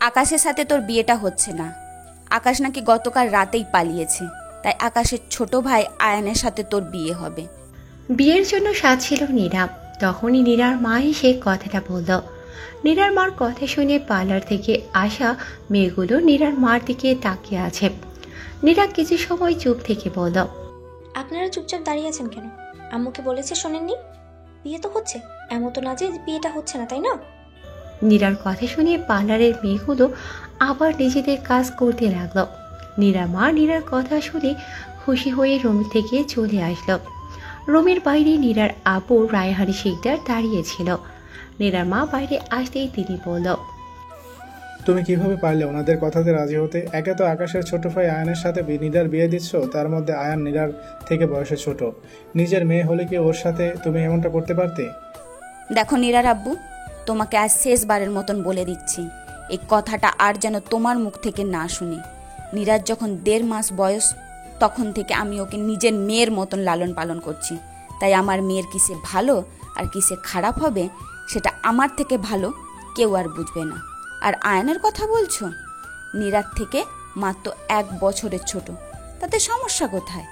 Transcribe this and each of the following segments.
আকাশের সাথে তোর বিয়েটা হচ্ছে না। আকাশ নাকি গতকাল রাতেই পালিয়েছে, তাই আকাশের ছোট ভাই আয়ানের সাথে তোর বিয়ে হবে। বিয়ের জন্য সাজছিল নীরা। তখনই নীরার মা এসে কথাটা বলল। নীরার মার কথা শুনে পার্লার থেকে আসা মেয়েগুলো নীরার মার দিকে তাকিয়ে আছে। নীরা কিছু সময় চুপ থেকে বলল, আপনারা চুপচাপ দাঁড়িয়ে আছেন কেন? আম্মুকে বলেছে শোনেননি? বিয়ে তো হচ্ছে, এমন তো না যে বিয়েটা হচ্ছে না, তাই না? নীরার কথা শুনে পার্লারের মেয়েগুলো আবার নিজেদের কাজ করতে লাগলো। নীরার মা নীরার কথা শুনে খুশি হয়ে রুম থেকে চলে আসলো। রুমের বাইরে নীরার আপু রায়হান শিকদার দাঁড়িয়েছিল। নীরার মা বাইরে আসতেই তিনি বলল, তুমি কিভাবে পারলে ওনাদের কথাতে রাজি হতে? একে তো আকাশের ছোট ভাই আয়ানের সাথে নীরার বিয়ে দিচ্ছ, তার মধ্যে আয়ান নীরার থেকে বয়সে ছোট। নিজের মেয়ে হলে কি ওর সাথে তুমি এমনটা করতে পারতে? দেখো নীরার আব্বু, তোমাকে আজ শেষবারের মতন বলে দিচ্ছি, এই কথাটা আর যেন তোমার মুখ থেকে না শুনি। নীরার যখন 1.5 মাস বয়স, তখন থেকে আমি ওকে নিজের মেয়ের মতন লালন পালন করছি। তাই আমার মেয়ের কিসে ভালো আর কিসে খারাপ হবে, সেটা আমার থেকে ভালো কেউ আর বুঝবে না। আর আয়নের কথা বলছো, নীরার থেকে মাত্র 1 বছরের ছোট, তাতে সমস্যা কোথায়?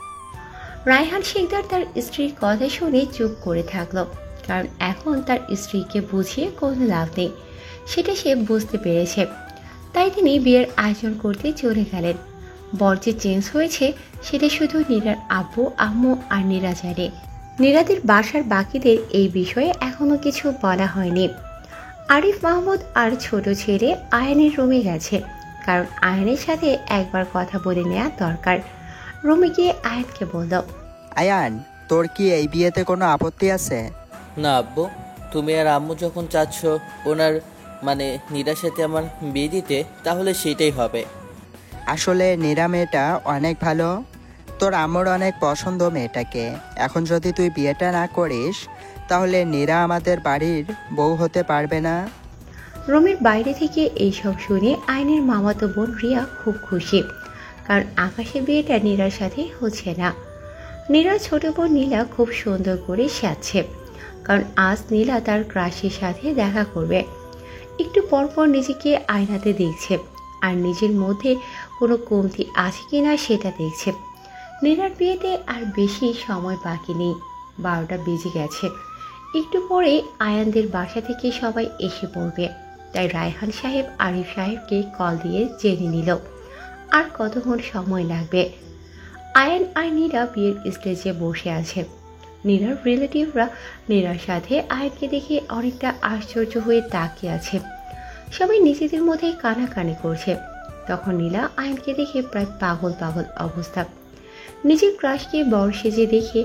রায়হান শিকদার তার স্ত্রীর কথা শুনে চুপ করে থাকলো, কারণ এখন তার স্ত্রীকে বুঝিয়ে কোনো লাভ নেই, সেটা সে বুঝতে পেরেছে। তাই তিনি বিয়ের আয়োজন করতে চলে গেলেন। বর যে চেঞ্জ হয়েছে সেটা শুধু নীরার আব্বু আম্মু আর নীরা জানে। নীরাদের বাসার বাকিদের এই বিষয়ে এখনো কিছু বলা হয়নি। আরিফ মাহমুদ আর ছোট ছেলে আয়ানের রুমে গেছে, কারণ আয়ানের সাথে একবার কথা বলে নেওয়া দরকার। রুমে গিয়ে আয়ানকে বলল, আয়ান, তোর কি এই বিয়েতে কোনো আপত্তি আছে? না আব্বু, তুমি আর আম্মু যখন চাচ্ছ ওনার মানে নীরার সাথে আমার বিয়ে দিতে, তাহলে সেটাই হবে। আসলে নীরা মেয়েটা অনেক ভালো, তোর আম্মুর অনেক পছন্দ মেয়েটাকে। এখন যদি তুই বিয়েটা না করিস তাহলে নীরা আমাদের বাড়ির বউ হতে পারবে না। রুমের বাইরে থেকে এইসব শুনে আয়নের মামাতো বোন রিয়া খুব খুশি, কারণ আকাশের বিয়েটা নীরার সাথে হচ্ছে না। নীরার ছোট বোন নীলা খুব সুন্দর করে সাজছে, কারণ আজ নীলা তার ক্রাশের সাথে দেখা করবে। একটু পরপর নিজেকে আয়নাতে দেখছে আর নিজের মধ্যে কোনো কমতি আছে কিনা সেটা দেখছে। নীরার বিয়েতে আর বেশি সময় বাকি নেই, 12টা বেজে গেছে। একটু পরে আয়ানদের বাসা থেকে সবাই এসে পড়বে, তাই রায়হান সাহেব আরিফ সাহেবকে কল দিয়ে জেনে নিল আর কতক্ষণ সময় লাগবে। আয়ান আর নীরা বিয়ের স্টেজে বসে আছে। নীরার রিলেটিভরা নীরার সাথে আয়ানকে দেখে অনেকটা আশ্চর্য হয়ে তাকিয়ে আছে। সবাই নিজেদের মধ্যে কানাকানি করছে। তখন নীলা আয়ানকে দেখে প্রায় পাগল পাগল অবস্থা। নিজের ক্রাশকে বর সেজে দেখে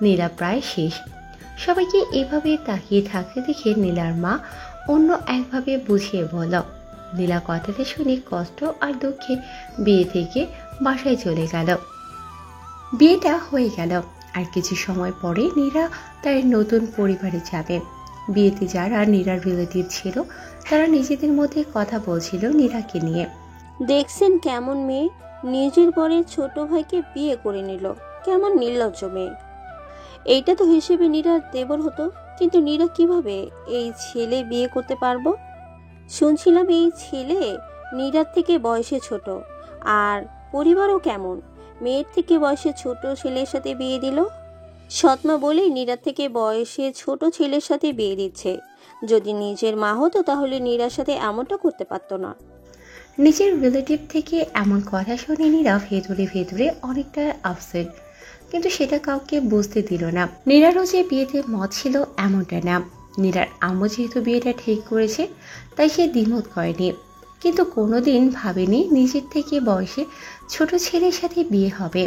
নীলা প্রায় শেষ। সবাইকে এভাবে তাকিয়ে থাকতে দেখে নীলার মা অন্য একভাবে বুঝিয়ে বলল। নীলা কথাটা শুনে কষ্ট আর দুঃখে বিয়ে থেকে বাসায় চলে গেল। বিয়েটা হয়ে গেল আর কিছু সময় পরে নীরা তার নতুন পরিবারে যাবে। বিয়েতে যারা নীরার রিলেটিভ ছিল তারা নিজেদের মধ্যে কথা বলছিল নীরাকে নিয়ে। দেখছেন কেমন মেয়ে, নিজের বরের ছোট ভাইকে বিয়ে করে নিল, কেমন নির্লজ্জ মেয়ে। এইটা তো হিসেবে নীরার দেবর হতো, কিন্তু নীরা কিভাবে এই ছেলে বিয়ে করতে পারবো? শুনছিলাম এই ছেলে নীরার থেকে বয়সে ছোট, আর পরিবারও কেমন, মেয়ের থেকে বয়সে ছোট ছেলের সাথে বিয়ে দিল। সৎমা বলেই নীরার থেকে বয়সে ছোট ছেলের সাথে বিয়ে দিচ্ছে। যদি নিজের মা হতো তাহলে নীরার সাথে এমনটা করতে পারতো না। নিজের রিলেটিভ থেকে এমন কথা শুনে নীরা ভেতরে ভেতরে অনেকটা আপসেট, কিন্তু সেটা কাউকে বুঝতে দিল না। নীরারও যে বিয়েতে মত ছিল এমনটা না। নীরার আম্মু যেহেতু বিয়েটা ঠিক করেছে তাই সে দ্বিমত করেনি, কিন্তু কোনোদিন ভাবেনি নিজের থেকে বয়সে ছোট ছেলের সাথে বিয়ে হবে।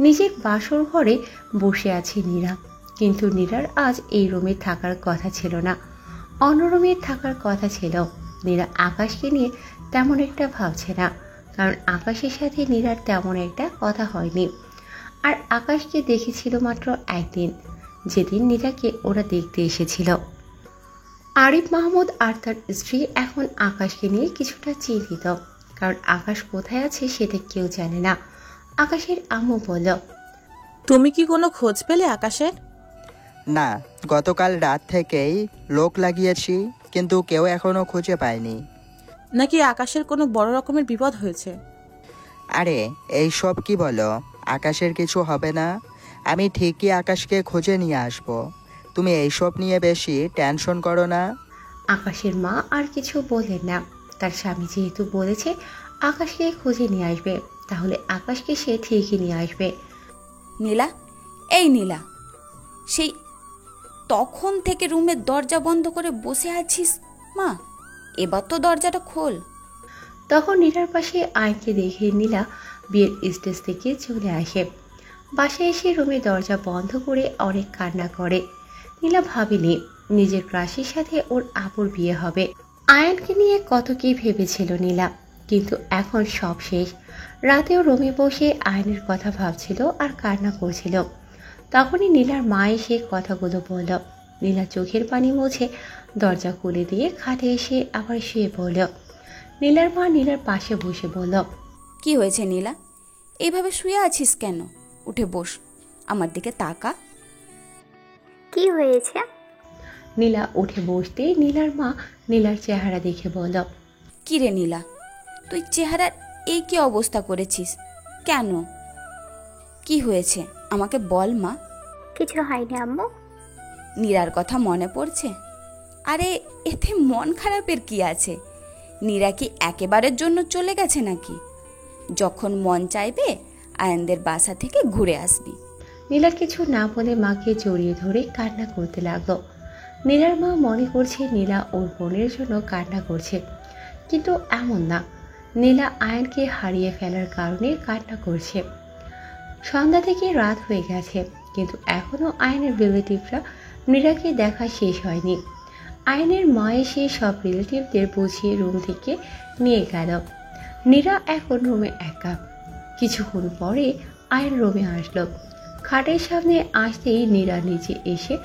নিজের বাসর ঘরে বসে আছে নীরা, কিন্তু নীরার আজ এই রুমে থাকার কথা ছিল না, অন্য রুমে থাকার কথা ছিল। নীরা আকাশকে নিয়ে তেমন একটা ভাবছে না, কারণ আকাশের সাথে নীরার তেমন একটা কথা হয়নি। আর আকাশকে দেখেছিল মাত্র একদিন, যেদিন নীরাকে ওরা দেখতে এসেছিল। আরিফ মাহমুদ আর তার স্ত্রী এখন আকাশকে নিয়ে কিছুটা চিন্তিত, কারণ আকাশ কোথায় আছে সেটা কেউ জানে না। আকাশের আম্মু বলল, তুমি কি কোনো খোঁজ পেলে আকাশের? না, গতকাল রাত থেকেই লোক লাগিয়েছি, কিন্তু কেউ এখনো খুঁজে পায়নি। নাকি আকাশের কোনো বড় রকমের বিপদ হয়েছে? আরে এইসব কি বলো, আকাশের কিছু হবে না। আমি ঠিকই আকাশকে খুঁজে নিয়ে আসব। তুমি এইসব নিয়ে বেশি টেনশন করো না। আকাশের মা আর কিছু বললেন না। তার স্বামী যেহেতু বলেছে আকাশকে খুঁজে নিয়ে আসবে, তাহলে আকাশকে সে ঠিকই নিয়ে আসবে। নীলা, এই নীলা, সেই তখন থেকে রুমের দরজা বন্ধ করে বসে আছিস মা? এবার তো দরজাটা খোল। তখন নীলার পাশে আয়নকে দেখে নীলা বিয়ের স্টেজ থেকে চলে আসে। বাসায় এসে রুমের দরজা বন্ধ করে অনেক কান্না করে। নীলা ভাবেনি নিজের ক্রাশের সাথে ওর আপুর বিয়ে হবে। আয়নকে নিয়ে কত কি ভেবেছিল নীলা, কিন্তু এখন সব শেষ। রাতেও রুমে বসে আয়নের কথা ভাবছিল আর কান্না করছিল। তখনই নীলার মা এসে কথাগুলো বলল। নীলা চোখের পানি মুছে দরজা খুলে দিয়ে খাটে এসে আবার শুয়ে পড়ল। নীলার মা নীলার পাশে বসে বলল, কি হয়েছে নীলা? এইভাবে শুয়ে আছিস কেন? উঠে বস, আমার দিকে তাকা। কি হয়েছে? নীলা উঠে বসতেই নীলার মা নীলার চেহারা দেখে বলল, কি রে নীলা, তুই চেহারার এই কি অবস্থা করেছিস কেন? কি হয়েছে আমাকে বল মা। কিছু হয়নি আম্মু। নীরার কথা মনে পড়ছে? আরে এতে মন খারাপের কি আছে? নীরা কি একেবারের জন্য চলে গেছে নাকি? যখন মন চাইবে আয়ানদের বাসা থেকে ঘুরে আসবি। নীলা কিছু না বলে মাকে জড়িয়ে ধরে কান্না করতে লাগলো। নীলার মা মনে করছে নীলা ওর বোনের জন্য কান্না করছে, কিন্তু এমন না। নীলা আয়নকে হারিয়ে ফেলার কারণে কান্না করছে। সন্ধ্যা থেকে রাত হয়ে গেছে, কিন্তু এখনো আয়নের রিলেটিভরা নীলাকে দেখা শেষ হয়নি। আয়নের মা এসে সব রিলেটিভদের বুঝিয়ে রুম থেকে নিয়ে গেল। নীরা এখন রুমে একা। কিছুক্ষণ পরে আয়ন রুমে আসলো। খাটের সামনে আসতেই নীরা নিচে এসে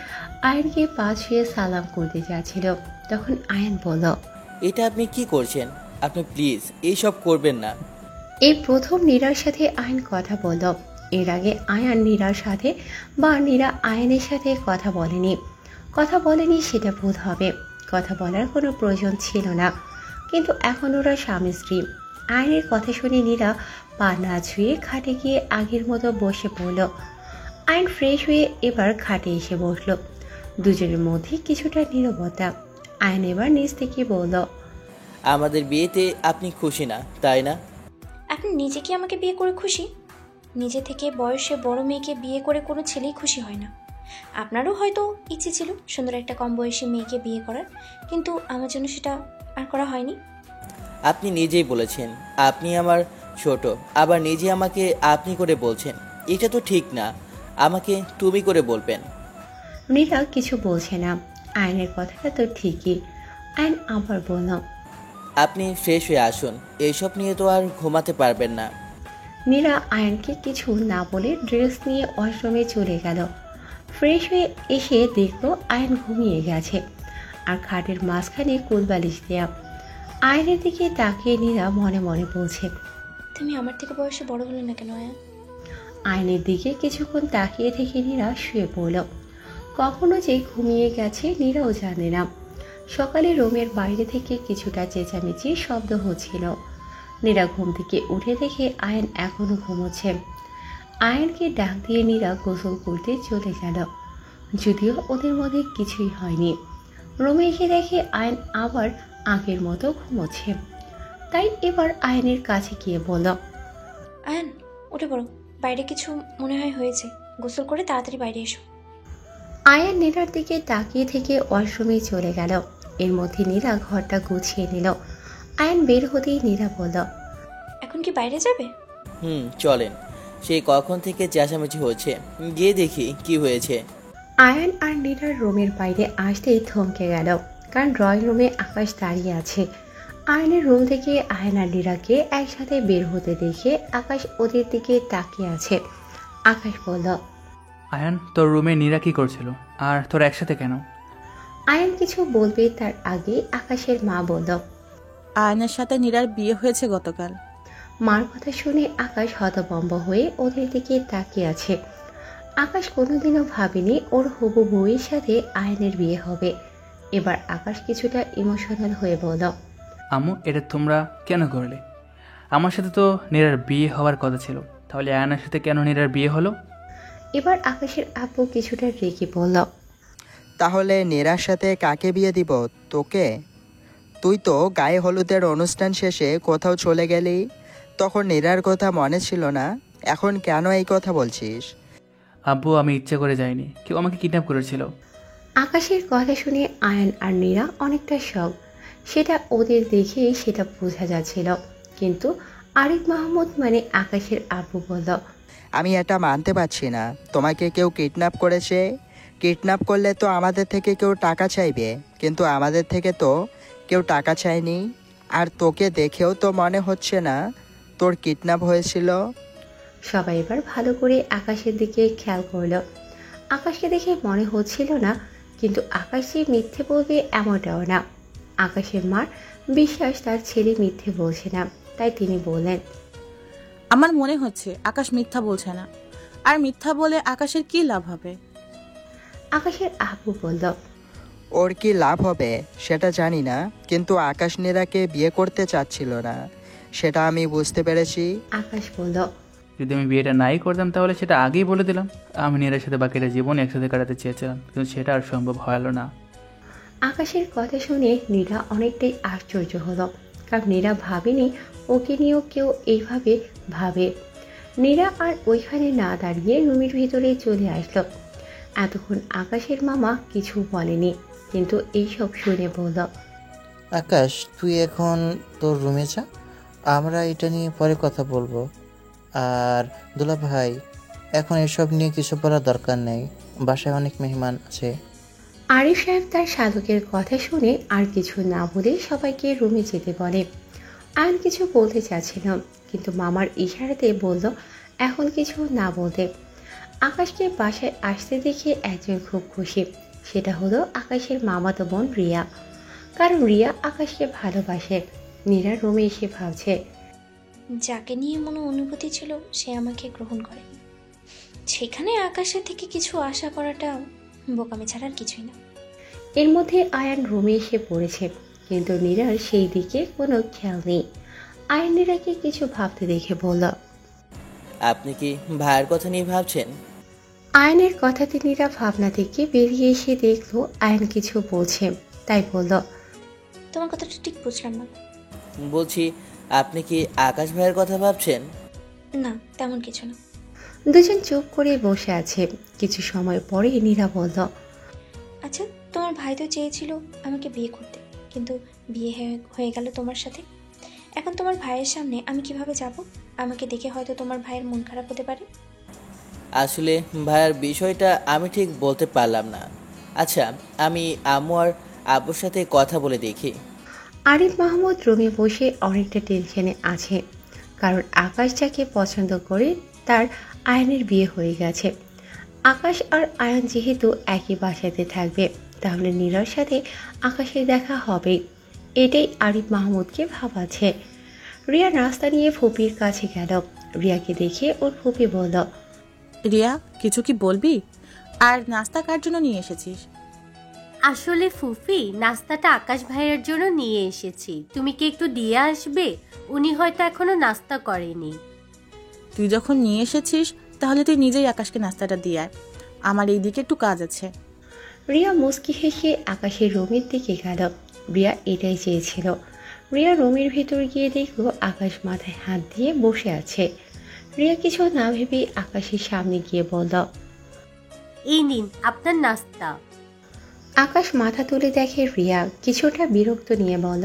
আয়নকে পা ছুঁয়ে সালাম করতে যাচ্ছিল। তখন আয়ন বলল, এটা আপনি কি করছেন? আপনি প্লিজ এইসব করবেন না। এই প্রথম নীরার সাথে আয়ন কথা বলল। এর আগে আয়ান নীরার সাথে বা নীরা আয়নের সাথে কথা বলেনি সেটা ভুল হবে। কথা বলার কোনো প্রয়োজন ছিল না, কিন্তু এখন ওরা স্বামী স্ত্রী। আয়নের কথা শুনে নীরা পা না ছুঁয়ে খাটে গিয়ে আগের মতো বসে পড়ল। আয়ন ফ্রেশ হয়ে এবার খাটে এসে বসল। দুজনের মধ্যে কিছুটা নীরবতা। আয়ন এবার নিজ থেকে বলল, আমাদের বিয়েতে আপনি খুশি না, তাই না? আপনি নিজে কি আমাকে বিয়ে করে খুশি? নিজে থেকে বয়সে বড় মেয়েকে বিয়ে করে কোনো ছেলেই খুশি হয় না। আপনারও হয়তো ইচ্ছে ছিল সুন্দর একটা কম বয়সী মেয়েকে বিয়ে করার, কিন্তু আমার জন্য সেটা আর করা হয়নি। আপনি নিজেই বলেছেন আপনি আমার ছোট, আবার নিজে আমাকে আপনি করে বলছেন। এটা তো ঠিক না, আমাকে তুমি করে বলবেন। নীরা কিছু বলছে না। আয়নের কথাটা তো ঠিকই। আয়ন আবার বলল, আপনি ফ্রেশ হয়ে আসুন, এইসব নিয়ে তো আর ঘুমাতে পারবেন না। নীরা আয়নকে কিছু না বলে ড্রেস নিয়ে ওয়াশরুমে চলে গেল। ফ্রেশ হয়ে এসে দেখলো আয়ন ঘুমিয়ে গেছে, আর খাটের মাঝখানে কোলবালিশ দেয়া। আয়নের দিকে তাকিয়ে নীরা মনে মনে বলছে, তুমি আমার থেকে বয়সে বড় হলে না কেন আয়া? আয়নের দিকে কিছুক্ষণ তাকিয়ে থেকে নীরা শুয়ে পড়ল। কখনো যে ঘুমিয়ে গেছে নীরাও জানে না। সকালে রুমের বাইরে থেকে কিছুটা চেঁচামেচির শব্দ হচ্ছিল। নীরা ঘুম থেকে উঠে দেখে আয়ন এখনো ঘুমোচ্ছে। আয়নকে ডাক দিয়ে নীরা গোসল করতে চলে গেল, যদিও ওদের মধ্যে কিছুই হয়নি। রুমে এসে দেখে আয়ন আবার আগের মতো ঘুমোচ্ছে। তাই এবার আয়নের কাছে গিয়ে বলল, আয়ান উঠে পড়ো, বাইরে কিছু মনে হয় হয়েছে, গোসল করে তাড়াতাড়ি বাইরে এসো। আয়ন নীলার দিকে তাকিয়ে থেকে ওয়াশরুমে চলে গেল। এর মধ্যে নীলা ঘরটা গুছিয়ে নিল। আয়ন বের হতেই নীলা বলল, এখন কি বাইরে যাবে? চলেন। সেই কখন থেকে চেঁচামেচি হচ্ছে, গিয়ে দেখি কি হয়েছে। আয়ন আর নীলার রুমের বাইরে আসতেই থমকে গেল, কারণ ড্রয়িং রুমে আকাশ দাঁড়িয়ে আছে। আয়নের রুম থেকে আয়ন আর নীলাকে একসাথে বের হতে দেখে আকাশ ওদের দিকে তাকিয়ে আছে। আকাশ বলল, আয়ান, তোর রুমে নীরা কি করছিল? আর তোর একসাথে কেন? আয়ন কিছু বলবে তার আগে আকাশের মা বলল, আয়নের সাথে নীরার বিয়ে হয়েছে গতকাল। মার কথা শুনে আকাশ হতভম্ব হয়ে ওদের দিকে তাকিয়ে আছে। আকাশ কোনোদিনও ভাবেনি ওর হবু বউয়ের সাথে আয়নের বিয়ে হবে। এবার আকাশ কিছুটা ইমোশনাল হয়ে বলল, আম্মু এটা তোমরা কেন করলে? আমার সাথে তো নীরার বিয়ে হওয়ার কথা ছিল, তাহলে আয়নার সাথে কেন নীরার বিয়ে হলো? এবার আকাশের আব্বু কিছুটা রেগে বলল, তাহলে নীরার সাথে কাকে বিয়ে দিব? তোকে? তুই তো গায়ে হলুদের অনুষ্ঠান শেষে কোথাও চলে গেলি, তখন নীরার কথা মনে ছিল না, এখন কেন এই কথা বলছিস? আব্বু আমি ইচ্ছে করে যাইনি, কেউ আমাকে কিডন্যাপ করেছিল। আকাশের কথা শুনে আয়ান আর নীরা অনেকটা শখ। সেটা ওদের দেখেই সেটা বোঝা যাচ্ছিল। কিন্তু আরিফ মাহমুদ মানে আকাশের আব্বু বলল, আমি এটা মানতে পারছি না। তোমাকে কেউ কিডন্যাপ করেছে। কিডন্যাপ করলে তো আমাদের থেকে কেউ টাকা চাইবে, কিন্তু আমাদের থেকে তো কেউ টাকা চায়নি। আর তোকে দেখেও তো মনে হচ্ছে না তোর কিডন্যাপ হয়েছিল। সবাই এবার ভালো করে আকাশের দিকে খেয়াল করলো। আকাশকে দেখে মনে হচ্ছিল না, কিন্তু আকাশ যে মিথ্যে বলবে এমনটাও না। আকাশের মার বিশ্বাস তার ছেলে মিথ্যে বলছে না, তাই তিনি বললেন, আমার মনে হচ্ছে আকাশ মিথ্যা বলছে না। আর মিথ্যা বলে আকাশের কি লাভ হবে? আকাশের আব্বু বলল, ওর কি লাভ হবে সেটা জানি না, কিন্তু আকাশ নীরাকে বিয়ে করতে চাচ্ছিল না, সেটা আমি বুঝতে পেরেছি। আকাশ বলল, যদি আমি বিয়েটা নাই করতাম তাহলে সেটা আগেই বলে দিলাম। আমি নীরার সাথে বাকিটা জীবন একসাথে কাটাতে চেয়েছিলাম, কিন্তু সেটা আর সম্ভব হলো না। আকাশের কথা শুনে নীরা অনেকটাই আশ্চর্য হলো, কারণ নীরা ভাবেনি ওকে নিয়েও কেউ এইভাবে ভাবে। নীরা আর ওইখানে না দাঁড়িয়ে রুমের ভিতরে চলে আসলো। এতক্ষণ আকাশের মামা কিছু বলেনি, কিন্তু এইসব শুনে বলল, আকাশ তুই এখন তোর রুমে যা, আমরা এটা নিয়ে পরে কথা বলবো। আর দুলা ভাই, এখন এসব নিয়ে কিছু বলার দরকার নেই, বাসায় অনেক মেহমান আছে। আরিফ সাহেব তার সাধকের কথা শুনে আর কিছু না বলে সবাইকে রুমে যেতে বলে। আয়ন কিছু বলতে চাচ্ছিল, কিন্তু মামার ইশারাতে বলল এখন কিছু না বলতে। আকাশকে বাসায় আসতে দেখে একজন খুব খুশি, সেটা হলো আকাশের মামাতো বোন রিয়া। কারণ রিয়া আকাশকে ভালোবাসে। নীরা রুমে এসে ভাবছে, যাকে নিয়ে মনে অনুভূতি ছিল সে আমাকে গ্রহণ করেনি, সেখানে আকাশের থেকে কিছু আশা করাটা বোকামি ছাড়া আর কিছুই না। এর মধ্যে আয়ান রুমে এসে পড়েছে, কিন্তু নীরার সেই দিকে কোনো খেয়াল নেই। আয়ান নীরাকে কিছু ভাবতে দেখে বলল, আপনি কি ভাইয়ের কথা নিয়ে ভাবছেন? আয়নের কথাতে নীরা ভাবনা থেকে বেরিয়ে এসে দেখলো আয়ন কিছু বলছে, তাই বলল, তোমার কথাটা ঠিক বুঝলাম না। বলছি আপনি কি আকাশ ভাইয়ের কথা ভাবছেন? না, তেমন কিছু না। দুজন চুপ করে বসে আছে। কিছু সময় পরে নীরা বলল, আচ্ছা, তোমার ভাই তো চেয়েছিল আমাকে বিয়ে করতে, কিন্তু বিয়ে হয়ে গেল তোমার সাথে। এখন তোমার ভাইয়ের সামনে আমি কিভাবে যাব? আমাকে দেখে হয়তো তোমার ভাইয়ের মন খারাপ হতে পারে। আসলে ভাইয়ার বিষয়টা আমি ঠিক বলতে পারলাম না। আচ্ছা, আমি আম্মু আর আব্বুর সাথে কথা বলে দেখি। আরিফ মাহমুদ রুমে বসে অনেকটা টেনশনে আছে, কারণ আকাশ যাকে পছন্দ করে তার আয়নের বিয়ে হয়ে গেছে। আকাশ আর আয়ন যেহেতু একই বাসাতে থাকবে, তাহলে নীরার সাথে আকাশের দেখা হবেই। এটাই আরিফ মাহমুদকে ভাবাচ্ছে। রিয়া নাস্তা নিয়ে ফুপির কাছে গেল। রিয়াকে দেখে ওর ফুপি বলল, রিয়া কিছু কি বলবি? আর নাস্তা কার জন্য নিয়ে এসেছিস? আসলে ফুফি, নাস্তাটা আকাশ ভাইয়ের জন্য নিয়ে এসেছি, তুমি কি একটু দিয়ে আসবে? উনি হয়তো এখনো নাস্তা করেনি। তুই যখন নিয়ে এসেছিস তাহলে তুই নিজেই আকাশকে নাস্তাটা দিয়ে আয়, আমার এই দিকে একটু কাজ আছে। রিয়া মুস্কি হেসে আকাশের রুমের দিকে গেল। রিয়া এটাই চেয়েছিল। রিয়া রুমের ভেতর গিয়ে দেখলো আকাশ মাথায় হাত দিয়ে বসে আছে। রিয়া কিছু না ভেবে আকাশের সামনে গিয়ে বলল, এই নিন আপনার নাস্তা। আকাশ মাথা তুলে দেখে রিয়া, কিছুটা বিরক্ত নিয়ে বলল,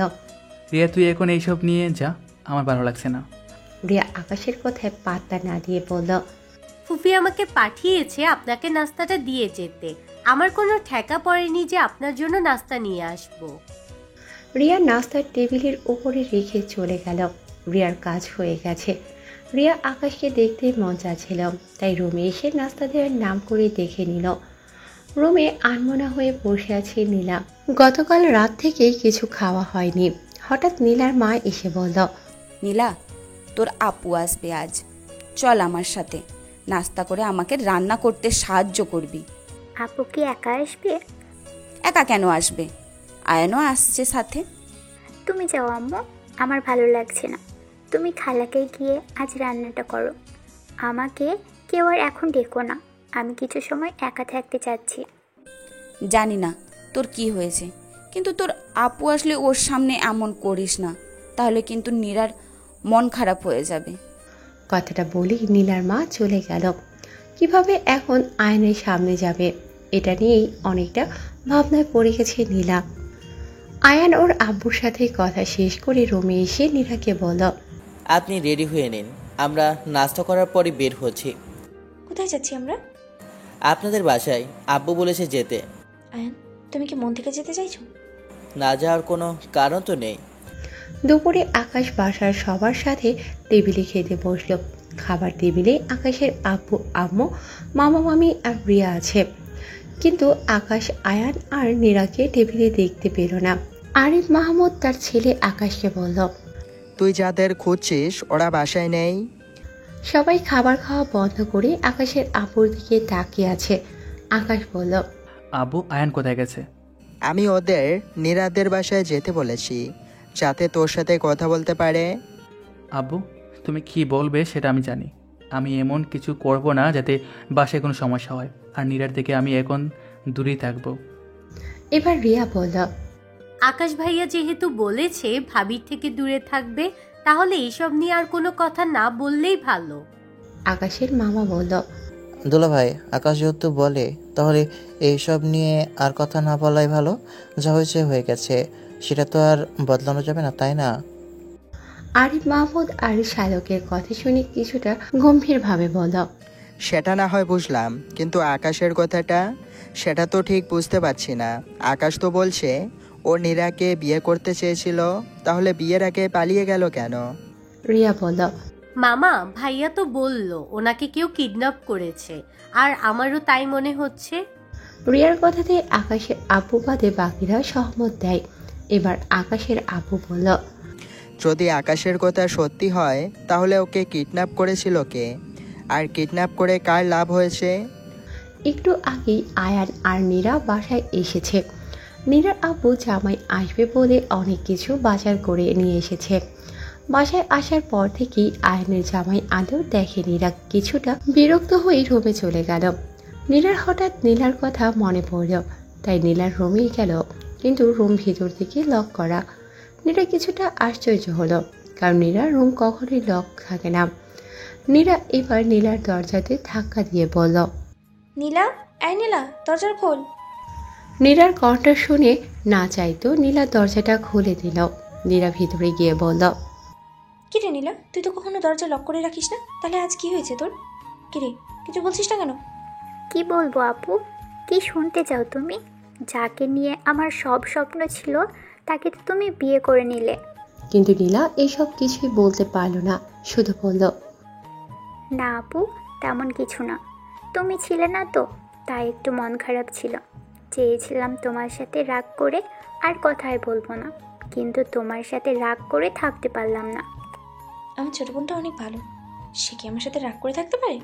রিয়া তুই এখন এইসব নিয়ে যা, আমার ভালো লাগছে না। রিয়া আকাশের কথায় পাত্তা না দিয়ে বলল, ফুফি আমাকে পাঠিয়েছে আপনাকে নাস্তাটা দিয়ে যেতে, আমার কোনো ঠেকা পড়েনি যে আপনার জন্য নাস্তা নিয়ে আসবো। রিয়া নাস্তার টেবিলের উপরে রেখে চলে গেল। রিয়ার কাজ হয়ে গেছে। রিয়া আকাশকে দেখতে মন চাচ্ছিল, তাই রুমে এসে নাস্তা দেওয়ার নাম করে দেখে নিল। রুমে আনমনা হয়ে বসে আছে নীলা। গতকাল রাত থেকেই কিছু খাওয়া হয়নি। হঠাৎ নীলার মা এসে বলল, নীলা, তোর আপু আসবে আজ, চল আমার সাথে, নাস্তা করে আমাকে রান্না করতে সাহায্য করবি। আপু কি একা আসবে? একা কেন আসবে, আয়নও আসছে সাথে। তুমি যাও আম্মু, আমার ভালো লাগছে না। তুমি খালাকে গিয়ে আজ রান্নাটা করো। আমাকে কেউ আর এখন ডেকো না, আমি কিছু সময় একা থাকতে চাচ্ছি। জানি না তোর কি হয়েছে, কিন্তু তোর আপু আসলে ওর সামনে এমন করিস না, তাহলে কিন্তু নীরার মন খারাপ হয়ে যাবে। কথাটা বলেই নীলার মা চলে গেল। কিভাবে এখন আয়নের সামনে যাবে এটা নিয়েই অনেকটা ভাবনায় পড়ে গেছে নীলা। আয়ান ওর আব্বুর সাথে কথা শেষ করে রুমে এসে নীলাকে বলল, আপনি রেডি হয়ে নিন, আমরা নাস্তা করার পরই বের হচ্ছি। কোথায় যাচ্ছি আমরা? আপনাদের বাসায়, আব্বু বলেছে যেতে। আয়ান, তুমি কি মন থেকে যেতে চাইছো? না যাওয়ার কোনো কারণ তো নেই। দুপুরে আকাশ বাসার সবার সাথে টেবিলে খেতে বসল। খাবার টেবিলে আকাশের আব্বু আম্মু, মামা মামি আর রিয়া আছে, কিন্তু আকাশ আয়ান আর নীরাকে টেবিলে দেখতে পেল না। আরিফ মাহমুদ তার ছেলে আকাশকে বলল, তুই যাদের খুঁজছিস ওরা বাসায় নেই। সবাই খাবার খাওয়া বন্ধ করে আকাশের আব্বুর দিকে তাকিয়ে আছে। আকাশ বলল, আব্বু আয়ান কোথায় গেছে? আমি ওদের নীরাদের বাসায় যেতে বলেছি, যাতে তোর সাথে কথা বলতে পারে। আব্বু তুমি কি বলবে সেটা আমি জানি। আমি এমন কিছু করব না যাতে বাসায় কোনো সমস্যা হয়, আর নীরার থেকে আমি এখন দূরেই থাকবো। এবার রিয়া বলল, আকাশ ভাইয়া যেহেতু বলেছে ভাবির থেকে দূরে থাকবে, তাহলে এইসব নিয়ে আর কোনো কথা না বললেই ভালো। আকাশের মামা বলল, দুলা ভাই, আকাশ যেহেতু বলে তাহলে এইসব নিয়ে আর কথা না বলাই ভালো। যা হয়েছে হয়ে গেছে, সেটা তো আর বদলানো যাবে না, তাই না? আরিফ মাহমুদ আর শালকের কথা শুনে কিছুটা গম্ভীরভাবে বলল, সেটা না হয় বুঝলাম, কিন্তু আকাশের কথাটা সেটা তো ঠিক বুঝতে পারছি না। আকাশ তো বলছে ও নীরাকে বিয়ে করতে চেয়েছিল, তাহলে বিয়ের আগে পালিয়ে গেল কেন? রিয়া বলল, মামা ভাইয়া তো বলল ওনাকে কেউ কিডন্যাপ করেছে, আর আমারও তাই মনে হচ্ছে। রিয়ার কথাতে আকাশের আব্বু বাদে বাকিরা সহমত দেয়। এবার আকাশের আব্বু বলল, যদি আকাশের কথা সত্যি হয় তাহলে ওকে কিডন্যাপ করেছিল কে, আর কিডন্যাপ করে কার লাভ হয়েছে? একটু আগেই আয়ান আর নীরা বাসায় এসেছে। নীরার আব্বু জামাই আসবে বলে অনেক কিছু বাজার করে নিয়ে এসেছে। বাসায় আসার পর থেকেই আয়ানের জামাই আদর দেখে নীরা কিছুটা বিরক্ত হয়ে রুমে চলে গেল। নীলার হঠাৎ নীলার কথা মনে পড়ল, তাই নীলার রুমেই গেল, কিন্তু রুম ভিতর থেকে লক করা। নীরা কিছুটা আশ্চর্য হলো, কারণ নীলার রুম কখনোই লক থাকে না। নীরা এবার নীলার দরজাতে ধাক্কা দিয়ে বলল, নীলা, এই নীলা, দরজার খোল। নীলার কণ্ঠ শুনে না চাইতো নীলা দরজাটা খুলে দিল। নীলা ভিতরে গিয়ে বলল, কিরে নীলা, তুই তো কখনো দরজা লক করে রাখিস না, তাহলে আজ কি হয়েছে তোর? কিরে, কিছু বলছিস না কেন? কি বলবো আপু, কি শুনতে চাও তুমি? যাকে নিয়ে আমার সব স্বপ্ন ছিল তাকে তো তুমি বিয়ে করে নিলে। কিন্তু নীলা এইসব কিছুই বলতে পারল না, শুধু বলল, না আপু, তেমন কিছু না। তুমি ছিলে না তো, তাই একটু মন খারাপ ছিল। চেয়েছিলাম তোমার সাথে রাগ করে আর কথাই বলবো না, কিন্তু তোমার সাথে রাগ করে থাকতে পারলাম না। আমার ছোট বোনটা অনেক ভালো, সে কি আমার সাথে রাগ করে থাকতে পারে?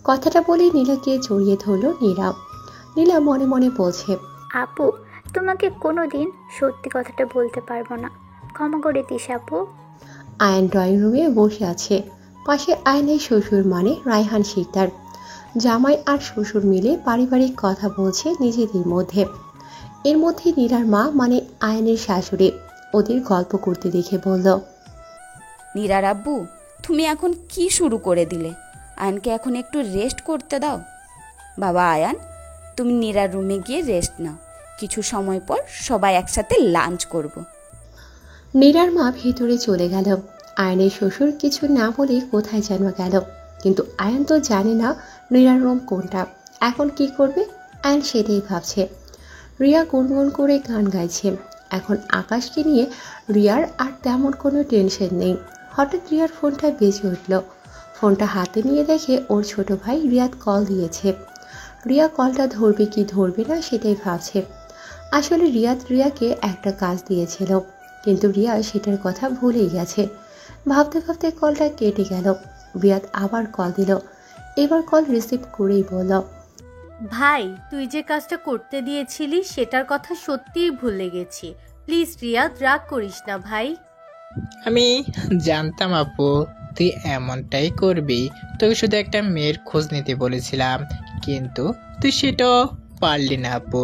কথাটা বলে নীলাকে জড়িয়ে ধরল নীরা। নীলা মনে মনে বলছে, আপু, তোমাকে কোনোদিন সত্যি কথাটা বলতে পারবো না, ক্ষমা করে দিস আপু। আয়ান ড্রয়িং রুমে বসে আছে। পাশে আয়নের শ্বশুর মানে রায়হান শিকদার। জামাই আর শ্বশুর মিলে পারিবারিক কথা বলছে নিজেদের মধ্যে। এর মধ্যে নীরার মা মানে আয়নের শাশুড়ি ওদের গল্প করতে দেখে বলল, নীরার আব্বু, তুমি এখন কি শুরু করে দিলে? আয়ানকে এখন একটু রেস্ট করতে দাও। বাবা আয়ান, তুমি নীরার রুমে গিয়ে রেস্ট নাও, কিছু সময় পর সবাই একসাথে লাঞ্চ করব। নীরার মা ভিতরে চলে গেল। আয়নের শ্বশুর কিছু না বলে কোথায় যেন গেল, কিন্তু আয়ান তো জানে না নীরার রুম কোনটা। এখন কি করবে আয়ান সেটাই ভাবছে। রিয়া গুনগুন করে গান গাইছে। এখন আকাশকে নিয়ে রিয়ার আর তেমন কোনো টেনশন নেই। হঠাৎ রিয়ার ফোনটা বেজে উঠল। ফোনটা হাতে নিয়ে দেখে ওর ছোট ভাই রিয়াদ কল দিয়েছে। রিয়া কলটা ধরবে কি ধরবে না সেটাই ভাবছে। আসলে রিয়াদ রিয়াকে একটা কাজ দিয়েছিল, কিন্তু রিয়া সেটার কথা ভুলেই গেছে। ভাবতে ভাবতে কলটা কেটে গেল। রিয়াদ আবার কল দিল। এবার কল রিসিভ করেই বলল, ভাই তুই যে কাজটা করতে দিয়েছিলি সেটার কথা সত্যিই ভুলে গেছি। প্লিজ রিয়াদ, রাগ করিস না ভাই। আমি জানতাম আপু তুই এমনটাই করবি। তোকে শুধু একটা মেয়ের খোঁজ নিতে বলেছিলাম, কিন্তু তুই সেটাও পারলি না আপু।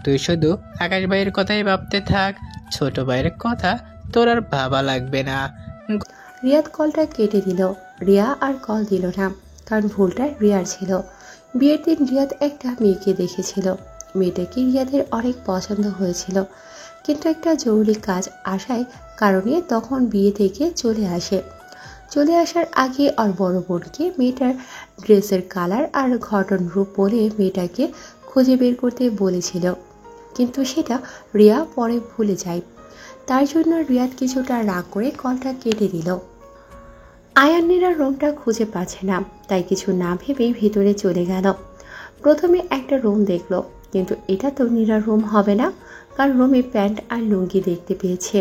তুই শুধু আকাশ ভাইয়ের কথাই ভাবতে থাক, ছোট ভাইয়ের কথা তোর আর ভাবা লাগবে না। রিয়াদ কলটা কেটে দিল। রিয়া আর কল দিল না, কারণ ভুলটা রিয়ার ছিল। বিয়ের দিন রিয়াদ একটা মেয়েকে দেখেছিল। মেয়েটাকে রিয়াদের অনেক পছন্দ হয়েছিল, কিন্তু একটা জরুরি কাজ আসায় কারণে তখন বিয়ে থেকে চলে আসে। চলে আসার আগে ওর বড় বোনকে মেয়েটার ড্রেসের কালার আর ঘটন রূপ বলে মেয়েটাকে খুঁজে বের করতে বলেছিল, কিন্তু সেটা রিয়া পরে ভুলে যায়। তার জন্য রিয়াদ কিছুটা রাগ করে কলটা কেটে দিল। আয়ান নীরার রুমটা খুঁজে পাচ্ছে না, তাই কিছু না ভেবেই ভিতরে চলে গেল। প্রথমে একটা রুম দেখলো, কিন্তু এটা তো নীরার রুম হবে না, কারণ রুমে প্যান্ট আর লুঙ্গি দেখতে পেয়েছে।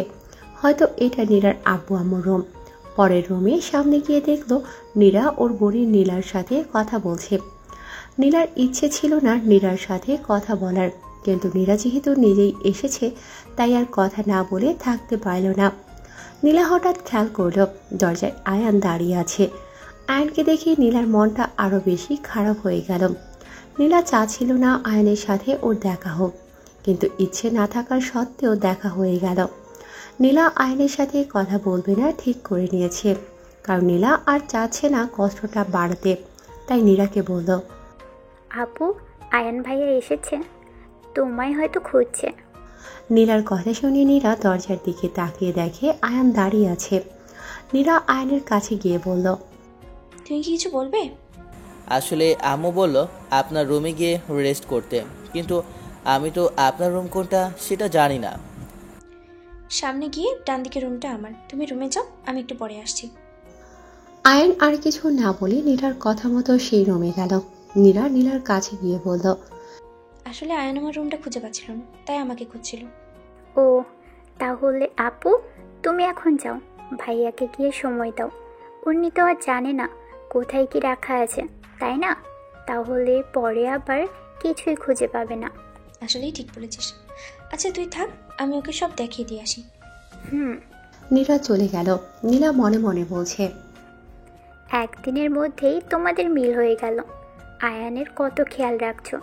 হয়তো এটা নীরার আব্বু আম্মুর রুম। পরের রুমে সামনে গিয়ে দেখলো নীরা ওর বোনের নীলার সাথে কথা বলছে। নীলার ইচ্ছে ছিল না নীরার সাথে কথা বলার, কিন্তু নীরা যেহেতু নিজেই এসেছে তাই আর কথা না বলে থাকতে পারল না। নীলা হঠাৎ খেয়াল করলো দরজায় আয়ান দাঁড়িয়ে আছে। আয়ানকে দেখে নীলার মনটা আরও বেশি খারাপ হয়ে গেল। নীলা চাচ্ছিল না আয়ানের সাথে ওর দেখা হোক, কিন্তু ইচ্ছে না থাকার সত্ত্বেও দেখা হয়ে গেল। নীলা আয়ানের সাথে কথা বলবে না ঠিক করে নিয়েছে, কারণ নীলা আর চাচ্ছে না কষ্টটা বাড়াতে। তাই নীলাকে বলল, আপু, আয়ান ভাইয়া এসেছে, তোমায় হয়তো খুঁজছে। নীলার কথা শুনে নীলা দরজার দিকে তাকিয়ে দেখে আয়ান দাঁড়িয়ে আছে। নীলা আয়ানের কাছে গিয়ে বলল, তুমি কি কিছু বলবে? আসলে আম্মু বলল আপনার রুমে গিয়ে রেস্ট করতে, কিন্তু আমি তো আপনার রুম কোনটা সেটা জানি না। সামনে গিয়ে ডান দিকে রুমটা আমার, তুমি রুমে যাও, আমি একটু পরে আসছি। আয়ান আর কিছু না বলে নীলার কথা মতো সেই রুমে গেল। নীলা নীলার কাছে গিয়ে বলল, আসলে আয়ান আমার রুমটা খুঁজে পাচ্ছিল না, তাই আমাকে খুঁজছিল। ও, তাহলে আপু তুমি এখন যাও, ভাইয়াকে গিয়ে সময় দাও। উনি তো আর জানে না কোথায় কি রাখা আছে, তাই না? তাহলে পরে আবার কিছুই খুঁজে পাবে না। আসলেই ঠিক বলেছিস। আচ্ছা তুই থাক, আমি ওকে সব দেখিয়ে দিয়ে আসি। নীলা চলে গেল। নীলা মনে মনে বলছে, একদিনের মধ্যেই তোমাদের মিল হয়ে গেল। আয়ানের কত খেয়াল রাখছো।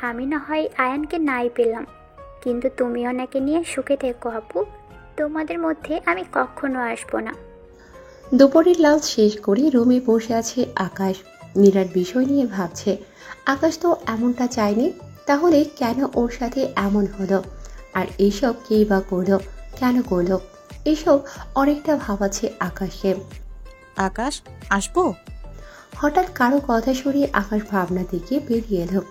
আমি না হয় আয়ানকে নাই পেলাম, কিন্তু তুমি ওনাকে নিয়ে সুখে থেকো আপু। তোমাদের মধ্যে আমি কখনো আসবো না। দুপুরের লাঞ্চ শেষ করে রুমে বসে আছে আকাশ। নীলার বিষয় নিয়ে ভাবছে। আকাশ তো এমনটা চায়নি, তাহলে কেন ওর সাথে এমন হলো? আর এইসব কেই বা করলো, কেন করলো? এসব অনেকটা ভাবাচ্ছে আকাশকে। আকাশ, আসবো? হঠাৎ কারো কথা শুনে আকাশ ভাবনা দিকে বেরিয়ে এলো।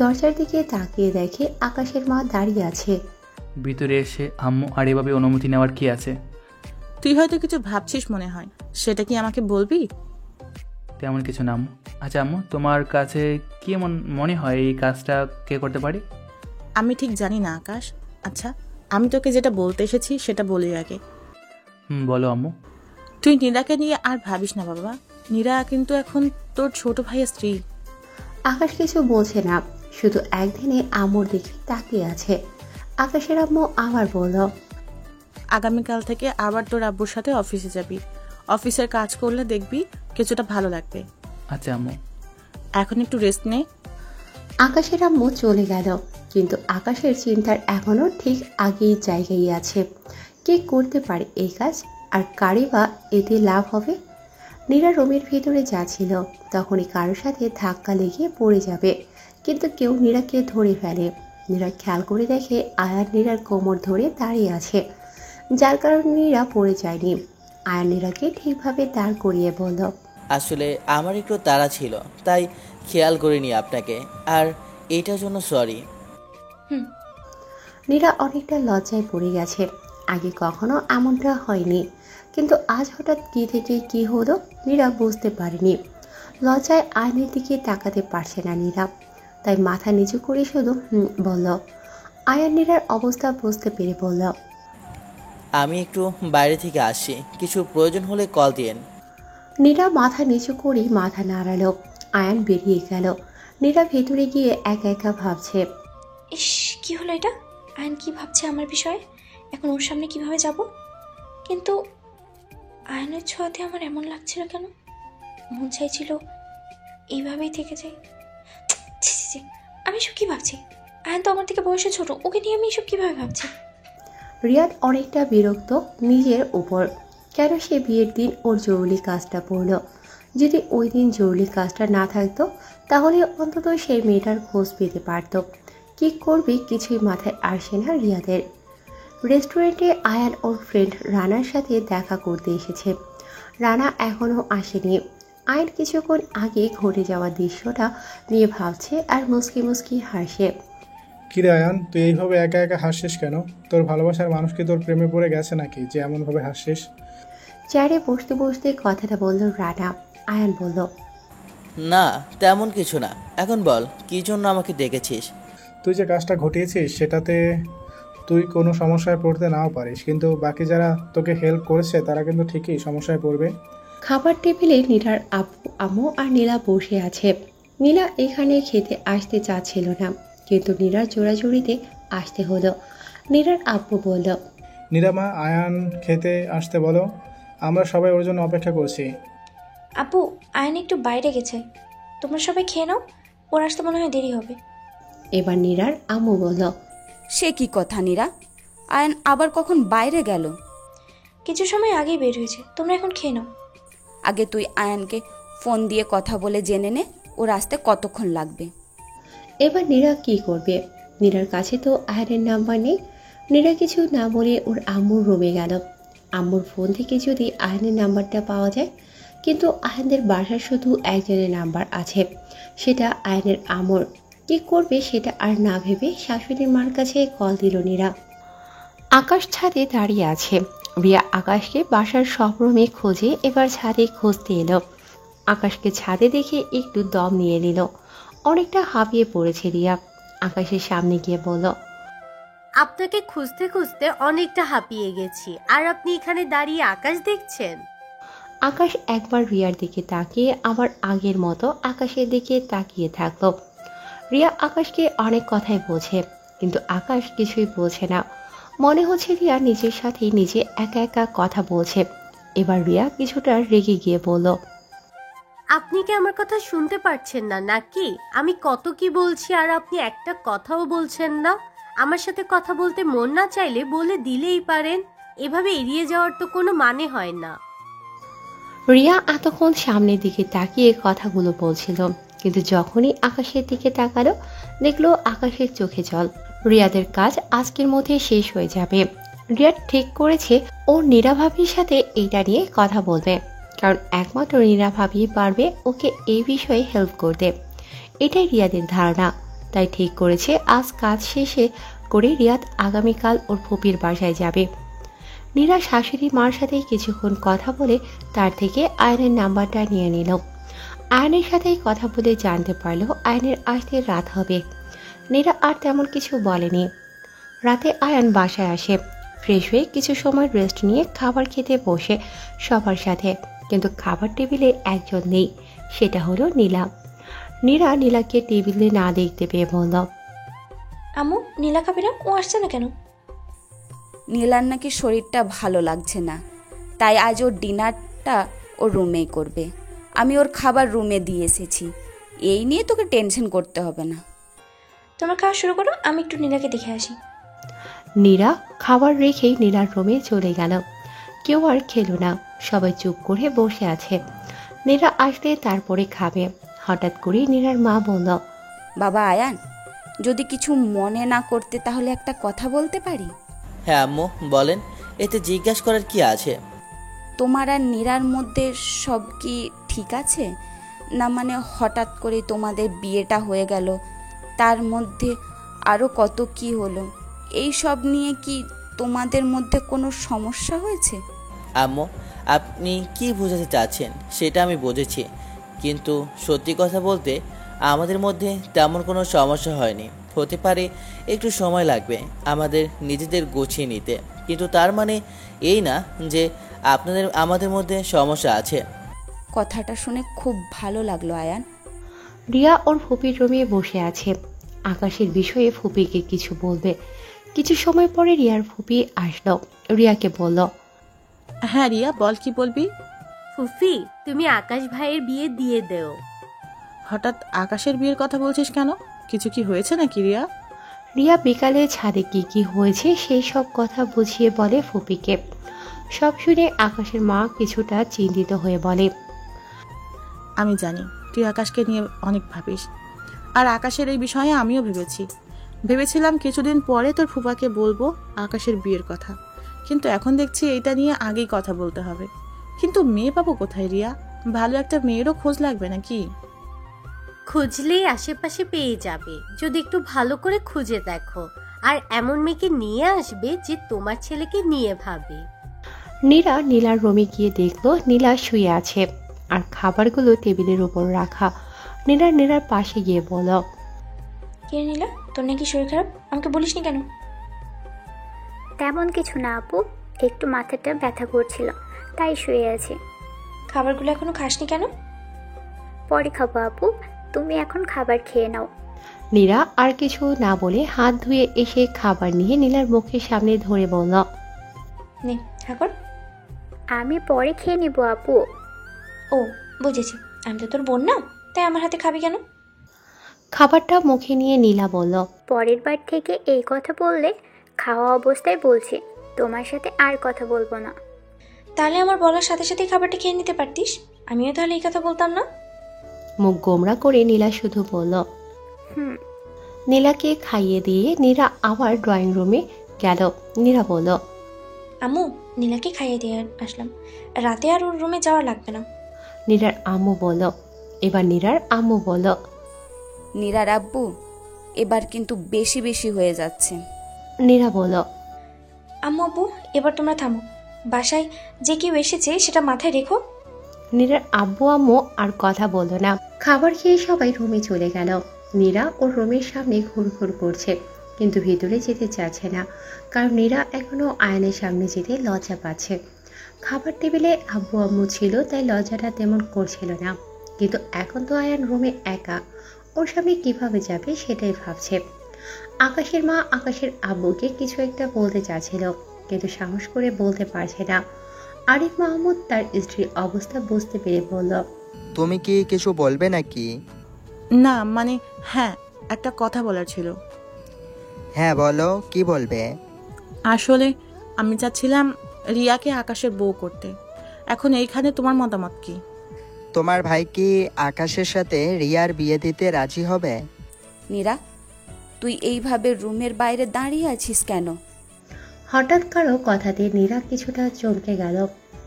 দরজার দিকে তাকিয়ে দেখে আকাশের মা দাঁড়িয়ে আছে। ভিতরে এসে আম্মু আর এভাবে অনুমতি নেওয়ার কি আছে? তুই হয়তো কিছু ভাবছিস মনে হয়, সেটা কি আমাকে বলবি? তেমন কিছু না আম্মু। আচ্ছা আম্মু, তোমার কাছে কি মনে হয় এই কাজটা কে করতে পারে? আমি ঠিক জানি না আকাশ। আচ্ছা, আমি তোকে যেটা বলতে এসেছি সেটা বলি আগে। বলো আম্মু। তুই নীরাকে নিয়ে আর ভাবিস না বাবা। নীরা কিন্তু এখন তোর ছোট ভাইয়ের স্ত্রী। আকাশ কিছু বলছে না, শুধু একদিনে আম্মুর দিকে তাকিয়ে আছে। আকাশের আম্মু আবার বলল, আগামীকাল থেকে আবার তোর আব্বুর সাথে অফিসে যাবি। অফিসের কাজ করলে দেখবি কিছুটা ভালো লাগবে। আচ্ছা আম্মু। এখন একটু রেস্ট নে। আকাশের আম্মু চলে গেল, কিন্তু আকাশের চিন্তার এখনো ঠিক আগেই জায়গায় আছে। কে করতে পারে এই কাজ, আর কারে বা এতে লাভ হবে? নীরা রুমের ভিতরে যাচ্ছিল, তখনই কারোর সাথে ধাক্কা লেগে পড়ে যাবে, কিন্তু কেউ নীরাকে ধরে ফেলে। নীরা খেয়াল করে দেখে আয়ান নীরার কোমর ধরে দাঁড়িয়ে আছে, যার কারণে নীরা পড়ে যায়নি। আয়ান নীরাকে ঠিকভাবে দাঁড় করিয়ে বলল, আসলে আমার একটু তাড়া ছিল, তাই খেয়াল করিনি আপনাকে, আর এটার জন্য সরি। নীরা অনেকটা লজ্জায় পড়ে গেছে। আগে কখনো এমনটা হয়নি, কিন্তু আজ হঠাৎ কি থেকে কি হলো নীরা বুঝতে পারেনি। লজ্জায় আয়নের দিকে তাকাতে পারছে না নীরা, তাই মাথা নিচু করে শুধু বলল। আয়ান নীরার অবস্থা বুঝতে পেরে বলল, আমি একটু বাইরে থেকে আসছি, কিছু প্রয়োজন হলে কল দিয়েন। নীরা মাথা নিচু করে মাথা নাড়ালো। আয়ান বেরিয়ে গেল। নীরা ভেতরে গিয়ে একা একা ভাবছে, ইস, কি হলো এটা? আয়ন কি ভাবছে আমার বিষয়ে? এখন ওর সামনে কিভাবে যাব? কিন্তু আয়নের ছোঁয়াতে আমার এমন লাগছিল কেন? মন চাইছিল এইভাবেই থেকে যাই। ছি ছি ছি, আমি এসব কী ভাবছি? আয়ন তো আমার থেকে বয়সে ছোট, ওকে নিয়ে আমি এসব কীভাবে ভাবছি? রিয়াদ অনেকটা বিরক্ত নিজের উপর। কেন সে বিয়ের দিন ওর জরুরি কাজটা পড়ল? যদি ওই দিন জরুরি কাজটা না থাকতো তাহলে অন্তত সেই মেয়েটার খোঁজ পেতে পারত। কি করবে কিছুই মাথায় আসে না রিয়াদের। রেস্টুরেন্টে আয়ান ওর ফ্রেন্ড রানার সাথে দেখা করতে এসেছে। রানা এখনও আসেনি। আয়ান কিছুক্ষণ আগে ঘটে যাওয়া দৃশ্যটা নিয়ে ভাবছে আর মুস্কি মুস্কি হাসে। কিরে আয়ান, তুই এইভাবে একা একা হাসছিস কেন? তোর ভালোবাসার মানুষ কি তোর প্রেমে পড়ে গেছে নাকি যে এমনভাবে হাসছিস? চেয়ারে বসতে বসতে কথাটা বলল রানা। আয়ান বলল, না তেমন কিছু না। এখন বল কী জন্য আমাকে ডেকেছিস? তুই যে কাজটা ঘটিয়েছিস সেটাতে তুই কোনো সমস্যায় পড়তে নাও পারিস, কিন্তু বাকি যারা তোকে হেল্প করেছে তারা কিন্তু ঠিকই সমস্যায় পড়বে। খাবার টেবিলে নীলার আব্বু আম্মু আর নীলা বসে আছে। নীলা এখানে খেতে আসতে চাচ্ছিল না, কিন্তু নীলার জোড়াজুড়িতে আসতে হলো। নীলার আব্বু বলল, নীরামা, আয়ান খেতে আসতে বলো, আমরা সবাই ওর জন্য অপেক্ষা করছি। আপু, আয়ন একটু বাইরে গেছে, তোমরা সবাই খেয়ে নাও, ওর আসতে মনে হয় দেরি হবে। এবার নীলার আম্মু বলল, সে কি কথা নীরা? আয়ন আবার কখন বাইরে গেল? কিছু সময় আগেই বের হয়েছে, তোমরা এখন খেয়ে নাও। আগে তুই আয়নকে ফোন দিয়ে কথা বলে জেনে নে ওর আসতে কতক্ষণ লাগবে। এবার নীরা কি করবে? নীরার কাছে তো আয়নের নাম্বার নেই। নীরা কিছু না বলে ওর আম্মুর রুমে গেল। আম্মুর ফোন থেকে যদি আয়নের নাম্বারটা পাওয়া যায়, কিন্তু আয়নদের বাসার শুধু একজনের নাম্বার আছে, সেটা আয়নের আম্মুর। কি করবে সেটা আর না ভেবে শাশুড়ির মার কাছে কল দিল নীরা। আকাশ ছাদে দাঁড়িয়ে আছে। রিয়া আকাশকে বাসার সব রুমে খোঁজে এবার ছাদে খুঁজতে এলো। আকাশকে ছাদে দেখে একটু দম নিয়ে নিল। অনেকটা হাঁপিয়ে পড়েছে রিয়া। আকাশের সামনে গিয়ে বলল, আপনাকে খুঁজতে খুঁজতে অনেকটা হাঁপিয়ে গেছি, আর আপনি এখানে দাঁড়িয়ে আকাশ দেখছেন? আকাশ একবার রিয়ার দিকে তাকিয়ে আবার আগের মতো আকাশের দিকে তাকিয়ে থাকলো। রিয়া আকাশকে অনেক কথাই বোঝে, কিন্তু আকাশ কিছুই বোঝে না। মনে হচ্ছে রিয়া নিজের সাথে নিজে একা একা কথা বলছে। এবার রিয়া কিছুটা রেগে গিয়ে বলল, আপনি কি আমার কথা শুনতে পারছেন না নাকি? আমি কত কি বলছি আর আপনি একটা কথাও বলছেন না। আমার সাথে কথা বলতে মন না চাইলে বলে দিলেই পারেন, এভাবে এড়িয়ে যাওয়ার তো কোনো মানে হয় না। রিয়া এতক্ষণ সামনের দিকে তাকিয়ে কথাগুলো বলছিল, কিন্তু যখনই আকাশের দিকে তাকালো দেখলো আকাশের চোখে জল। রিয়াদের কাজ আজকের মধ্যে শেষ হয়ে যাবে। রিয়া ঠিক করেছে ও নীরা ভাবির সাথে এইটা নিয়ে কথা বলবে, কারণ একমাত্র নীরা ভাবি পারবে ওকে এই বিষয়ে হেল্প করতে। এটাই রিয়াদের ধারণা। তাই ঠিক করেছে আজ কাজ শেষে করে রিয়াদ আগামীকাল ওর ফুপির বাসায় যাবে। নীরা শাশুড়ি মার সাথে কিছুক্ষণ কথা বলে তার থেকে আয়নের নাম্বারটা নিয়ে নিল। আয়নের সাথে কথা বলে জানতে পারলো আয়নের আসতে রাত হবে। নীরা আর তেমন কিছু বলেনি। রাতে আয়ান বাসায় আসে। ফ্রেশ হয়ে কিছু সময় রেস্ট নিয়ে খাবার খেতে বসে সবার সাথে, কিন্তু খাবার টেবিলে একজন নেই, সেটা হলো নীলা। নীরা নীলাকে টেবিলে না দেখতে পেয়ে বলল, আম্মু, নীলা খাবে না? ও আসছে না কেন? নীলার নাকি শরীরটা ভালো লাগছে না, তাই আজ ওর ডিনারটা ওর রুমেই করবে। আমি ওর খাবার রুমে দিয়ে এসেছি, এই নিয়ে তোকে টেনশন করতে হবে না। তোমরা খাওয়া শুরু করো, আমি একটু নীলাকে দেখে আসি। নীরা খাবার রেখেই নীলার রুমে চলে গেল। কেউ আর খেলো না, সবাই চুপ করে বসে আছে। নীরা আসলে তারপরে খাবে। হঠাৎ করে নীরার মা বলল, বাবা আয়ান, যদি কিছু মনে না করতে তাহলে একটা কথা বলতে পারি? হ্যাঁ আম্মু বলেন, এতে জিজ্ঞাসা করার কি আছে? তোমার আর নীরার মধ্যে সব কি ঠিক আছে? না মানে হঠাৎ করে তোমাদের বিয়েটা হয়ে গেল, তার মধ্যে আরও কত কি হলো, এই সব নিয়ে কি তোমাদের মধ্যে কোনো সমস্যা হয়েছে? আম্মু, আপনি কি বোঝাতে চাচ্ছেন সেটা আমি বুঝেছি, কিন্তু সত্যি কথা বলতে আমাদের মধ্যে তেমন কোনো সমস্যা হয়নি। হতে পারে একটু সময় লাগবে আমাদের নিজেদের গুছিয়ে নিতে, কিন্তু তার মানে এই না যে আমাদের মধ্যে সমস্যা আছে। কথাটা শুনে খুব ভালো লাগলো আয়ান। রিয়া ওর ফুপির রুমে বসে আছে। আকাশের বিষয়ে ফুপিকে কিছু বলবে, কিছু সময় পরে রিয়ার ফুপি আসলো, রিয়াকে বলল, হ্যাঁ রিয়া, বল কি বলবি? ফুফি, তুমি আকাশ ভাইয়ের বিয়ে দিয়ে দেও। হঠাৎ আকাশের বিয়ের কথা বলছিস কেন? কিছু কি হয়েছে নাকি রিয়া? রিয়া বিকালে ছাদে কি হয়েছে সেই সব কথা বুঝিয়ে বলে ফুপিকে। সব শুনে আকাশের মা কিছুটা চিন্তিত হয়ে বলে, আমি জানি তুই আকাশকে নিয়ে অনেক ভাবিস, আর আকাশের এই বিষয়ে আমিও ভেবেছিলাম কিছুদিন পরে তোর ফুফাকে বলবো আকাশের বিয়ের কথা, কিন্তু এখন দেখছি এইটা নিয়ে আগেই কথা বলতে হবে। কিন্তু মেয়ে পাবো কোথায় রিয়া? ভালো একটা মেয়েরও খোঁজ লাগবে নাকি? খুঁজলেই আশেপাশে পেয়ে যাবে, যদি একটু ভালো করে খুঁজে দেখো। আর এমন মেয়েকে নিয়ে আসবে যে তোমার ছেলেকে নিয়ে ভাবে। নীরা নীলার রুমে গিয়ে দেখলো নীলা শুয়ে আছে আর খাবারগুলো টেবিলের উপর রাখা। নীলার পাশে গিয়ে বলল, কে নীলা, তোর নাকি শরীর খারাপ? আমাকে বলিসনি কেন? তেমন কিছু না আপু, একটু মাথাটা ব্যথা করছিল তাই শুয়ে আছি। খাবারগুলো এখনো খাসনি কেন? পরে খাবো আপু, তুমি এখন খাবার খেয়ে নাও। নীরা আর কিছু না বলে হাত ধুয়ে এসে খাবার নিয়ে নীলার মুখের সামনে ধরে বলল, নে ঠাকুর। আমি পরে খেয়ে নিব আপু। ও বুঝেছি, আমি তো তোর বোন না, তাই আমার হাতে খাবি কেন? খাবারটা মুখে নিয়ে নীলা বলল, পরের বার থেকে এই কথা বললে খাওয়া অবস্থায় বলছি, তোমার সাথে আর কথা বলবো না। তাহলে আমার বলার সাথে সাথে খাবারটা খেয়ে নিতে পারতিস, আমিও তাহলে এই কথা বলতাম না। মুখ গোমরা করে নীলা শুধু বলল, নীলাকে খাইয়ে দিয়ে নীরা আবার ড্রয়িং রুমে গেল। নীরা বলল, আম্মু, নীলাকে খাইয়ে দিয়ে আসলাম, রাতে আর ওর রুমে যাওয়া লাগবে না। নীরার আম্মু বলল। এবার নীরার আম্মু বলল, নীরার আব্বু, এবার কিন্তু বেশি হয়ে যাচ্ছে। নীরা বলল, আম্মু আব্বু, এবার তোমরা থামো, বাসায় যে কেউ এসেছে সেটা মাথায় রেখো। নীরার আব্বু আম্মু আর কথা বলল না। খাবার খেয়ে সবাই রুমে চলে গেল। নীরা ওর রুমের সামনে ঘুরঘুর করছে, কিন্তু ভিতরে যেতে চাচ্ছে না, কারণ নীরা এখনো আয়নের সামনে যেতে লজ্জা পাচ্ছে। খাবার টেবিলে আব্বু আম্মু ছিল তাই লজ্জাটা তেমন করছিল না, কিন্তু এখন তো আয়ান রুমে একা, ওর সামনে কিভাবে যাবে সেটাই ভাবছে। আকাশের মা আকাশের আব্বুকে কিছু একটা বলতে চাচ্ছিল, কিন্তু সাহস করে বলতে পারছে না। আরিফ মাহমুদ তার স্ত্রীর অবস্থা বুঝতে পেরে বলল, তুমি কি কিছু বলবে নাকি? না মানে হ্যাঁ, একটা কথা বলার ছিল। হ্যাঁ বলো, কি বলবে? আসলে আমি চাচ্ছিলাম রিয়াকে আকাশের বউ করতে। এখন এইখানে তোমার মতামত কি? তোমার ভাই কি আকাশের সাথে রিয়ার বিয়ে দিতে রাজি হবে? নীরা, তুই এইভাবে রুমের বাইরে দাঁড়িয়ে আছিস কেন? হঠাৎ কারো কথাতে নীরা কিছুটা চমকে গেল।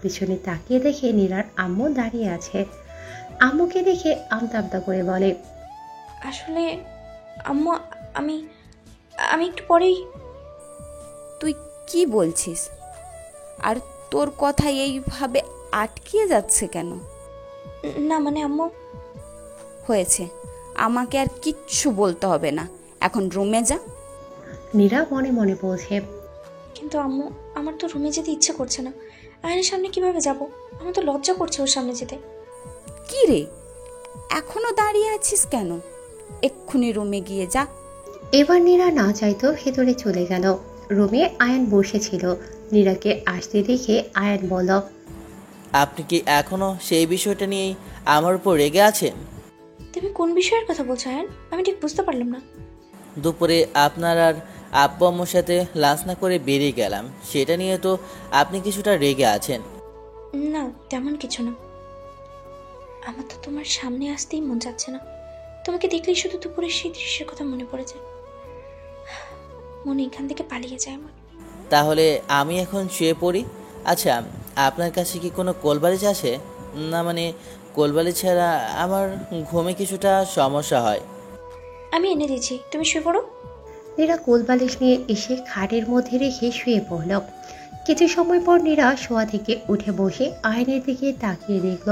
পিছনে তাকিয়ে দেখে নীরার আম্মু দাঁড়িয়ে আছে। আম্মুকে দেখে আমতা আমতা করে বলে, আসলে আম্মু, আমি একটু পরেই। তুই কি বলছিস? আর তোর কথা এইভাবে আটকিয়ে যাচ্ছে কেন? না মানে আম্মু। হয়েছে, আমাকে আর কিচ্ছু বলতে হবে না, এখন রুমে যা। নীরা মনে মনে বলছে, কিন্তু আম্মু, আমার তো রুমে যেতে ইচ্ছে করছে না। আয়নের সামনে কিভাবে যাব? আমার তো লজ্জা করছে ওর সামনে যেতে। কি রে, এখনো দাঁড়িয়ে আছিস কেন? এক্ষুনি রুমে গিয়ে যা। এবার নীরা না চাইতো ভেতরে চলে গেল। রুমে আয়ান বসেছিল। নীরাকে আসতে দেখে আয়ান বলল, আপনি কি এখনো সেই বিষয়টা নিয়েই আমার উপর রেগে আছেন? তুমি কোন বিষয়ের কথা বলছো আয়ান? আমি ঠিক বুঝতে পারলাম না। দুপুরে আপনার আর আব্বু আম্মুর সাথে লাঞ্চ না করে বেরিয়ে গেলাম, সেটা নিয়ে তো আপনি কিছুটা রেগে আছেন। না তেমন কিছু না, আমার তো তোমার সামনে আসতেই মন যাচ্ছে না। তোমাকে দেখলেই শুধু দুপুরের সেই দৃশ্যের কথা মনে পড়ে যায়, মনে এখান থেকে পালিয়ে যায় আমার। তাহলে আমি এখন শুয়ে পড়ি। আচ্ছা, আপনার কাছে কি কোনো কোলবালিশ আছে? না মানে কোলবালিশ ছাড়া আমার ঘুমে কিছুটা সমস্যা হয়। আমি এনে দিয়েছি, তুমি শুয়ে পড়ো। নীরা কোলবালিশ নিয়ে এসে খাটের মধ্যে রেখে শুয়ে পড়ল। কিছু সময় পর নীরা শোয়া থেকে উঠে বসে আয়নের দিকে তাকিয়ে দেখল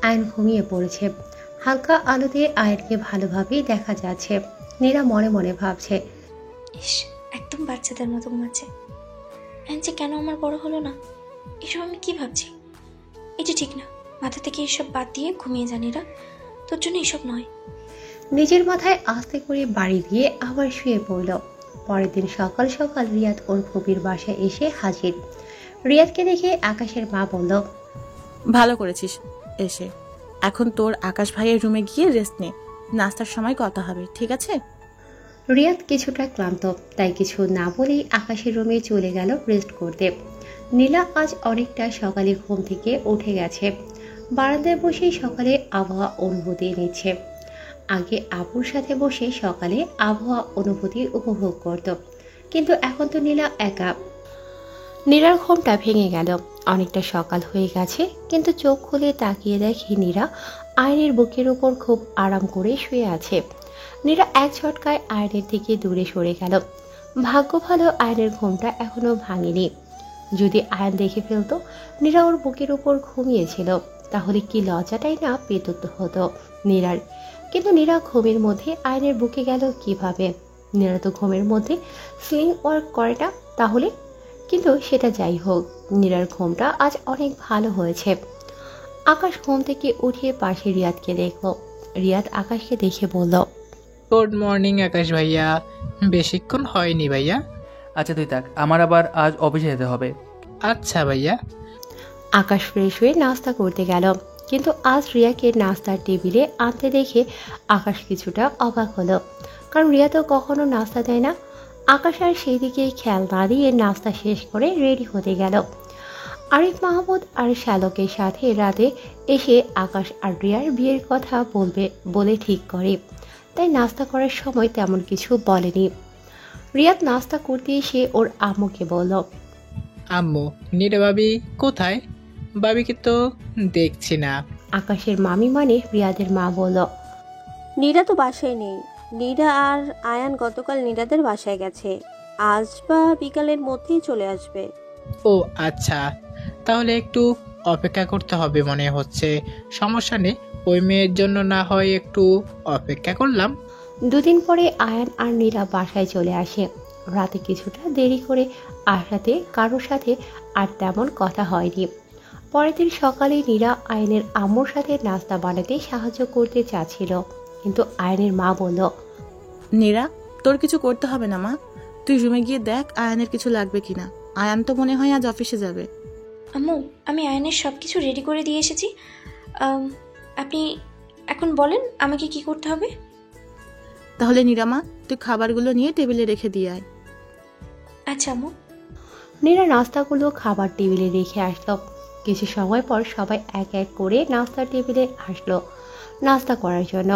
আয়ন ঘুমিয়ে পড়েছে। হালকা আলোতে আয়নকে ভালোভাবেই দেখা যাচ্ছে। নীরা মনে মনে ভাবছে, ইস, একদম বাচ্চাদের মতো ঘুমাচ্ছে। আয়ন যে কেন আমার বড় হলো না, এসব আমি কি ভাবছি? এটা ঠিক না, মাথা থেকে এসব বাদ দিয়ে ঘুমিয়ে জানিরা, তোর জন্য এসব নয়। নিজের মাথায় আস্তে করে বাড়ি দিয়ে আবার শুয়ে পড়ল। পরের দিন সকাল সকাল রিয়াদ ওর ফুপির বাসায় এসে হাজির। রিয়াদকে দেখে আকাশের মা বলল, ভালো করেছিস এসে। এখন তোর আকাশ ভাইয়ের রুমে গিয়ে রেস্ট নে, নাস্তার সময় কথা হবে, ঠিক আছে? রিয়াদ কিছুটা ক্লান্ত, তাই কিছু না বলেই আকাশের রুমে চলে গেল রেস্ট করতে। নীলা আজ অনেকটা সকালে ঘুম থেকে উঠে গেছে। বারান্দায় বসে সকালে আবহাওয়া অনুভূতি নিচ্ছে। আগে আপুর সাথে বসে সকালে আবহাওয়া অনুভূতি উপভোগ করত, কিন্তু এখন তো নীলা একা। নীরার ঘুমটা ভেঙে গেল। অনেকটা সকাল হয়ে গেছে, কিন্তু চোখ খুলে তাকিয়ে দেখে নীরা আয়নের বুকের উপর খুব আরাম করে শুয়ে আছে। নীরা এক ঝটকায় আয়নের দিকে দূরে সরে গেল। ভাগ্য ভালো আয়নের ঘুমটা এখনো ভাঙেনি। যদি আয়ন দেখে ফেলতো নীরা ওর বুকের উপর ঘুমিয়েছিল, তাহলে কি লজ্জাটাই না পেত হতো নীরার। কিন্তু নীরা ঘুমের মধ্যে আয়নের বুকে গেল কিভাবে? নীরা তো ঘুমের মধ্যে স্লিং ওয়ার্ক করে না তাহলে। কিন্তু সেটা যাই হোক, নীরার ঘুমটা আজ অনেক ভালো হয়েছে। আকাশ ঘুম থেকে উঠে পাশে রিয়াদকে দেখল। রিয়াদ আকাশকে দেখে বলল, গুড মর্নিং আকাশ ভাইয়া। বেশিক্ষণ হয়নি ভাইয়া। আচ্ছা তুই থাক, আমার আবার আজ অফিসে যেতে হবে। আচ্ছা ভাইয়া। আকাশ ফ্রেশ হয়ে নাস্তা করতে গেল, কিন্তু আজ রিয়াকে নাস্তার টেবিলে আনতে দেখে আকাশ কিছুটা অবাক হলো, কারণ রিয়া তো কখনো নাস্তা দেয় না। আকাশ আর সেই দিকে খেয়াল না দিয়ে নাস্তা শেষ করে রেডি হতে গেল। আরিফ মাহমুদ আর শ্যালকের সাথে রাতে এসে আকাশ আর রিয়ার বিয়ের কথা বলে ঠিক করে, তাই নাস্তা করার সময় তেমন কিছু বলেনি। রিয়াদ নাস্তা করতে এসে ওর আম্মুকে বলল, আম্মু, নীরা ভাবি কোথায়? ভাবিকে তো দেখছি না। আকাশের মামি মানে রিয়াদের মা বলল, নীরা তো বাসায় নেই। নীরা আর আয়ান গতকাল নীরাদের বাসায় গেছে, আজ বা বিকালের মধ্যেই চলে আসবে। ও আচ্ছা, তাহলে একটু অপেক্ষা করতে হবে মনে হচ্ছে। সমস্যা নেই, ওই মেয়ের জন্য না হয় একটু অপেক্ষা করলাম। দুদিন পরে আয়ান আর নীরা বাসায় চলে আসে। রাতে কিছুটা দেরি করে আসাতে কারোর সাথে আর তেমন কথা হয়নি। পরের দিন সকালে নীরা আয়নের আম্মুর সাথে নাস্তা বানাতে সাহায্য করতে চাচ্ছিল, কিন্তু আয়নের মা বলল, নীরা, তোর কিছু করতে হবে না মা, তুই রুমে গিয়ে দেখ আয়ানের কিছু লাগবে কিনা। আয়ান তো মনে হয় আজ অফিসে যাবে। আম্মু, আমি আয়নের সব কিছু রেডি করে দিয়ে এসেছি। আপনি এখন বলেন আমাকে কি করতে হবে। তাহলে নীরামা, তুই খাবারগুলো নিয়ে টেবিলে রেখে দিয়ে আয়। আচ্ছা আম্মু। নীরা নাস্তাগুলো খাবার টেবিলে রেখে আসলো। কিছু সময় পর সবাই এক এক করে নাস্তার টেবিলে আসলো নাস্তা করার জন্য।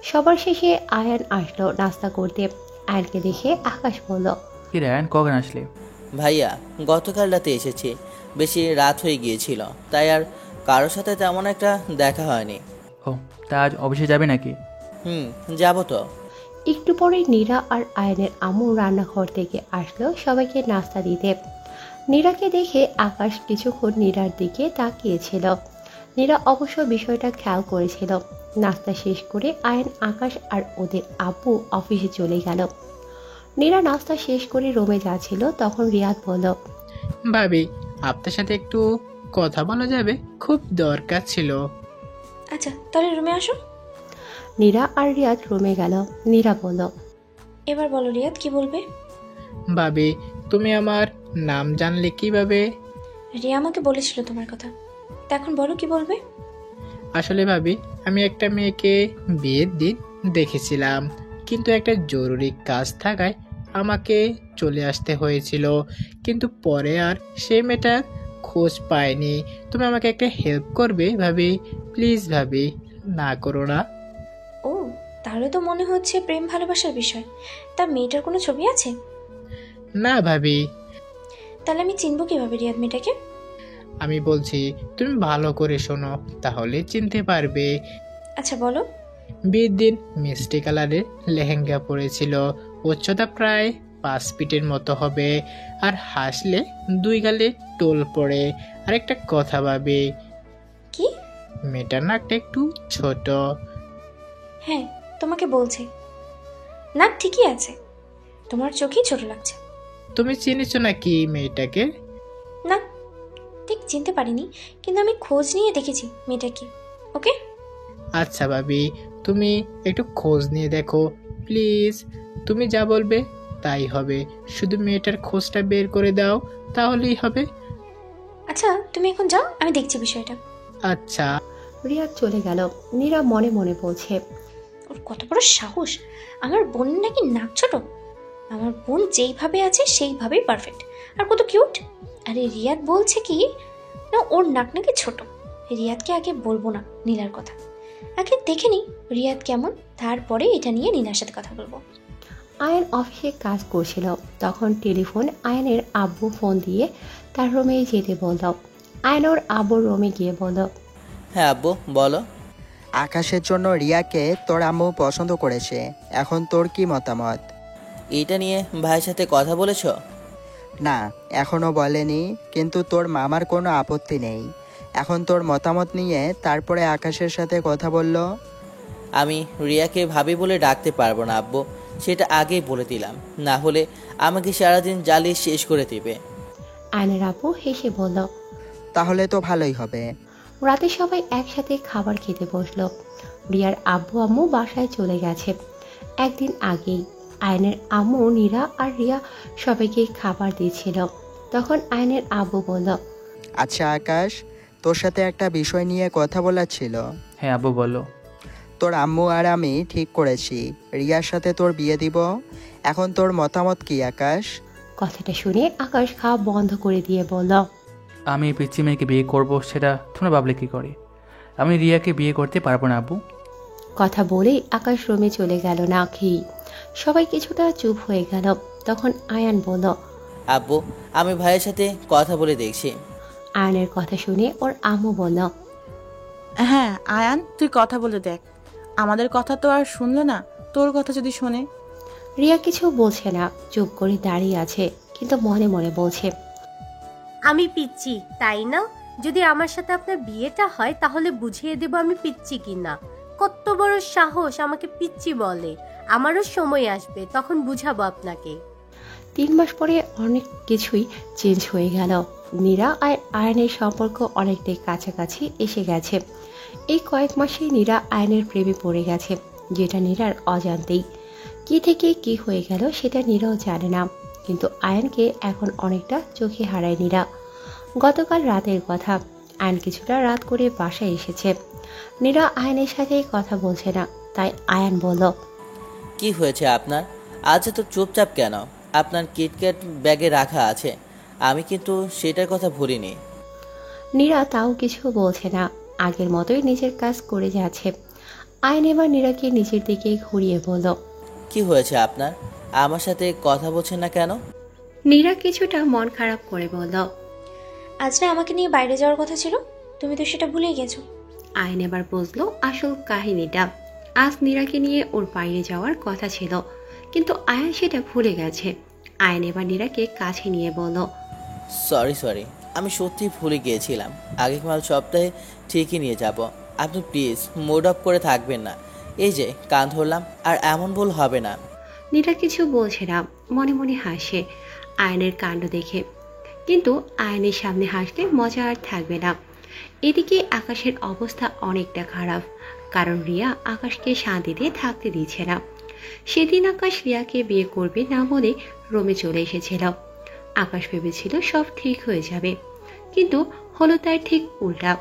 সবার শেষে আয়ান আসলো নাস্তা করতে। আয়ানকে দেখে আকাশ বলল, কি রে আয়ন, কখন আসলে? ভাইয়া, গতকাল রাতে এসেছি, বেশি রাত হয়ে গিয়েছিল, তাই আর কারোর সাথে তেমন একটা দেখা হয়নি। ও, তা আজ অফিসে যাবে নাকি? যাবো তো। একটু পরে নীরা আর আয়নের আম্মু রান্নাঘর থেকে আসলো সবাইকে নাস্তা দিতে। নীরাকে দেখে আকাশ কিছুক্ষণ নীরার দিকে তাকিয়েছিল। নীরা অবশ্য বিষয়টা খেয়াল করেছিল। নাস্তা শেষ করে আয়ন, আকাশ আর ওদের আব্বু অফিসে চলে গেল। নীরা নাস্তা শেষ করে রুমে যাচ্ছিল, তখন রিয়াদ বলল, ভাবি, আপনার সাথে একটু কথা বলা যাবে? খুব দরকার ছিল। আচ্ছা, তাহলে রুমে আসো। নীরা আর রিয়াদ রুমে গেল। নীরা বলল, এবার বলো রিয়াদ, কি বলবে? ভাবি, তুমি আমার নাম জানলে কিভাবে? রিয়া আমাকে বলেছিল তোমার কথা, তা এখন বলো কি বলবে। আসলে ভাবি, আমি একটা মেয়েকে বিয়ের দিন দেখেছিলাম, কিন্তু একটা জরুরি কাজ থাকায় আমাকে চলে আসতে হয়েছিল। কিন্তু পরে আর সেই মেয়েটার খোঁজ পাইনি। তুমি আমাকে একটা হেল্প করবে ভাবি? প্লিজ ভাবি, না করো না। ও, তাহলে তো মনে হচ্ছে প্রেম ভালোবাসার বিষয়। তা মেয়েটার কোনো ছবি আছে? না ভাবি। তাহলে আমি চিনবো কিভাবে রিয়াদ মেয়েটাকে? আমি বলছি, তুমি ভালো করে শোনো, তাহলে চিনতে পারবে। আচ্ছা বলো। বিয়ের দিন মিষ্টি কালারের লেহেঙ্গা পরেছিল, উচ্চতা প্রায় 5 ফিটের মতো হবে, আর হাসলে 2 গালে টোল পড়ে। আর একটা কথা ভাবি, কি? মেয়েটার নাকটা একটু ছোট। হ্যাঁ, তোমাকে বলছি নাক ঠিকই আছে, তোমার চোখই ছোট লাগছে। তুমি চিনেছো নাকি মেয়েটাকে? না, ঠিক চিনতে পারিনি, কিন্তু আমি খোঁজ নিয়ে দেখেছি মেয়েটাকে। ওকে। আচ্ছা ভাবি, তুমি একটু খোঁজ নিয়ে দেখো প্লিজ। তুমি যা বলবে তাই হবে। শুধু মেয়েটার খোঁজটা বের করে দাও, তাহলেই হবে। আচ্ছা তুমি এখন যাও, আমি দেখছি বিষয়টা। আচ্ছা। রিয়া চলে গেল। নীরা মনে মনে বলছে, ওর কত বড় সাহস! আমার বোন নাকি নাক ছোট? আমার বোন যেইভাবে আছে সেইভাবেই পারফেক্ট, আর কত কিউট। আরে রিয়াদ বলছে কি না ওর নাক নাকি ছোট। রিয়াদকে আগে বলবো না নীলার কথা, আগে দেখে নি রিয়াদ কেমন, তারপরে এটা নিয়ে নীলার সাথে কথা বলবো। আয়ন অফিসে কাজ করছিল, তখন টেলিফোন আয়নের আব্বু ফোন দিয়ে তার রুমে যেতে বলল। আয়ন ওর আব্বুর রুমে গিয়ে বলল, হ্যাঁ আব্বু বলো। আকাশের জন্য রিয়াকে তোর আম্মু পছন্দ করেছে, এখন তোর কি মতামত? এটা নিয়ে ভাইয়ের সাথে কথা বলেছো? না, এখনো বলেনি, কিন্তু তোর মামার কোনো আপত্তি নেই। এখন তোর মতামত নিয়ে তারপরে আকাশের সাথে কথা বলল। আমি রিয়াকে ভাবি বলে ডাকতে পারবো না আব্বু, সেটা আগেই বলে দিলাম, না হলে আমাকে সারাদিন জ্বালিয়ে শেষ করে দেবে। আয়নের আব্বু হেসে বলল, তাহলে তো ভালোই হবে। রাতে সবাই একসাথে খাবার খেতে বসলো। রিয়ার আব্বু আম্মু বাসায় চলে গেছে একদিন আগেই। আয়নের আম্মু, নীরা আর রিয়া সবাইকে খাবার দিয়েছিল। তখন আয়নের আব্বু বলল, আচ্ছা আকাশ, তোর সাথে একটা বিষয় নিয়ে কথা বলার ছিল। হ্যাঁ আব্বু বলো। তোর আম্মু আর আমি ঠিক করেছি রিয়ার সাথে তোর বিয়ে দিব। এখন তোর মতামত কি আকাশ? কথাটা শুনে আকাশ খাওয়া বন্ধ করে দিয়ে বলল, আমি পিচ্ছি মেয়েকে বিয়ে করব সেটা তোমরা ভাবলে কি করে? আমি রিয়াকে বিয়ে করতে পারবো না আব্বু। কথা বলেই আকাশ রুমে চলে গেল না খেয়ে। সবাই কিছুটা চুপ হয়ে গেল। তখন আয়ান বলল, আব্বু আমি ভাইয়ের সাথে কথা বলে দেখছি। আয়নের কথা শুনে ওর আম্মু বলল, হ্যাঁ আয়ান, তুই কথা বলে দেখ। আমাদের কথা তো আর শুনলো না, তোর কথা যদি শোনে। রিয়া কিছু বলছে না, চুপ করে দাঁড়িয়ে আছে, কিন্তু মনে মনে বলছে, আমি পিচ্ছি তাই না? যদি আমার সাথে আপনার বিয়েটা হয় তাহলে বুঝিয়ে দেব আমি পিচ্ছি কিনা। কত বড় সাহস আমাকে পিচ্ছি বলে। আমারও সময় আসবে, তখন বুঝাবো আপনাকে। 3 মাস পরে অনেক কিছুই চেঞ্জ হয়ে গেল। নীরা আর আয়নের সম্পর্ক অনেকটাই কাছাকাছি এসে গেছে। এই কয়েক মাসে নীরা আয়নের প্রেমে পড়ে গেছে, যেটা নীরার অজান্তেই। কি থেকে কি হয়ে গেল সেটা নীরাও জানে না, কিন্তু আয়নকে এখন অনেকটা চোখে হারায় নীরা। গতকাল রাতের কথা, আয়ন কিছুটা রাত করে বাসায় এসেছে। নীরা আয়নের সাথে কথা বলছে না, তাই আয়ন বলল, কি হয়েছে আপনার? আজ তো চুপচাপ কেন? আপনার কিটক্যাট ব্যাগে রাখা আছে, আমি কিন্তু সেটার কথা ভুলিনি। নীরা তাও কিছু বলছে না, আগের মতোই নিজের কাজ করে যাচ্ছে। আয়ন এবার নীরাকে নিজের দিকে ঘুরিয়ে বলল, কি হয়েছে আপনার? আমার সাথে কথা বলছেন না কেন? নীরা কিছুটা মন খারাপ করে বলল, আজ না আমাকে নিয়ে বাইরে যাওয়ার কথা ছিল, তুমি তো সেটা ভুলেই গেছো। আয়ন এবার বুঝলো আসল কাহিনীটা। আজ নীরাকে নিয়ে ওর বাইরে যাওয়ার কথা ছিল, কিন্তু আয়ন সেটা ভুলে গেছে। আয়ন এবার নীরাকে কাছে নিয়ে বলল, সরি, আমি সত্যিই ভুলে গিয়েছিলাম। আগামীকাল সপ্তাহে ঠিকই নিয়ে যাব। আপনি প্লিজ মুড অফ করে থাকবেন না। এই যে কান ধরলাম, আর এমন ভুল হবে না। নীরা কিছু বলছে না, মনে মনে হাসে আয়নের কাণ্ড দেখে, কিন্তু আয়নের সামনে হাসলে মজা আর থাকবে না। এদিকে আকাশের অবস্থা অনেকটা খারাপ, কারণ রিয়া আকাশকে শান্তিতে থাকতে দিচ্ছে না। সেদিন আকাশ রিয়াকে বিয়ে করবে না বলে রুমে চলে এসেছিল। আকাশ ভেবেছিল সব ঠিক হয়ে যাবে, কিন্তু হলো তার ঠিক উল্টা।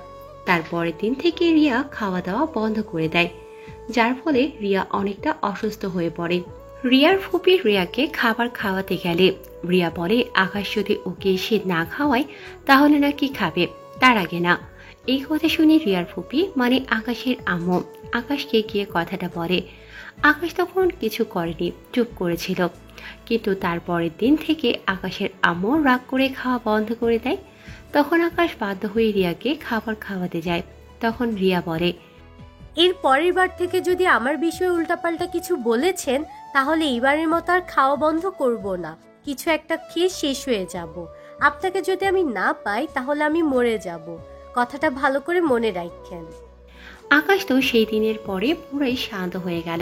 তারপরের দিন থেকে রিয়া খাওয়া দাওয়া বন্ধ করে দেয়, যার ফলে রিয়া অনেকটা অসুস্থ হয়ে পড়ে। রিয়ার ফুপি রিয়াকে খাবার খাওয়াতে গেলে রিয়া বলে আকাশ যদি ওকে সে না খাওয়ায় তাহলে নাকি খাবে, তার আগে না। এই কথা শুনে রিয়ার ফুপি মানে আকাশের আম্মু আকাশকে গিয়ে কথাটা বলে। আকাশ তখন কিছু করেনি, চুপ করেছিল, কিন্তু তারপরের দিন থেকে আকাশের আম্মু রাগ করে খাওয়া বন্ধ করে দেয়। তখন আকাশ বাধ্য হয়ে রিয়াকে খাবার খাওয়াতে যায়। তখন রিয়া বলে, এর পরের বার থেকে যদি আমার বিষয়ে উল্টাপাল্টা কিছু বলেছেন তাহলে এইবারের মতো আর খাওয়া বন্ধ করব না, কিছু একটা খেয়ে শেষ হয়ে যাব। আপনাকে যদি আমি না পাই তাহলে আমি মরে যাব, কথাটা ভালো করে মনে রাখেন। আকাশ তো সেই দিনের পরে পুরাই শান্ত হয়ে গেল।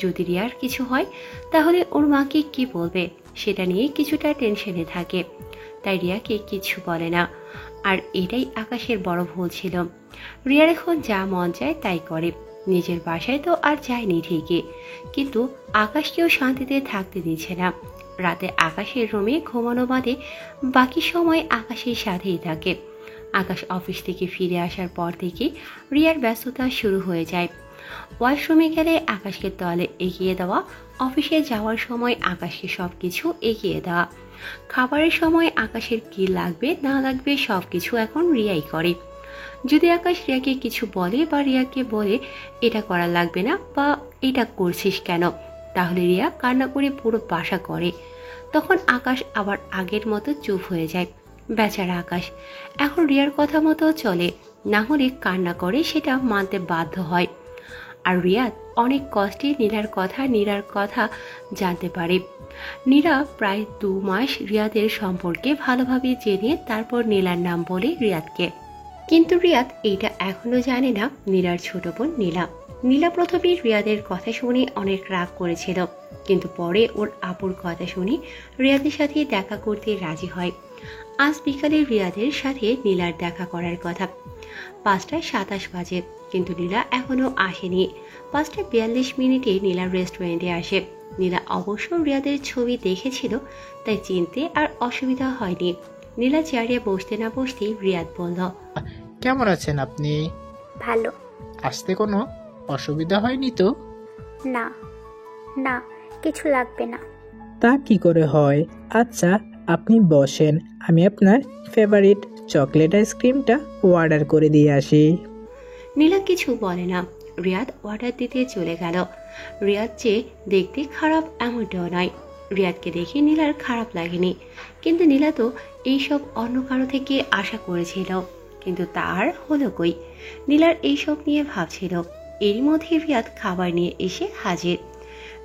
যদি রিয়ার কিছু হয় তাহলে ওর মাকে কি বলবে সেটা নিয়ে কিছুটা টেনশনে থাকে, তাই রিয়াকে কিছু বলে না। আর এটাই আকাশের বড় ভুল ছিল। রিয়ার এখন যা মন চায় তাই করে, নিজের বাসায় তো আর যায়নি ঠিকই, কিন্তু আকাশকেও শান্তিতে থাকতে দিচ্ছে না। রাতে আকাশের রুমে ঘুমানো বাদে বাকি সময় আকাশের সাথেই থাকে। আকাশ অফিস থেকে ফিরে আসার পর থেকে রিয়ার ব্যস্ততা শুরু হয়ে যায়। ওয়াশরুমে গেলে আকাশকে তলে এগিয়ে দেওয়া, অফিসে যাওয়ার সময় আকাশকে সব কিছু এগিয়ে দেওয়া, খাবারের সময় আকাশের কি লাগবে না লাগবে সব কিছু এখন রিয়াই করে। যদি আকাশ রিয়াকে কিছু বলে বা রিয়াকে বলে এটা করা লাগবে না বা এটা করছিস কেন, তাহলে রিয়া কান্না করে পুরো বাসা করে। তখন আকাশ আবার আগের মতো চুপ হয়ে যায়। বেচারা আকাশ এখন রিয়ার কথা মতো চলে, না হলে কান্না করে সেটা মানতে বাধ্য হয়। আর রিয়াদ অনেক কষ্টে নীরার কথা জানতে পারে। নীরা প্রায় 2 মাস রিয়াদের সম্পর্কে ভালোভাবে জেনে তারপর নীলার নাম বলে রিয়াদকে। কিন্তু রিয়াদ এইটা এখনো জানে না নীলার ছোট বোন নীলা। নীলা প্রথমে রিয়াদের কথা শুনে অনেক রাগ করেছিল, কিন্তু পরে ওর আপুর কথা শুনে রিয়াদের সাথে দেখা করতে রাজি হয়। আজ বিকালে রিয়াদের সাথে নীলার দেখা করার কথা। 5:27 বাজে, কিন্তু নীলা এখনো আসেনি। 5:42 নীলা রেস্টুরেন্টে আসে। নীলা অবশ্য রিয়াদের ছবি দেখেছিল, তাই চিনতে আর অসুবিধা হয়নি। নীলা চেয়ারে বসতে না বসতেই রিয়াদ বলল, কেমন আছেন আপনি? ভালো। আসতে কোনো অসুবিধা হয়নি তো? না না, কিছু লাগবে না। তা কি করে হয়? আচ্ছা আপনি বসেন, আমি আপনার ফেভারিট চকলেট আইসক্রিমটা অর্ডার করে দিয়ে আসি। নীলা কিছু বলে না। রিয়াদ অর্ডার দিতে চলে গেল। রিয়াদ যে দেখতে খারাপ এমনটাও নয়। রিয়াদকে দেখে নীলার খারাপ লাগেনি, কিন্তু নীলা তো এইসব অন্য কারো থেকে আশা করেছিল, কিন্তু তার হলো কই। নীলার এইসব নিয়ে ভাবছিল। এরই মধ্যে রিয়াদ খাবার নিয়ে এসে হাজির।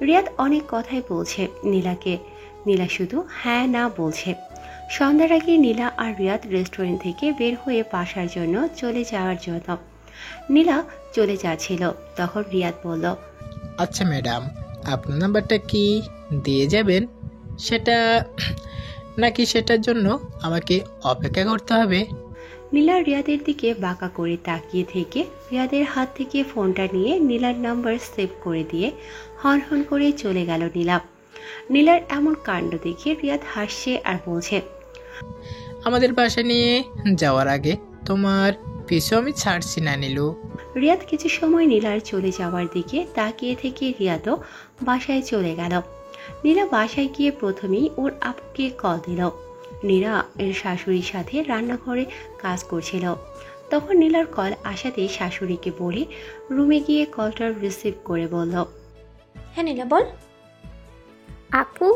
রিয়াদ অনেক কথাই বলছে নীলাকে, নীলা শুধু হ্যাঁ না বলছে। সন্ধ্যার আগে নীলা আর রিয়াদ রেস্টুরেন্ট থেকে বের হয়ে বাসার জন্য চলে যাওয়ার জন্য। নীলা চলে যাচ্ছিল, তখন রিয়াদ বলল, আচ্ছা ম্যাডাম, আপনার নাম্বারটা কি দিয়ে যাবেন? সেটা নাকি সেটার জন্য আমাকে অপেক্ষা করতে হবে? নীলা রিয়াদের দিকে বাঁকা করে তাকিয়ে থেকে রিয়াদের হাত থেকে ফোনটা নিয়ে নীলার নাম্বার সেভ করে দিয়ে হন হন করে চলে গেল নীলা। নীলার এমন কাণ্ড দেখে রিয়াদ হাসছে আর বলছে, আমাদের বাসা নিয়ে যাওয়ার আগে তোমার পিছু আমি ছাড়ছি না নীলু। রিয়াদ কিছু সময় নীলার চলে যাওয়ার দিকে তাকিয়ে থেকে রিয়াদও বাসায় চলে গেল। নীলা বাসায় গিয়ে প্রথমেই ওর আপুকে কল দিল। নীলা এর শাশুড়ির সাথে রান্নাঘরে কাজ করছিল। তখন নীলার কল আসাতে শাশুড়িকে বলে রুমে গিয়ে কলটা রিসিভ করে বলল, হ্যাঁ নীলা বল। আপু,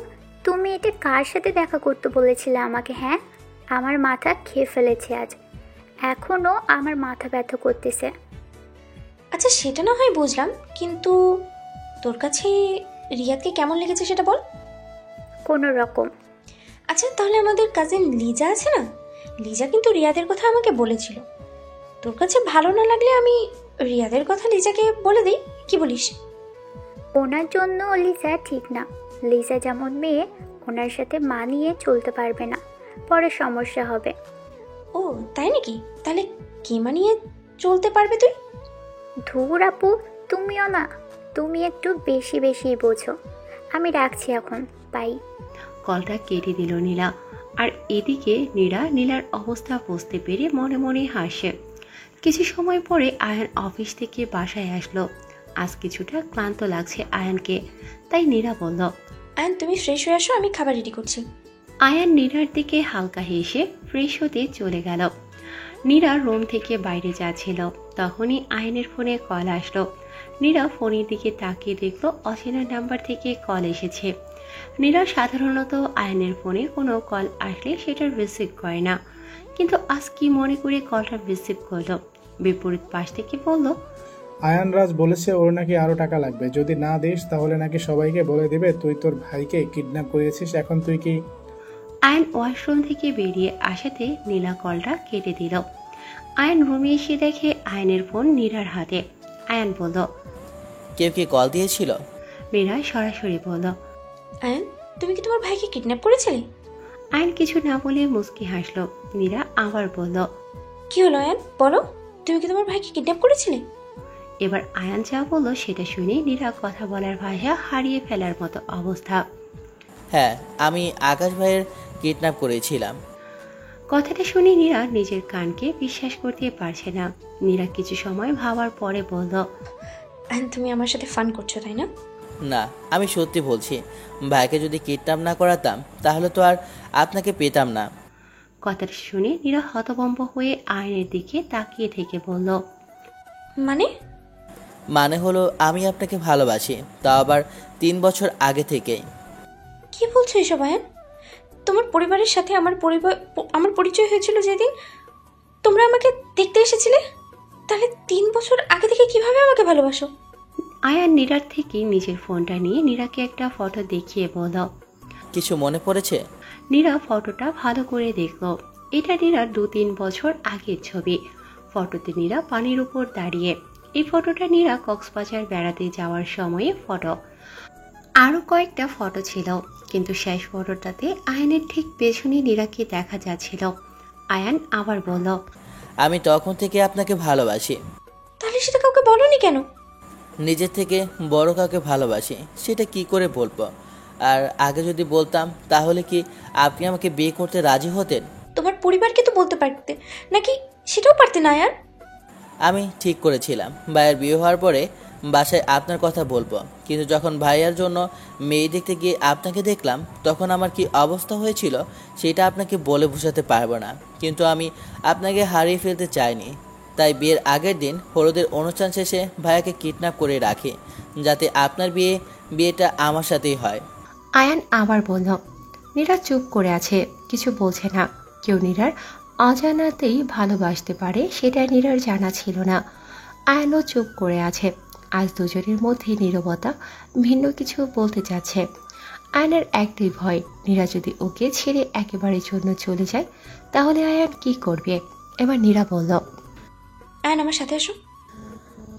তুমি এটা কার সাথে দেখা করতে বলেছিলে আমাকে? হ্যাঁ, আমার মাথা খেয়ে ফেলেছে আজ, এখনো আমার মাথা ব্যথা করতেছে। আচ্ছা সেটা না হয় বুঝলাম, কিন্তু তোর কাছে রিয়াদকে কেমন লেগেছে সেটা বল। কোনো রকম। আচ্ছা তাহলে আমাদের কাজিন লিজা আছে না, লিজা কিন্তু রিয়াদের কথা আমাকে বলেছিল। তোর কাছে ভালো না লাগলে আমি রিয়াদের কথা লিজাকে বলে দিই, কি বলিস? ওনার জন্য লিজা ঠিক না। লিজা যেমন মেয়ে, ওনার সাথে মানিয়ে চলতে পারবে না, পরে সমস্যা হবে। ও তাই নাকি? তাহলে কি মানিয়ে চলতে পারবে তুই? ধুর আপু, তুমিও না, তুমি একটু বেশি বেশি বোঝো। আমি রাখছি এখন, বাই। কলটা কেটে দিল নীলা। আর এদিকে নীলার অবস্থা বুঝতে পেরে মনে মনে হাসে। কিছু সময় পরে আয়ান অফিস থেকে বাসায় আসলো। আজ কিছুটা ক্লান্ত লাগছে আয়ানকে, তাই নীলা বলল, আয়ান তুমি ফ্রেশ হয়ে আসো, আমি খাবার রেডি করছি। আয়ান নীলার দিকে হালকা হেসে ফ্রেশ হতে চলে গেল। নীরা রুম থেকে বাইরে যাচ্ছিল, তখনই আয়ানের ফোনে কল আসলো। নীরা ফোনের দিকে তাকিয়ে দেখলো অচেনা নাম্বার থেকে কল এসেছে। নীরা সাধারণত আয়ানের ফোনে কোনো কল আসলে সেটা রিসিভ করে না, কিন্তু আজ কি মনে করে কলটা রিসিভ করলো। বিপরীত পাশ থেকে বলল, আয়ান রাজ বলেছে ওর নাকি আরো টাকা লাগবে, যদি না দিস তাহলে নাকি সবাইকে বলে দিবে তুই তোর ভাইকে কিডন্যাপ করিয়েছিস। এখন তুই কি? আয়ান ওয়াশরুম থেকে বেরিয়ে আসাতে নীলা কলটা কেটে দিল। আয়ান রুমে এসে দেখে আয়ানের ফোন নীরার হাতে। আয়ান বলল, কেউ কি কল দিয়েছিল? নীরা সরাসরি বলল, আয়ান তুমি কি তোমার ভাইকে কিডন্যাপ করেছিলে? আয়ান কিছু না বলে মুস্কি হাসলো। নীরা আবার বলল, কি হলো আয়ান বলো, তুমি কি তোমার ভাইকে কিডন্যাপ করেছিলে? এবার আয়ান যা বললো সেটা শুনে নীরা কথা বলার ভাষা হারিয়ে ফেলার মতো অবস্থা। হ্যাঁ, আমি আকাশ ভাইয়ের কিডন্যাপ করেছিলাম। কথাটা শুনে নীরা নিজের কানকে বিশ্বাস করতে পারছে না। নীরা কিছু সময় ভাবার পরে বলল, তুমি আমার সাথে ফান করছো তাই না? না, আমি সত্যি বলছি, ভাইকে যদি কিডন্যাপ না করাতাম তাহলে তো আর আপনাকে পেতাম না। কথাটা শুনে নীরা হতভম্ব হয়ে আয়নের দিকে তাকিয়ে থেকে বলল, মানে হলো আমি আপনাকে ভালোবাসি, তাও আবার 3 বছর আগে থেকেই। কি বলছো এসব আয়ান? তোমার পরিবারের সাথে আমার পরিচয় হয়েছিল যেদিন তোমরা আমাকে দেখতে এসেছিলে, তাহলে 3 বছর আগে থেকে কিভাবে আমাকে ভালোবাসো? আয়ান নীরার থেকে নিজের ফোনটা নিয়ে নীরাকে একটা ফটো দেখিয়ে বলল। কিছু মনে পড়েছে? নীরা ফটোটা ভালো করে দেখল। এটা নীরার 2-3 বছর আগের ছবি। ফটোতে নীরা পানির উপর দাঁড়িয়ে। এই ফটোটা নীরা কক্সবাজার বেড়াতে যাওয়ার সময়ে ফটো। আরও কয়েকটা ফটো ছিল, কিন্তু শেষ ফটোটাতে আয়ানের ঠিক পেছনে নীরাকে দেখা যাচ্ছিল। আয়ান আবার বলল, আমি তখন থেকে আপনাকে ভালোবাসি। তাহলে সেটা কাউকে বলোনি কেন? নিজের থেকে বড় কাউকে ভালোবাসি, সেটা কি করে বলবো? আর আগে যদি বলতাম তাহলে কি আপনি আমাকে বিয়ে করতে রাজি হতেন? তোমার পরিবারকে তো বলতে পারতে, নাকি সেটাও পারতে না আয়ান? আমি ঠিক করেছিলাম ভাইয়ের বিয়ে হওয়ার পরে বাসায় আপনার কথা বলবো, কিন্তু যখন ভাইয়ার জন্য মেয়ে দেখতে গিয়ে আপনাকে দেখলাম তখন আমার কি অবস্থা হয়েছিল সেটা আপনাকে বলে বোঝাতে পারবো না। কিন্তু আমি আপনাকে হারিয়ে ফেলতে চাইনি, তাই বিয়ের আগের দিন হলুদের অনুষ্ঠান শেষে ভাইয়াকে কিডন্যাপ করে রাখি, যাতে আপনার বিয়েটা আমার সাথেই হয়। আয়ান আবার বলল। নীরা চুপ করে আছে, কিছু বলছে না। কেউ নীরার অজানাতেই ভালোবাসতে পারে সেটা নীরার জানা ছিল না। আয়ানও চুপ করে আছে। আজ দুজনের মধ্যে নীরবতা, ভিন্ন কিছু বলতে চাচ্ছে। আয়ানের একটাই ভয়, নীরা যদি ওকে ছেড়ে একেবারে জন্য চলে যায় তাহলে আয়ান কি করবে। এবার নীরা বলল, আয়ান আমার সাথে আসো।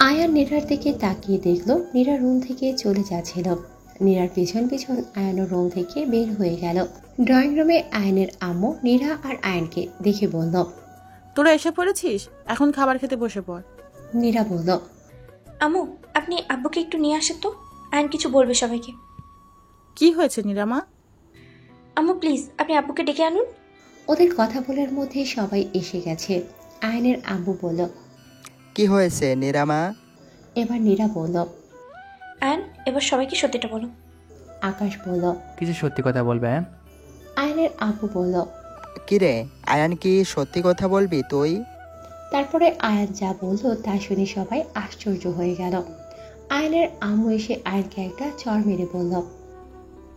আয়ান নীরার দিকে তাকিয়ে দেখলো নীরা রুম থেকে চলে যাচ্ছিল। নীরার পিছন পিছন আয়ানও রুম থেকে বের হয়ে গেল। ড্রয়িং রুমে আয়ানের আম্মু নীরা আর আয়ানকে দেখে বলল, তোরা এসে পড়েছিস, এখন খাবার খেতে বসে পড়। নীরা বলল, আম্মু আপনি আব্বুকে একটু নিয়ে আসেন তো, আয়ান কিছু বলবে সবাইকে। কি হয়েছে নীরামা? আম্মু প্লিজ আপনি আব্বুকে ডেকে আনুন। ওদের কথা বলার মধ্যে সবাই এসে গেছে। আয়ানের আব্বু বলল, কি হয়েছে নীরামা? এবার নীরা বলল, আয়ান এবার সবাইকে সত্যিটা বলো। আকাশ বলল, কিছু সত্যি কথা বলবে আয়ান। আয়ানের আব্বু বলল, কিরে আয়ান, কি সত্যি কথা বলবি তুই? তারপরে আয়ান যা বলল তা শুনে সবাই আশ্চর্য হয়ে গেল। আয়ানের আম্মু এসে আয়ানকে একটা চড় মেরে বলল,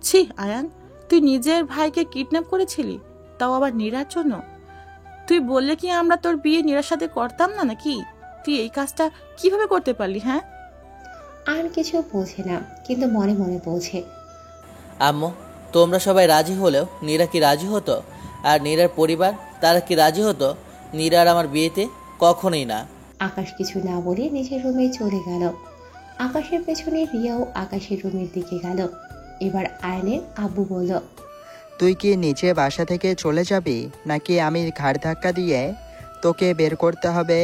ছি আয়ান, তুই নিজের ভাইকে কিডন্যাপ করেছিলি, তাও আবার নীরার জন্য? তুই বললে কি আমরা তোর বিয়ে নীরার সাথে করতাম না নাকি? তুই এই কাজটা কিভাবে করতে পারলি? হ্যাঁ, আয়ান কিছু বোঝে না, কিন্তু মনে মনে বলছে, আম্মু তোমরা সবাই রাজি হলেও নীরা কি রাজি হতো? আর নীরার পরিবার তারা কি রাজি হতো নীরা আর আমার বিয়েতে? কখনোই না। আকাশ কিছু না বলে নিজের রুমে চলে গেল। আকাশের পেছনে রিয়াও আকাশের রুমের দিকে গেল। এবার আয়ানের আব্বু বলল, তুই কি নিচে বাসা থেকে চলে যাবি, নাকি আমি ঘাড় ধাক্কা দিয়ে তোকে বের করতে হবে?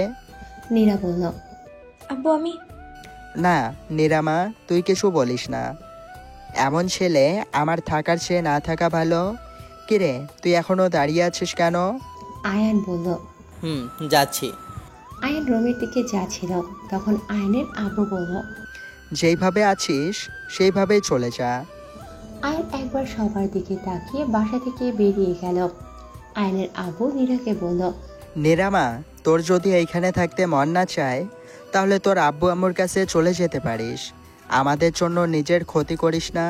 নীরা বলল, আব্বু আমি। না নীরামা, তুই কিছু বলিস না। এমন ছেলে আমার থাকার চেয়ে না থাকা ভালো। কিরে তুই এখনো দাঁড়িয়ে আছিস কেন? আয়ান বলল, যাচ্ছি। আয়ান রুমের দিকে যাচ্ছিল, তখন আয়ানের আব্বু বলল, যেইভাবে আছিস সেইভাবেই চলে যা। আয়ান একবার সবার দিকে তাকিয়ে বাসা থেকে বেরিয়ে গেল। আয়ানের আব্বু নীরাকে বলল, নীরামা, তোর যদি এইখানে থাকতে মন না চায় তাহলে তোর আব্বু আম্মুর কাছে চলে যেতে পারিস। আমাদের জন্য নিজের ক্ষতি করিস না।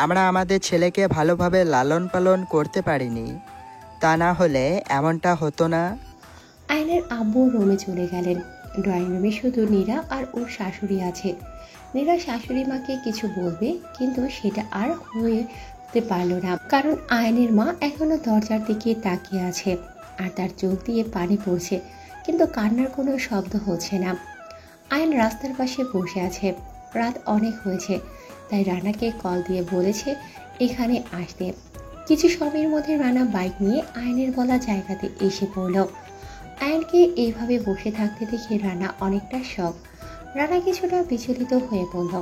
আমরা আমাদের ছেলেকে ভালোভাবে লালন পালন করতে পারিনি, তা না হলে এমনটা হতো না। আয়ানের আব্বু রুমে চলে গেলেন। ড্রয়িং রুমে শুধু নীরা আর ওর শাশুড়ি আছে। নীরা শাশুড়ি মাকে কিছু বলবে, কিন্তু সেটা আর হতে পারল না, কারণ আয়ানের মা এখনো দরজার দিকে তাকিয়ে আছে আর তার চোখ দিয়ে পানি পড়ছে, কিন্তু কান্নার কোনো শব্দ হচ্ছে না। আয়ান রাস্তার পাশে বসে আছে। রাত অনেক হয়েছে, তাই রানাকে কল দিয়ে বলেছে এখানে আসতে। কিছু সময়ের মধ্যে রানা বাইক নিয়ে আয়ানের বলা জায়গাতে এসে পড়ল। আয়ানকে এইভাবে বসে থাকতে দেখে রানা অনেকটা শখ। রানা কিছুটা বিচলিত হয়ে বলল,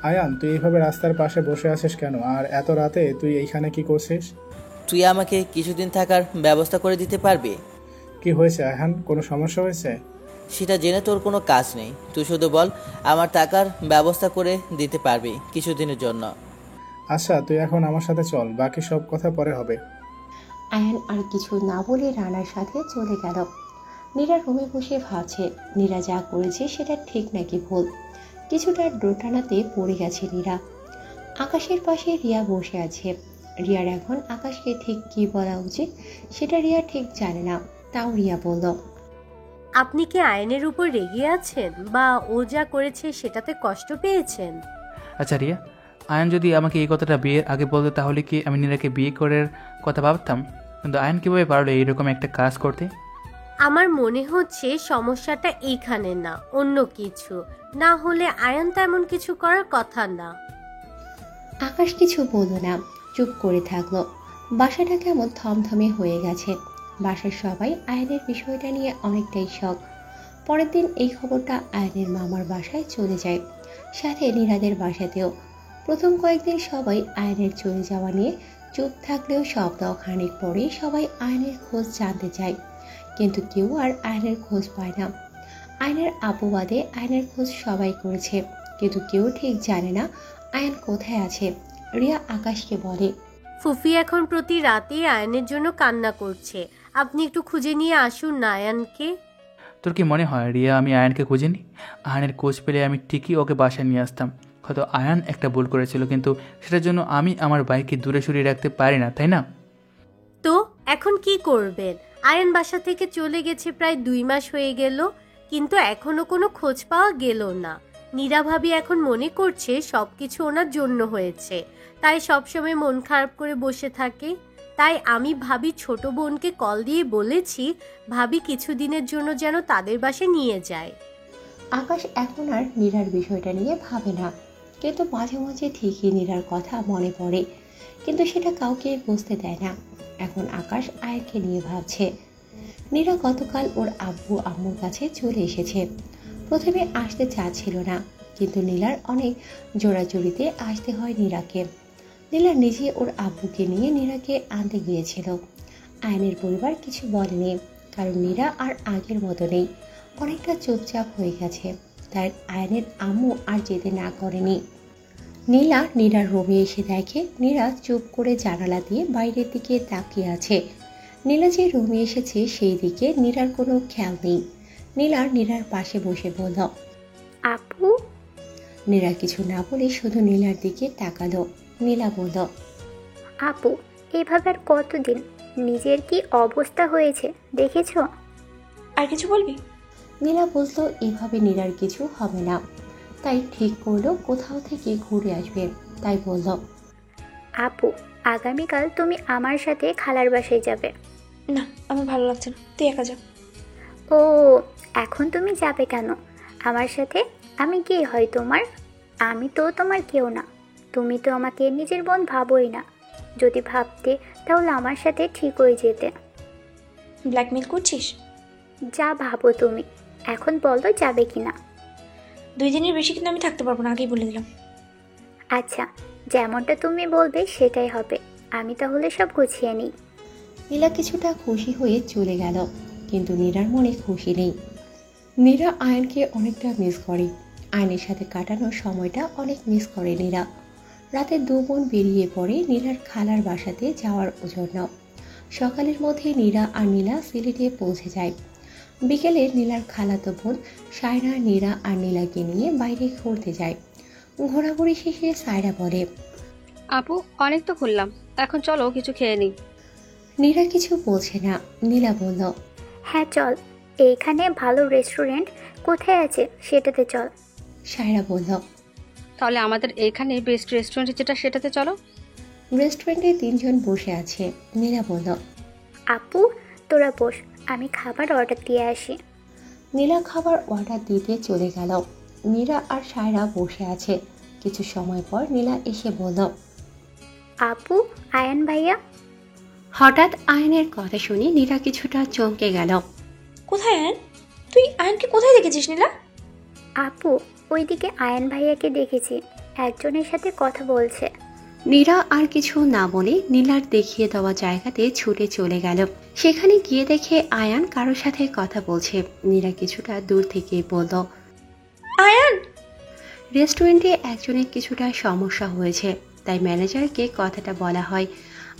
আয়ান, তুই এইভাবে রাস্তার পাশে বসে আছিস কেন? আর এত রাতে তুই এইখানে কি করছিস? তুই আমাকে কিছুদিন থাকার ব্যবস্থা করে দিতে পারবি? কি হয়েছে আয়ান, কোনো সমস্যা হয়েছে? সেটা জেনে তোর কোনো কাজ নেই। তুই শুধু বল, আমার টাকার ব্যবস্থা করে দিতে পারবি কিছুদিনের জন্য। আচ্ছা, তুই এখন আমার সাথে চল, বাকি সব কথা পরে হবে। আয়ান আর কিছু না বলে রানার সাথে চলে গেল। নীরা রুমে বসে ভাবছে নীরা যা করেছে সেটা ঠিক নাকি ভুল। কিছুটা দোটানাতে পড়ে গেছে নীরা। আকাশের পাশে রিয়া বসে আছে। রিয়ার এখন আকাশকে ঠিক কি বলা উচিত সেটা রিয়া ঠিক জানে না, তাও রিয়া বলল, আপনি কি আয়নের উপর রেগে আছেন বা ও যা করেছে সেটাতে কষ্ট পেয়েছেন? আচ্ছা রিয়া, আয়ন যদি আমাকে এই কথাটা বিয়ের আগে বলতো তাহলে কি আমি নীরাকে বিয়ে করার কথা ভাবতাম? কিন্তু আয়ন কীভাবে পারলো এইরকম একটা কাজ করতে? আমার মনে হচ্ছে সমস্যাটা এইখানে না, অন্য কিছু। না হলে আয়ন তেমন কিছু করার কথা না। আকাশ কিছু বলল না, চুপ করে থাকলো। বাসাটা কেমন থমথমে হয়ে গেছে। বাসার সবাই আয়নের বিষয়টা নিয়ে অনেকটাই শখ। পরের দিন এই খবরটা আয়নের মামার বাসায় চলে যায়, সাথে নীরাদের বাসাতেও। প্রথম কয়েকদিন সবাই আয়নের চলে যাওয়া নিয়ে চুপ থাকলেও সপ্তাহ খানিক পরে সবাই আয়নের খোঁজ জানতে চায়, কিন্তু কেউ আর আয়নের খোঁজ পায় না। আয়নের আপবাদে আয়নের খোঁজ সবাই করেছে, কিন্তু কেউ ঠিক জানে না আয়ন কোথায় আছে। রিয়া আকাশকে বলে, ফুফি এখন প্রতি রাতেই আয়নের জন্য কান্না করছে, আপনি একটু খুঁজে নিয়ে আসুন না আয়নকে। তোর কি মনে হয় রিয়া আমি আয়নকে খুঁজিনি? আয়নের খোঁজ পেলে আমি ঠিকই ওকে বাসায় নিয়ে আসতাম। হয়তো আয়ন একটা ভুল করেছিল, কিন্তু সেটার জন্য আমি আমার বাইককে দূরে সরিয়ে রাখতে পারি না, তাই না? তো এখন কি করবেন? আয়ন বাসা থেকে চলে গেছে প্রায় 2 মাস হয়ে গেল, কিন্তু এখনো কোনো খোঁজ পাওয়া গেল না। নীরা ভাবি এখন মনে করছে সবকিছু ওনার জন্য হয়েছে, তাই সবসময় মন খারাপ করে বসে থাকে। তাই আমি ভাবি ছোট বোনকে কল দিয়ে বলেছি ভাবি কিছুদিনের জন্য যেন তাদের বাসায় নিয়ে যায়। আকাশ এখন আর নীরার বিষয়টা নিয়ে ভাবে না, কিন্তু মাঝে মাঝে ঠিকই নীরার কথা মনে পড়ে, কিন্তু সেটা কাউকে বুঝতে দেয় না। এখন আকাশ আয়নকে নিয়ে ভাবছে। নীরা গতকাল ওর আব্বু আম্মুর কাছে চলে এসেছে। প্রথমে আসতে চাচ্ছিল না, কিন্তু নীলার অনেক জোড়াজুড়িতে আসতে হয় নীরাকে। নীলা নিজে ওর আব্বুকে নিয়ে নীরাকে আনতে গিয়েছিল। আয়নের পরিবার কিছু বলেনি, কারণ নীরা আর আগের মতো নেই, অনেকটা চুপচাপ হয়ে গেছে। তাই আয়নের আম্মু আর যেতে না করেনি। নীলা নীরার রুমে এসে দেখে নীরা চুপ করে জানালা দিয়ে বাইরের দিকে তাকিয়ে আছে। নীলা যে রুমে এসেছে সেই দিকে নীরার কোনো খেয়াল নেই। নীরার পাশে বসে বলল, আপু। নীরা কিছু না বলে শুধু নীলার দিকে তাকালো। নীলা বলল, আপু, এভাবে আর কতদিন? নিজের কি অবস্থা হয়েছে দেখেছো? আর কিছু বলবি? নীলা বলতো এভাবে নীরার কিছু হবে না, তাই ঠিক করলো কোথাও থেকে ঘুরে আসবে। তাই বলল, আপু, আগামীকাল তুমি আমার সাথে খালার বাসায় যাবে। না, আমার ভালো লাগছে না, তুই একা যা। ও, এখন তুমি যাবে কেন আমার সাথে? আমি কি হয় তোমার? আমি তো তোমার কেউ না। তুমি তো আমাকে নিজের বোন ভাবোই না। যদি ভাবতে তাহলে আমার সাথে ঠিক হয়ে যেতে। ব্ল্যাকমেল করছিস? যা ভাবো তুমি। এখন বলো যাবে কি না। 2 দিনের বেশি কিন্তু আমি থাকতে পারবো না, আগেই বলে দিলাম। আচ্ছা, যেমনটা তুমি বলবে সেটাই হবে। আমি তাহলে সব গুছিয়ে নিই। নীলা কিছুটা খুশি হয়ে চলে গেল, কিন্তু নীরার মনে খুশি নেই। নীরা আয়নকে অনেকটা মিস করে। আয়নের সাথে কাটানোর সময়টা অনেক মিস করে নীরা। রাতে 2 বোন বেরিয়ে পড়ে নীরার খালার বাসাতে যাওয়ার জন্য। সকালের মধ্যে নীরা আর নীলা সিলেটে পৌঁছে যায়। বিকেলে নীলার খালাতো বোন সায়রা নীরা আর নীলাকে নিয়ে বাইরে ঘুরতে যায়। ঘোরাঘুরি শেষে সায়রা বলে, আপু, অনেক তো ঘুরলাম, এখন চলো কিছু খেয়ে নিই। নীরা কিছু বলছে না। নীলা বলল, হ্যাঁ চল, এইখানে ভালো রেস্টুরেন্ট কোথায় আছে সেটাতে চল। সায়রা বলল, তাহলে আমাদের এখানে বেস্ট রেস্টুরেন্ট যেটা সেটাতে চলো। রেস্টুরেন্টে 3 জন বসে আছে। নীলা বলল, আপু তোরা বস, আমি খাবার অর্ডার দিয়ে আসি। নীলা খাবার অর্ডার দিতে চলে গেল। নীরা আর সায়রা বসে আছে। কিছু সময় পর নীলা এসে বলল, আপু, আয়ান ভাইয়া। হঠাৎ আয়নের কথা শুনে নীরা কিছুটা চমকে গেল। কোথায় আয়ন? তুই আয়নকে কোথায় দেখেছিস নীলা? আপু, ওইদিকে আয়ান ভাইয়াকে দেখেছি। একজনের সাথে কথা বলছে। নীরা আর কিছু না বলে নীলার দেখিয়ে দেওয়া জায়গাতে ছুটে চলে গেল। সেখানে গিয়ে দেখে আয়ান কারোর সাথে কথা বলছে। নীরা কিছুটা দূর থেকে বলল, আয়ান। রেস্টুরেন্টে একজনের কিছুটা সমস্যা হয়েছে, তাই ম্যানেজারকে কথাটা বলা হয়।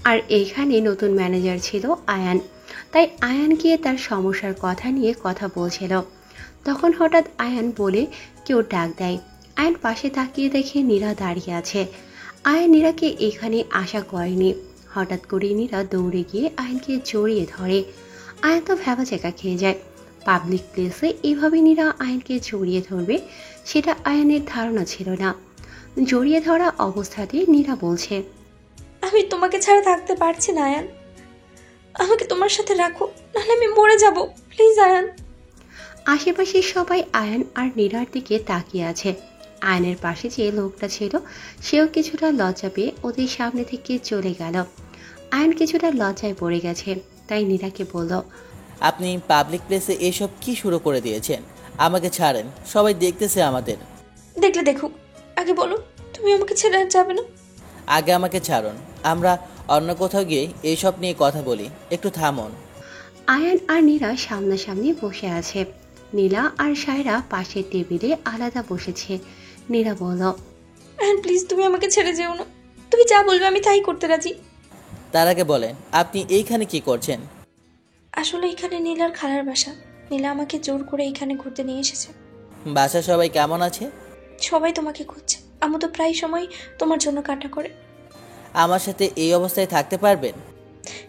আর এইখানে নতুন ম্যানেজার ছিল আয়ান, তাই আয়ান গিয়ে তার সমস্যার কথা নিয়ে কথা বলছিল। তখন হঠাৎ আয়ান বলে কেউ ডাক দেয়। আয়ান পাশে তাকিয়ে দেখে নীরা দাঁড়িয়ে আছে। আয়ান নীরাকে এখানে আশা করেনি। হঠাৎ করে নীরা দৌড়ে গিয়ে আয়ানকে জড়িয়ে ধরে। আয়ান তো ভ্যাবাচ্যাকা খেয়ে যায়। পাবলিক প্লেসে এভাবে নীরা আয়ানকে জড়িয়ে ধরবে সেটা আয়ানের ধারণা ছিল না। জড়িয়ে ধরা অবস্থাতেই নীরা বলছে, আমি তোমাকে ছাড়া থাকতে পারছি না আয়ান, আমাকে তোমার সাথে রাখো, নাহলে আমি মরে যাব, প্লিজ আয়ান। আশেপাশে সবাই আয়ান আর নীরার দিকে তাকিয়ে আছে। আয়নের পাশে যে লোকটা ছিল সেও কিছুটা লজ্জা পেয়ে ওদের সামনে থেকে চলে গেল। আয়ন কিছুটা লজ্জায় পড়ে গেছে, তাই নীরাকে বলল, আপনি পাবলিক প্লেসে এসব কি শুরু করে দিয়েছেন? আমাকে ছাড়েন, সবাই দেখতেছে আমাদের। দেখলে দেখুক, আগে বলো তুমি আমাকে ছেড়ে আর যাবে না? আগে আমাকে ছাড়ুন, আমরা অন্য কোথাও গিয়ে এইসব নিয়ে কথা বলি, একটু থামুন। আয়ান আর নীরা সামনাসামনি বসে আছে। নীলা আর সায়রা পাশের টেবিলে আলাদা বসেছে। নীরা বলল, আয়ান প্লিজ তুমি আমাকে ছেড়ে যেও না, তুমি যা বলবে আমি তাই করতে রাজি। তার আগে বলেন আপনি এইখানে কি করছেন? আসলে এখানে নীলার খালার বাসা, নীলা আমাকে জোর করে এখানে ঘুরতে নিয়ে এসেছে। বাসা সবাই কেমন আছে? সবাই তোমাকে খুঁজছে, আমি তো প্রায় সময় তোমার জন্য কাটা করে। আমার সাথে এই অবস্থায় থাকতে পারবেন?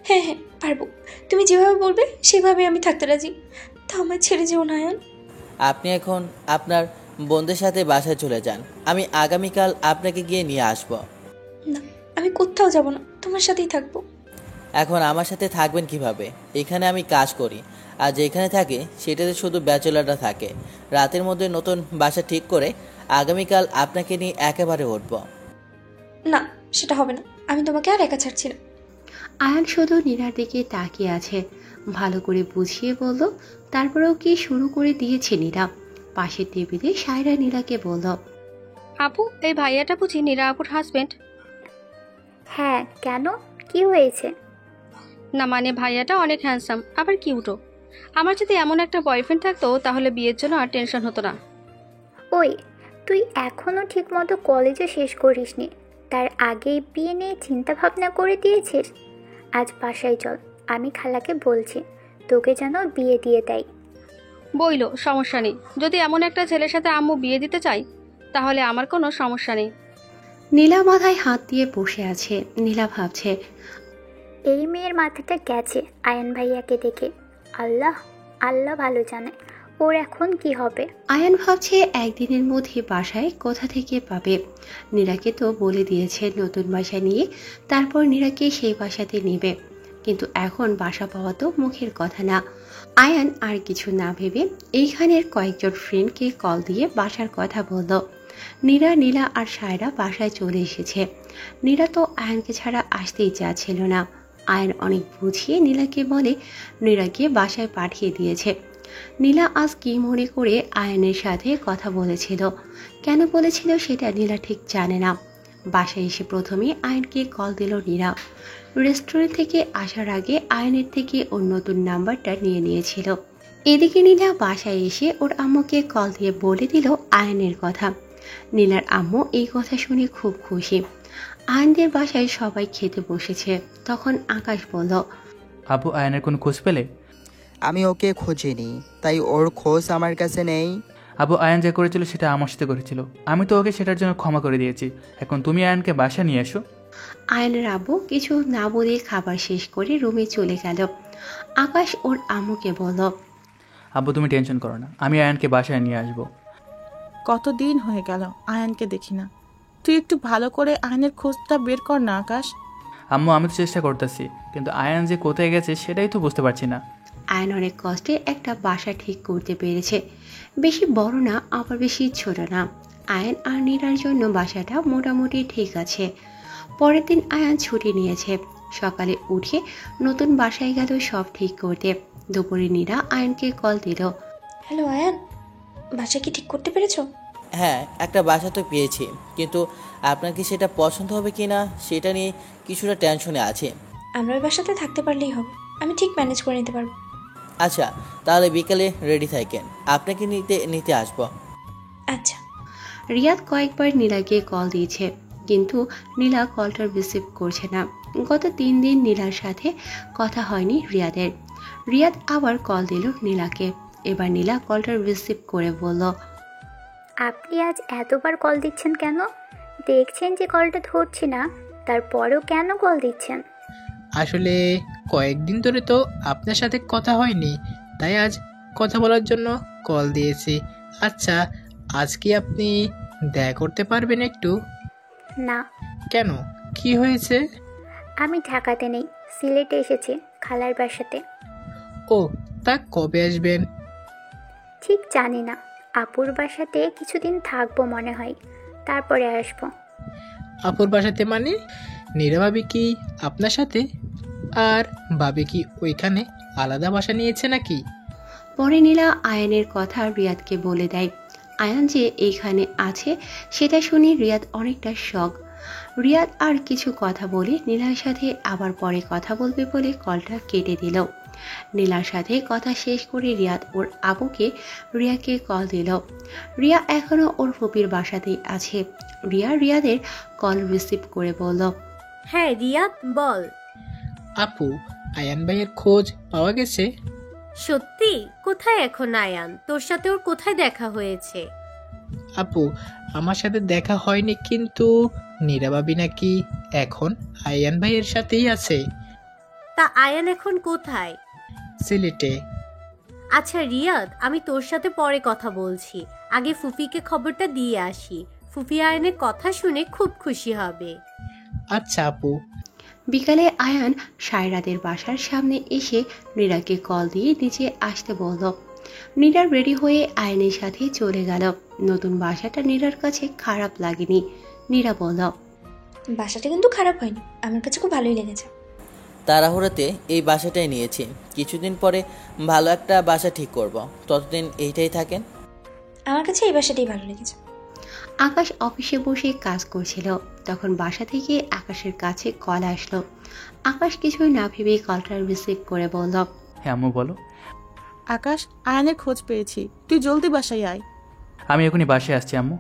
হ্যাঁ হ্যাঁ পারবো, তুমি যেভাবে বলবে সেভাবে আমি থাকতে রাজি, তা আমায় ছেড়ে যেও না আয়ান। আপনি এখন আপনার বন্ধুদের সাথে বাসায় চলে যান, আমি আগামীকাল আপনাকে গিয়ে নিয়ে আসব। না, আমি কোথাও যাব না, তোমার সাথেই থাকবো। এখন আমার সাথে থাকবেন কিভাবে? এখানে আমি কাজ করি, আর যেখানে থাকি সেটাতে শুধু ব্যাচেলাররা থাকে। রাতের মধ্যে নতুন বাসা ঠিক করে আগামীকাল আপনাকে নিয়ে একেবারে উঠব। না, সেটা হবে না, আমি তোমাকে আর একা ছাড়ছি না। আয়ান শুধু নীরার দিকে তাকিয়ে আছে। ভালো করে বুঝিয়ে বলল, তারপরেও কি শুরু করে দিয়েছে নীরা। পাশের টেবিলে সায়রা নীলাকে বলল, আপু এই ভাইয়াটা বুঝি নীরা আপুর হাজবেন্ড? হ্যাঁ, কেন, কি হয়েছে? না মানে ভাইয়াটা অনেক হ্যান্ডসাম, আবার কিউটও। আমার যদি এমন একটা বয়ফ্রেন্ড থাকতো তাহলে বিয়ের জন্য আর টেনশন হতো না। ওই, তুই এখনো ঠিকমতো কলেজও শেষ করিসনি, তার আগেই বিয়ে নিয়ে চিন্তা ভাবনা করে দিয়েছিস? আজ বাসায় চল, আমি খালাকে বলছি তোকে যেন বিয়ে দিয়ে দেয়। বইলো সমস্যা নেই, যদি এমন একটা ছেলের সাথে আম্মু বিয়ে দিতে চাই তাহলে আমার কোনো সমস্যা নেই। নীলা মাথায় হাত দিয়ে বসে আছে। নীলা ভাবছে, এই মেয়ের মাথাটা গেছে আয়ান ভাইয়াকে দেখে। আল্লাহ আল্লাহ ভালো জানে ওর এখন কি হবে। আয়ান ভাবছে একদিনের মধ্যে বাসায় কোথা থেকে পাবে। নীরাকে তো বলে দিয়েছে নতুন বাসা নিয়ে তারপর নীরাকে সেই বাসাতে নেবে, কিন্তু এখন বাসা পাওয়া তো মুখের কথা না। আয়ান আর কিছু না ভেবে এইখানের কয়েকজন ফ্রেন্ডকে কল দিয়ে বাসার কথা বলল। নীরা, নীলা আর সায়রা বাসায় চলে এসেছে। নীরা তো আয়ানকে ছাড়া আসতেই চাচ্ছিল না। আয়ান অনেক বুঝিয়ে নীলাকে বলে নীরাকে বাসায় পাঠিয়ে দিয়েছে। নীলা আজ কি মনে করে আয়ানের সাথে কথা বলেছিল, কেন বলেছিল সেটা নীলা ঠিক জানে না। বাসায় এসে প্রথমে আয়ানকে কল দিল নীরা। রেস্টুরেন্ট থেকে আসার আগে আয়ানের থেকে ওর নতুন নাম্বারটা নিয়ে নিয়েছিল। এদিকে নীলা বাসায় এসে ওর আম্মুকে কল দিয়ে বলে দিল আয়ানের কথা। নীলার আম্মু এই কথা শুনে খুব খুশি। আয়ানদের বাসায় সবাই খেতে বসেছে। তখন আকাশ বলল, আপু আয়নের কোনো খোঁজ পেলে? আমি ওকে খুঁজিনি, তাই ওর খোঁজ আমার কাছে নেই। আবু আয়ন যা করেছিল সেটা আমার সাথে করেছিল, আমি তো ওকে সেটার জন্য ক্ষমা করে দিয়েছি। এখন তুমি আয়নকে বাসা নিয়ে এসো। আয়নের আব্বু কিছু না বলে খাবার শেষ করে রুমে চলে গেল। আকাশ ওর আম্মুকে বলল, আব্বু তুমি টেনশন করো না, আমি আয়নকে বাসায় নিয়ে আসবো। কতদিন হয়ে গেল আয়ানকে দেখি না, তুই একটু ভালো করে আয়নের খোঁজটা বের কর না আকাশ। আম্মু আমি তো চেষ্টা করতেছি, কিন্তু আয়ন যে কোথায় গেছে সেটাই তো বুঝতে পারছি না। আয়ন অনেক কষ্টে একটা বাসা ঠিক করতে পেরেছে। বেশি বড় না আবার বেশি ছোট না। আয়ন আর নীরার জন্য বাসাটা মোটামুটি ঠিক আছে। পরের দিন আয়ান ছুটি নিয়েছে। সকালে উঠে নতুন বাসায় গেল সব ঠিক করতে। দুপুরে নীরা আয়নকে কল দিল। হ্যালো আয়ান, বাসা কি ঠিক করতে পেরেছো? হ্যাঁ, একটা বাসা তো পেয়েছি, কিন্তু আপনার কি সেটা পছন্দ হবে কি না সেটা নিয়ে কিছুটা টেনশনে আছে। আমরা ওই বাসাতে থাকতে পারলেই হবে, আমি ঠিক ম্যানেজ করে নিতে পারবো। আচ্ছা, তাহলে বিকেলে রেডি থাকেন, আপনাকে নিতে নিতে আসবো। আচ্ছা। রিয়াদ কয়েকবার নীলাকে কল দিয়েছে, কিন্তু নীলা কলটা রিসিভ করছে না। গত 3 দিন নীলার সাথে কথা হয়নি রিয়াদের। রিয়াদ আবার কল দিল নীলাকে। এবার নীলা কলটা রিসিভ করে বলল, আপনি আজ এতবার কল দিচ্ছেন কেন? দেখছেন যে কলটা ধরছি না, তারপরেও কেন কল দিচ্ছেন? আসলে কয়েকদিন ধরে তো আপনার সাথে কথা হয়নি, তাই আজ কথা বলার জন্য কল দিয়েছি। আচ্ছা, আজ কি আপনি দেখা করতে পারবেন একটু? না। কেন, কি হয়েছে? আমি ঢাকাতে নেই, সিলেটে এসেছি খালার বাসাতে। ও, তা কবে আসবেন? ঠিক জানি না, আপুর বাসাতে কিছুদিন থাকবো মনে হয়, তারপরে আসবো। আপুর বাসাতে মানে? নীরা ভাবি কি আপনার সাথে? আর ভাবি কি ওইখানে আলাদা বাসা নিয়েছে নাকি? পরে নীলা আয়ানের কথা রিয়াদকে বলে দেয়। আয়ান যে এইখানে আছে সেটা শুনে রিয়াদ অনেকটা শক। রিয়াদ আর কিছু কথা বলে নীলার সাথে আবার পরে কথা বলবে বলে কলটা কেটে দিল। নীলার সাথে কথা শেষ করে রিয়াদ ওর আবুকে রিয়াকে কল দিল। রিয়া এখনো ওর ফুপির বাসাতেই আছে। রিয়া রিয়াদের কল রিসিভ করে বলল, হ্যাঁ রিয়াদ বল। আপু, আয়ান ভাইয়ের খোঁজ পাওয়া গেছে? সত্যি? কোথায় এখন আয়ান? তোর সাথে ওর কোথায় দেখা হয়েছে? আপু, আমার সাথে দেখা হয়নি, কিন্তু নীরা ভাবি নাকি এখন আয়ান ভাইয়ের সাথেই আছে। তা আয়ান এখন কোথায়? সিলেটে। আচ্ছা রিয়াদ, আমি তোর সাথে পরে কথা বলছি, আগে ফুফিকে খবরটা দিয়ে আসি। ফুফি আয়ানের কথা শুনে খুব খুশি হবে। আচ্ছা আপু। বিকালে আয়ান সায়রাদের বাসার সামনে এসে নীরাকে কল দিয়ে নিচে আসতে বলল। নীরা রেডি হয়ে আয়ানের সাথে চলে গেল। নতুন বাসাটা নীরার কাছে খারাপ লাগেনি। নীরা বলল, বাসাটা কিন্তু খারাপ হয়নি, আমার কাছে খুব ভালোই লেগেছে। তাড়াহুড়োতে এই বাসাটাই নিয়েছি, কিছুদিন পরে ভালো একটা বাসা ঠিক করব, ততদিন এইটাই থাকেন। আমার কাছে এই বাসাটাই ভালো লেগেছে। আকাশ অফিসে বসে কাজ করছিল, তখন বাসা থেকে আকাশের কাছে কল আসলো। আকাশ কিছুই না ভেবে কলটা রিসিভ করে বলল, হ্যাঁ আম্মু বলো। আকাশ, আয়ানের খোঁজ পেয়েছি, তুই জলদি বাসায় আয়। আমি এখনই বাসায় আসছি আম্মু।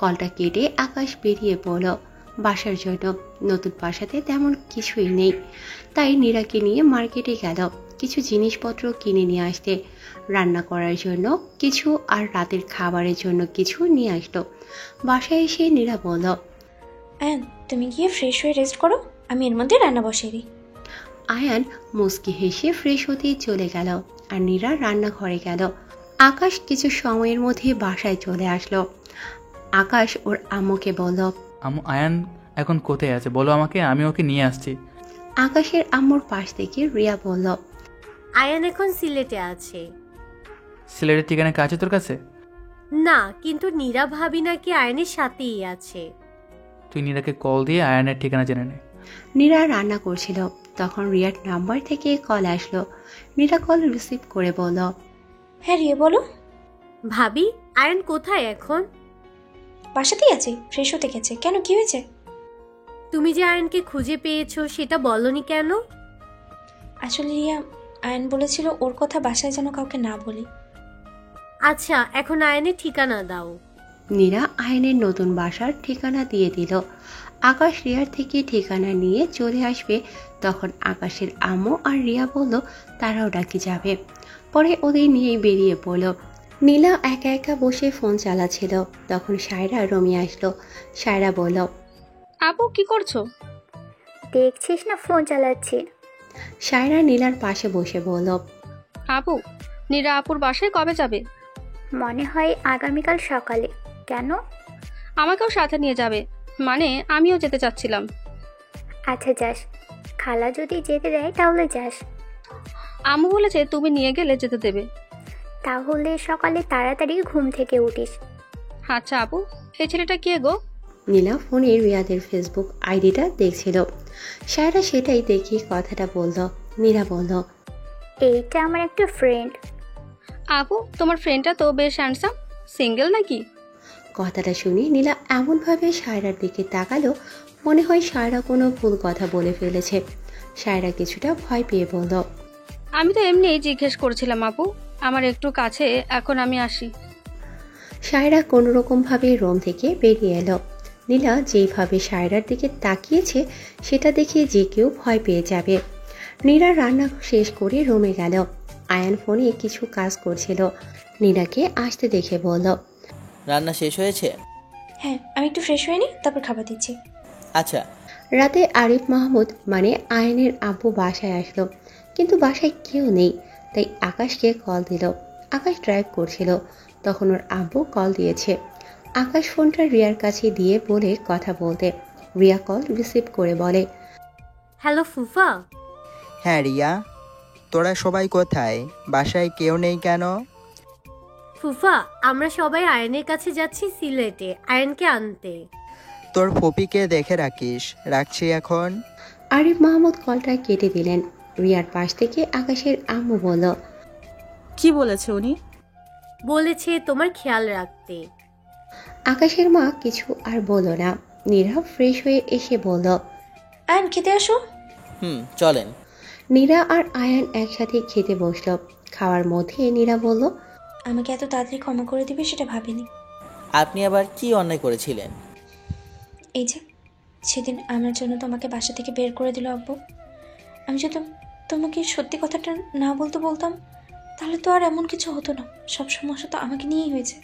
কলটা কেটে আকাশ বেরিয়ে পড়ল বাসার জন্য। নতুন বাসাতে তেমন কিছুই নেই, তাই নীরাকে নিয়ে মার্কেটে গেল কিছু জিনিসপত্র কিনে নিয়ে আসতে। রান্না করার জন্য কিছু আর রাতের খাবারের জন্য কিছু নিয়ে আসলো। বাসায় এসে নীরা বলল, আয়ান তুমি গিয়ে ফ্রেশ হয়ে রেস্ট করো, আমি এর মধ্যে রান্না বসিয়ে দিই। আয়ান মুস্কি হেসে ফ্রেশ হতে চলে গেল আর নীরা রান্নাঘরে গেল। আকাশ কিছু সময়ের মধ্যে বাসায় চলে আসলো। আকাশ ওর আম্মুকে বলল, আম্মু আয়ান এখন কোথায় আছে বলো আমাকে, আমি ওকে নিয়ে আসছি। আকাশের আম্মুর পাশ থেকে রিয়া বলল, আয়ান এখন সিলেটে আছে। সিলেটের ঠিকানা কাছে তোর কাছে? না, কিন্তু নীরা ভাবি নাকি আয়ানের সাথেই আছে। তুই নীরাকে কল দিয়ে আয়ানের ঠিকানা জেনে নে। নীরা রান্না করছিল, তখন রিয়ার নাম্বার থেকে কল আসলো। নীরা কল রিসিভ করে বলল, হ্যাঁ রিয়া বলো। ভাবি, আয়ান কোথায় এখন? বাসাতেই আছে, ফ্রেশ হতে গেছে। কেন, কি হয়েছে? তুমি যে আয়ানকে খুঁজে পেয়েছো সেটা বলনি কেন? আসলে রিয়া, আয়ান বলেছিল ওর কথা বাসায় যেন কাউকে না বলি। আচ্ছা, এখন আয়ানের ঠিকানা দাও। নীরা আয়নের নতুন বাসার ঠিকানা দিয়ে দিল। আকাশ রিয়ার থেকে ঠিকানা নিয়ে চলে আসবে। তখন আকাশের আম্মু আর রিয়া বলল তারাও ডাকি যাবে। পরে ওদের নিয়েই বেরিয়ে পড়ল। নীলা একা একা বসে ফোন চালাচ্ছিল, তখন সায়রা রমি আসলো। সায়রা বলল, আপু কি করছো? দেখছিস না ফোন চালাচ্ছি। সায়রা নীলার পাশে বসে বলল, আপু, নীরা আপুর বাসায় কবে যাবে? মনে হয় আগামীকাল সকালে। কেন? আমাকেও সাথে নিয়ে যাবে, মানে আমিও যেতে চাচ্ছিলাম। আচ্ছা যাস, খালা যদি যেতে দেয় তাহলে যাস। আম্মু বলেছে তুমি নিয়ে গেলে যেতে দেবে। তাহলে সকালে তাড়াতাড়ি ঘুম থেকে উঠিস। আচ্ছা আপু, এই ছেলেটা কে গো? নীলা ফোনে রিয়াদের ফেসবুক আইডিটা দেখছিল। সায়রা সেটাই দেখে কথাটা বলল। নীলা বলল, এইটা আমার একটা ফ্রেন্ড। আপু, তোমার ফ্রেন্ডটা তো বেশ হ্যান্ডসাম, সিঙ্গেল নাকি? কথাটা শুনে নীলা এমনভাবে সায়রার দিকে তাকালো, মনে হয় সায়রা কোনো ভুল কথা বলে ফেলেছে। সায়রা কিছুটা ভয় পেয়ে বলল, আমি তো এমনি জিজ্ঞেস করছিলাম আপু, আমার একটু কাছে, এখন আমি আসি। সায়রা কোনোরকমভাবে রুম থেকে বেরিয়ে এলো। নীলা যেইভাবে সায়রার দিকে তাকিয়েছে সেটা দেখে যে কেউ ভয় পেয়ে যাবে। নীরা রান্না শেষ করে রুমে গেল। আয়ান ফোনে কিছু কাজ করছিল, নীরাকে আসতে দেখে বলল, রান্না শেষ হয়েছে? হ্যাঁ, আমি একটু ফ্রেশ হয়ে নিই, তারপর খাবার দিচ্ছি। আচ্ছা। রাতে আরিফ মাহমুদ মানে আয়নের আব্বু বাসায় আসলো, কিন্তু বাসায় কেউ নেই। তাই আকাশকে কল দিল। আকাশ ড্রাইভ করছিল, তখন ওর আব্বু কল দিয়েছে। আকাশ ফোনটা রিয়ার কাছে দিয়ে বলে কথা বলতে। রিয়া কল রিসিভ করে বলে, হ্যালো ফুফা। হ্যাঁ রিয়া, তোরা সবাই কোথায়? বাসায় কেউ নেই কেন? ফুফা, আমরা সবাই আয়নের কাছে যাচ্ছি সিলেটে আয়নকে আনতে। তোর ফপিকে দেখে রাখিস। রাখছি এখন। আরিফ মাহমুদ কলটা কেটে দিলেন। রিয়ার পাশ থেকে আকাশের আম্মু বলল, কি বলেছে উনি? বলেছে তোমার খেয়াল রাখতে। আকাশের মা কিছু আর বলল না। নীরা ফ্রেশ হয়ে এসে বলল, আয়ন খেতে আসো। চলেন। নীরা আর আয়ান একসাথে খেতে বসল। খাওয়ার মধ্যে নীরা বলল, আমাকে এত তাড়াতাড়ি ক্ষমা করে দিবে সেটা ভাবিনি। আপনি আবার কি অন্যায় করেছিলেন? এই যে সেদিন আমার জন্য তোমাকে বাসা থেকে বের করে দিল আব্বু। আমি যদি তোমাকে সত্যি কথাটা না বলতাম তাহলে তো আর এমন কিছু হতো না। সব সমস্যা তো আমাকে নিয়েই হয়েছে।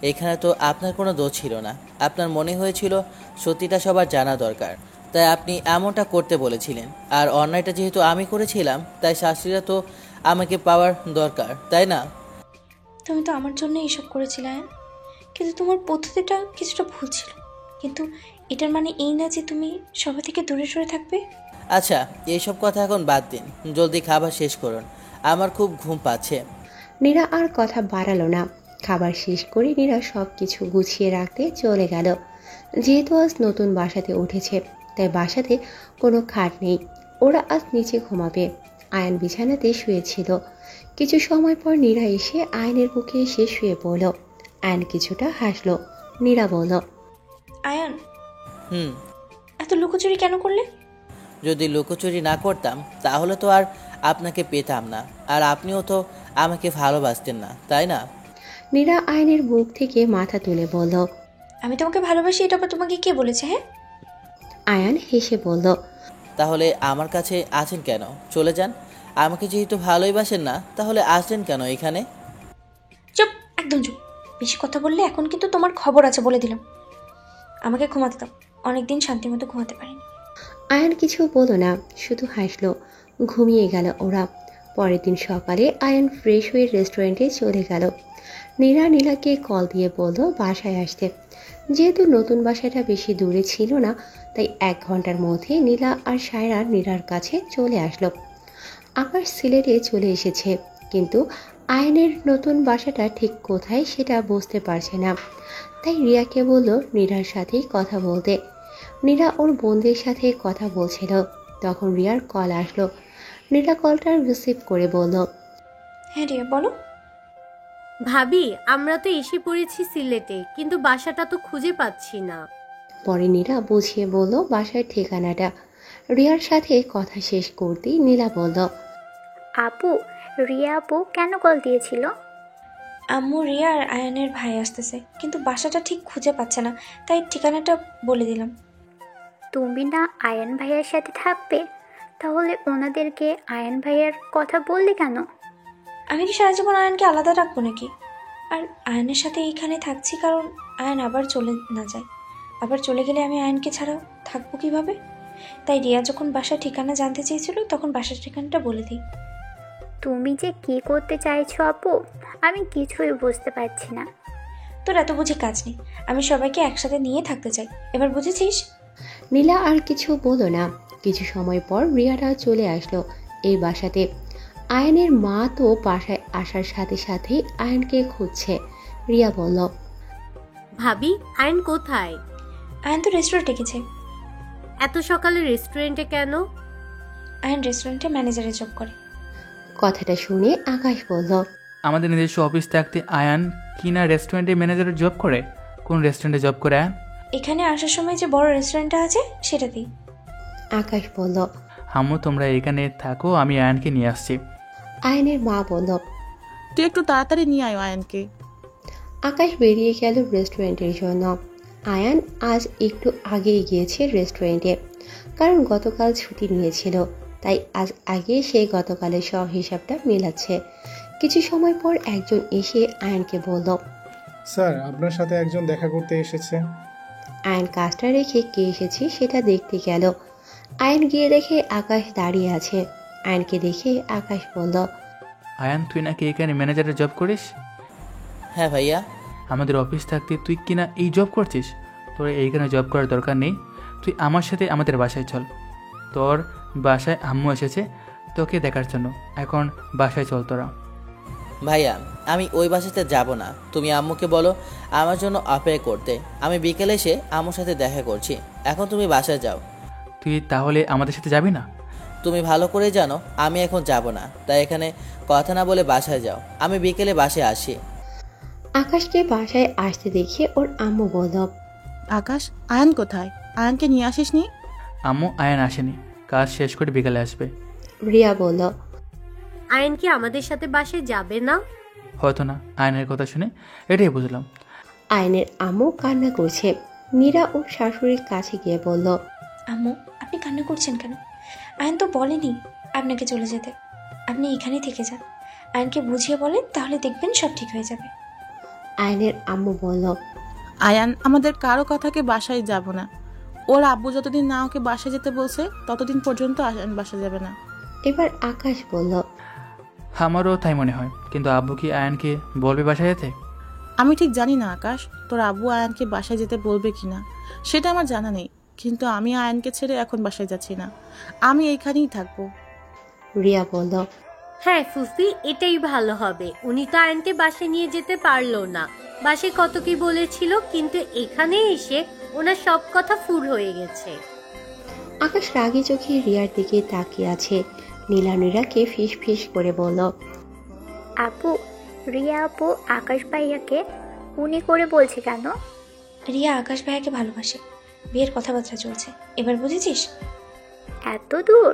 এখানে তো আপনার কোনো দোষ ছিল না। আপনার মনে হয়েছিল সত্যিটা সবার জানা দরকার, তাই আপনি এমনটা করতে বলেছিলেন। আর অন্যায়টা যেহেতু আমি করেছিলাম, তাই শাস্তিটা তো আমাকে পাওয়ার দরকার, তাই না? তুমি তো আমার জন্য এইসব করেছিলে আয়ন, কিন্তু তোমার পদ্ধতিটা কিছুটা ভুল ছিল। কিন্তু এটার মানে এই না যে তুমি সবার থেকে দূরে সরে থাকবে। আচ্ছা, এইসব কথা এখন বাদ দিন, জলদি খাবার শেষ করুন, আমার খুব ঘুম পাচ্ছে। নীরা আর কথা বাড়ালো না। খাবার শেষ করে নীরা সব কিছু গুছিয়ে রাখতে চলে গেল। যেহেতু আজ নতুন বাসাতে উঠেছে, তাই বাসাতে কোনো খাট নেই। ওরা আজ নিচে ঘুমাবে। আয়ন বিছানাতে শুয়েছিল। কিছু সময় পর নীরা এসে আয়নের বুকে এসে শুয়ে পড়ল। আয়ন কিছুটা হাসলো। নীরা বলল, আয়ন, এত লুকোচুরি কেন করলে? যদি লুকোচুরি না করতাম তাহলে তো আর আপনাকে পেতাম না, আর আপনিও তো আমাকে ভালোবাসতেন না, তাই না? নীরা আয়নের বুক থেকে মাথা তুলে বলল, আমি তোমাকে ভালোবাসি, এটা আবার তোমাকে কে বলেছে? হ্যাঁ। আয়ান হেসে বলল, তাহলে আমার কাছে আছেন কেন? চলে যান। আমাকে যেহেতু ভালোই বাসেন না, তাহলে আসলেন কেন এখানে? চুপ, একদম চুপ। বেশি কথা বললে এখন কিন্তু তোমার খবর আছে, বলে দিলাম। আমাকে ঘুমাতে দাও, অনেকদিন শান্তি মতো ঘুমাতে পারিনি। আয়ান কিছু বলল না, শুধু হাসলো। ঘুমিয়ে গেল ওরা। পরের দিন সকালে আয়ান ফ্রেশ হয়ে রেস্টুরেন্টে চলে গেল। নীরা নীলাকে কল দিয়ে বলল বাসায় আসতে। যেহেতু নতুন বাসাটা বেশি দূরে ছিল না, তাই 1 ঘন্টার মধ্যে নীলা আর সায়রা নীরার কাছে চলে আসলো। আকাশ সিলেটে চলে এসেছে, কিন্তু আয়নের নতুন বাসাটা ঠিক কোথায় সেটা বুঝতে পারছে না। তাই রিয়াকে বলল নীরার সাথেই কথা বলতে। নীরা ওর বোনদের সাথে কথা বলছিল, তখন রিয়ার কল আসলো। নীরা কলটা রিসিভ করে বলল, হ্যাঁ রিয়া বলো। ভাবি, আমরা তো এসে পড়েছি সিলেটে, কিন্তু বাসাটা তো খুঁজে পাচ্ছি না। পরে নীরা বুঝিয়ে বলল বাসার ঠিকানাটা। রিয়ার সাথে কথা শেষ করতেই নীলা বলল, আপু, রিয়া আপু কেন কল দিয়েছিল? আম্মু রিয়া আর আয়নের ভাই আসতেছে, কিন্তু বাসাটা ঠিক খুঁজে পাচ্ছে না, তাই ঠিকানাটা বলে দিলাম। তুমি না আয়ান ভাইয়ার সাথে থাকবে, তাহলে ওনাদেরকে আয়ান ভাইয়ার কথা বললে কেন? আমি কি সারা জীবন আয়নকে আলাদা রাখবো নাকি? আর আয়নের সাথে এইখানে থাকছি কারণ আয়ন আবার চলে না যায়। আবার চলে গেলে আমি আয়নকে ছাড়া থাকবো কিভাবে? তাই রিয়া যখন বাসার ঠিকানা জানতে চেয়েছিল, তখন বাসার ঠিকানাটা বলে দিই। তুমি যে কি করতে চাইছো আপু, আমি কিছুই বুঝতে পারছি না। তোর এত বুঝি কাজ নেই, আমি সবাইকে একসাথে নিয়ে থাকতে চাই, এবার বুঝেছিস? নীলা আর কিছু বলল না। কিছু সময় পর রিয়ারা চলে আসলো এই বাসাতে। আয়নের মা তো বাসায় আসার সাথে সাথেই আয়নকে খুঁজছে। রিয়া বলল, ভাবি, আয়ন কোথায়? আয়ন তো রেস্টুরেন্টে গেছে। এত সকালে রেস্টুরেন্টে কেন? আয়ন রেস্টুরেন্টে ম্যানেজারের জব করে। কথাটা শুনে আকাশ বলল, আমাদের নিজস্ব অফিস থাকতে আয়ান কিনা রেস্টুরেন্টে ম্যানেজারের জব করে? কোন রেস্টুরেন্টে জব করে আয়ান? এখানে আসার সময় যে বড় রেস্টুরেন্টটা আছে সেটাতেই। আকাশ বলল। আম্মু তোমরা এখানে থাকো, আমি আয়ানকে নিয়ে আসছি। আয়নের মা বলল। তুই একটু তাড়াতাড়ি নিয়ে আয় আয়ানকে। আকাশ বেরিয়ে গেল রেস্টুরেন্টের জন্য। আয়ান আজ একটু আগেই গিয়েছে রেস্টুরেন্টে, কারণ গতকাল ছুটি নিয়েছিল, তাই আজ আগে সে গতকালের সব হিসাবটা মেলাচ্ছে। কিছু সময় পর একজন এসে আয়ানকে বলল, স্যার আপনার সাথে একজন দেখা করতে এসেছে। আয়ান কাজটা রেখে কে এসেছে সেটা দেখতে গেল। আয়ান গিয়ে দেখে আকাশ দাঁড়িয়ে আছে। আয়ানকে দেখে আকাশ বলল, আয়ান তুই নাকি এখানে ম্যানেজারের জব করিস? হ্যাঁ ভাইয়া। আমাদের অফিস থাকতে তুই কিনা এই জব করছিস? তোর এইখানে জব করার দরকার নেই, তুই আমার সাথে আমাদের বাসায় চল। তোর বাসায় আম্মু এসেছে তোকে দেখার জন্য, এখন বাসায় চল তোরা। ভাইয়া আমি ওই বাসাতে যাব না, তুমি আম্মুকে বলো আমার জন্য অপেক্ষা করতে, আমি বিকেলে এসে আম্মুর সাথে দেখা করছি। এখন তুমি বাসায় যাও। তুই তাহলে আমাদের সাথে যাবি না? তুমি ভালো করে জানো আমি এখন যাব না, তাই এখানে কথা না বলে বাসায় যাও, আমি বিকেলে বাসায় আসি। আকাশকে বাসায় আসতে দেখে ওর আম্মু বলল, আকাশ আয়ান কোথায়? আয়ানকে নিয়ে আসিস নি? আম্মু আয়ান আসেনি, কাজ শেষ করে বিকেলে আসবে। রিয়া বলল, আয়ন কি আমাদের সাথে বাসায় যাবে না? হয়তো না, আয়নের কথা শুনে এটাই বুঝলাম। আয়নের আম্মু কান্না করছে। মীরা ওর শাশুড়ির কাছে গিয়ে বলল, আম্মু আপনি কান্না করছেন কেন? আয়ন তো বলেনি আপনাকে চলে যেতে, আপনি এখানেই থেকে যান। আয়নকে বুঝিয়ে বলেন, তাহলে দেখবেন সব ঠিক হয়ে যাবে। আয়নের আম্মু বলল, আয়ান আমাদের কারো কথাকে বাসায় যাব না। ওর আব্বু যতদিন না ওকে বাসায় যেতে বলছে ততদিন পর্যন্ত আয়ান বাসায় যাবে না। এবার আকাশ বলল, আমারও তাই মনে হয়, কিন্তু আব্বু কি আয়ানকে বলবে বাসায় যেতে? আমি ঠিক জানি না আকাশ, তোর আব্বু আয়ানকে বাসায় যেতে বলবে কিনা সেটা আমার জানা নেই, কিন্তু আমি আয়ানকে ছেড়ে এখন বাসায় যাচ্ছি না, আমি এইখানেই থাকবো। রিয়া বলল, হ্যাঁ ফুফি, এটাই ভালো হবে। উনি তো আয়নকে বাসায় নিয়ে যেতে পারলো না, বাসায় কত কি বলেছিল, কিন্তু এখানে এসে ওনার সব কথা ফুর হয়ে গেছে। আকাশ রাগী চোখে রিয়ার দিকে তাকিয়ে আছে। নীলা নীরাকে ফিস ফিস করে বলল, আপু, রিয়া আপু আকাশ ভাইয়াকে উনি করে বলছে কেন? রিয়া আকাশ ভাইয়াকে ভালোবাসে, বিয়ের কথাবার্তা চলছে, এবার বুঝেছিস? এত দূর?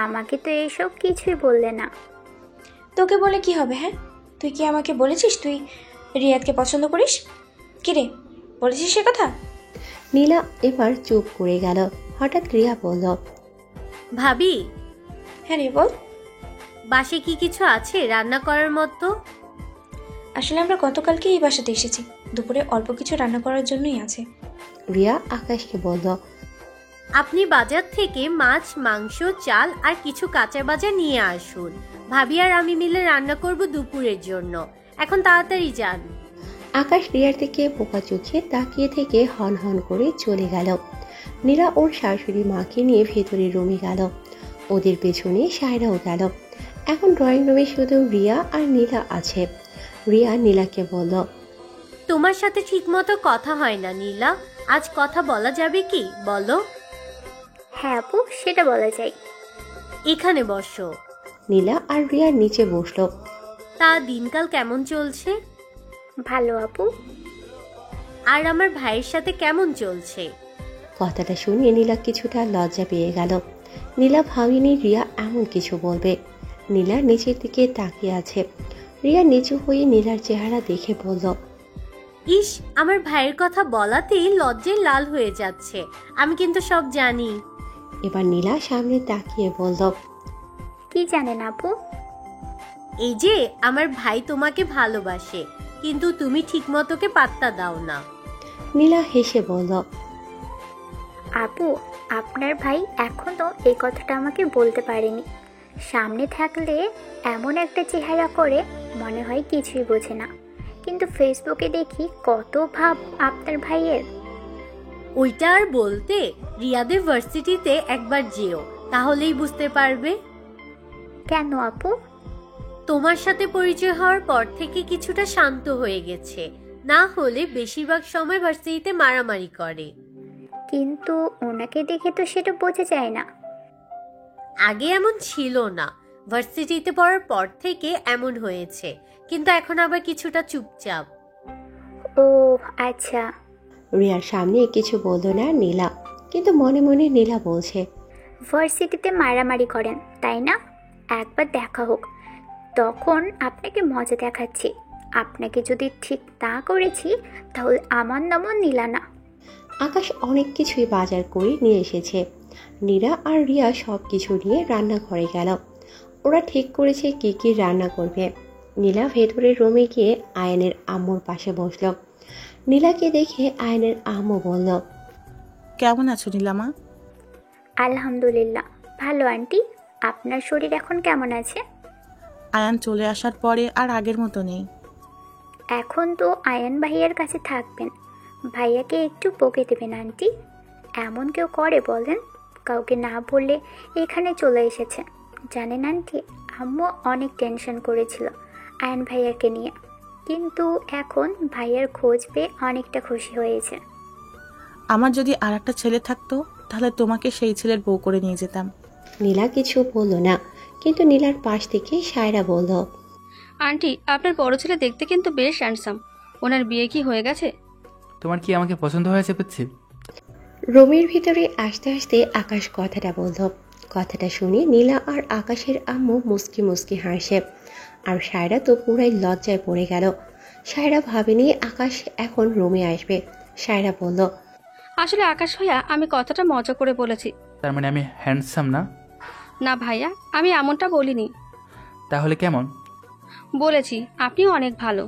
আমাকে তো এইসব কিছুই বললে না। তোকে বলে কি হবে? হ্যাঁ, তুই কি আমাকে বলেছিস তুই রিয়াদকে পছন্দ করিস? কি রে, বলেছিস সে কথা? নীলা এবার চুপ করে গেল। হঠাৎ রিয়া বলল, ভাবি। হ্যাঁ রে বল। বাসে কি কিছু আছে রান্না করার মতো? আসলে আমরা গতকালকে এই বাসাতে এসেছি, দুপুরে অল্প কিছু রান্না করার জন্যই আছে। রিয়া আকাশকে বলল, আপনি বাজার থেকে মাছ, মাংস, চাল আর কিছু কাঁচা বাজার নিয়ে আসুন। ভাবি আর আমি মিলে রান্না করব দুপুরের জন্য। এখন তাড়াতাড়ি যান। আকাশ রিয়ার দিকে বোকা চোখে তাকিয়ে থেকে হন হন করে চলে গেল। নীরা ওর শাশুড়ি মাকে নিয়ে ভেতরে রুমে গেল। ওদের পেছনে সায়রাও গেল। এখন ড্রয়িং রুমে শুধু রিয়া আর নীলা আছে। রিয়া নীলাকে বলল, তোমার সাথে ঠিকমতো কথা হয় না নীলা, আজ কথা বলা যাবে কি বলো? হ্যাঁ আপু, সেটা বলা যায়। এখানে বসো। নীলা আর রিয়া নিচে বসলো। তা দিনকাল কেমন চলছে? ভালো আপু। আর আমার ভাইয়ের সাথে কেমন চলছে? কথাটা শুনে নীলা কিছুটা লজ্জা পেয়ে গেল। নীলা ভাবেনি রিয়া এমন কিছু বলবে। নীলা নিচের দিকে তাকিয়ে আছে। রিয়া নিচু হয়ে নীলার চেহারা দেখে বলল, ইস, আমার ভাইয়ের কথা বলাতেই লজ্জায় লাল হয়ে যাচ্ছে। আমি কিন্তু সব জানি। এবার নীলা সামনে তাকিয়ে বলল, কি জানেন আপু? এই যে আমার ভাই তোমাকে ভালোবাসে, কিন্তু তুমি ঠিকমতোকে পাত্তা দাও না। নীলা হেসে বলল, আপু, আপনার ভাই এখনো এই কথাটা আমাকে বলতে পারেনি। সামনে থাকলে এমন একটা চেহারা করে, মনে হয় কিছুই বোঝে না, কিন্তু ফেসবুকে দেখি কত ভাব আপনার ভাইয়ের। ওইটা আর বলতে, রিয়াদের ভার্সিটিতে একবার যেও, তাহলেই বুঝতে পারবে। কেন আপু? তোমার সাথে পরিচয় হওয়ার পর থেকে কিছুটা শান্ত হয়ে গেছে, না হলে বেশিরভাগ সময় ভার্সিটিতে মারামারি করে। কিন্তু ওনাকে দেখে তো সেটা বোঝা যায় না। আগে এমন ছিল না, ভার্সিটিতে পড়ার পর থেকে এমন হয়েছে, কিন্তু এখন আবার কিছুটা চুপচাপ। ও আচ্ছা। রিয়ার সামনে কিছু বলল না নীলা, কিন্তু মনে মনে নীলা বলছে, ভার্সিটিতে মারামারি করেন তাই না? একবার দেখা হোক, তখন আপনাকে মজা দেখাচ্ছি। আপনাকে যদি ঠিক না করেছি তাহলে আমার নামও নীলা না। আকাশ অনেক কিছুই বাজার করে নিয়ে এসেছে। নীরা আর রিয়া সব কিছু নিয়ে রান্নাঘরে গেল। ওরা ঠিক করেছে কি কি রান্না করবে। নীলা ভেতরের রুমে গিয়ে আয়নের আম্মুর পাশে বসলো। নীলাকে দেখে আয়নের আম্মু বলল, কেমন আছো নীলামা? আলহামদুলিল্লাহ ভালো আন্টি। আপনার শরীর এখন কেমন আছে? আয়ান চলে আসার পরে আর আগের মতো নেই। এখন তো আয়ান ভাইয়ার কাছে থাকবেন, ভাইয়াকে একটু বকে দেবেন আন্টি। এমন কেউ করে বলেন? কাউকে না বললে এখানে চলে এসেছে। জানেন আন্টি, আম্মু অনেক টেনশন করেছিল আয়ান ভাইয়াকে নিয়ে, কিন্তু এখন ভাইয়ার খোঁজ পেয়ে অনেকটা খুশি হয়েছে। আমার যদি আর একটা ছেলে থাকতো তাহলে তোমাকে সেই ছেলের বউ করে নিয়ে যেতাম। নীলা কিছু বলল না, কিন্তু নীলার পাশ থেকে সায়রা বলল, আন্টি, আপনার বড় ছেলে দেখতে কিন্তু বেশ হ্যান্ডসাম। ওনার বিয়ে কি হয়ে গেছে? তোমার কি আমাকে পছন্দ হয়েছে বুঝছি? রুমের ভিতরে আসতে আসতে আকাশ কথাটা বলল। কথাটা শুনে নীলা আর আকাশের আম্মু মুস্কি মুস্কি হাসে, আর সায়রা তো পুরাই লজ্জায় পড়ে গেল। সায়রা ভাবেনি আকাশ এখন রুমে আসবে। সায়রা বলল, আসলে আকাশ ভাইয়া, আমি কথাটা মজা করে বলেছি। তার মানে আমি হ্যান্ডসাম না? না ভাইয়া, আমি এমনটা বলিনি। তাহলে কেমন? বলেছি আপনিও অনেক ভালো।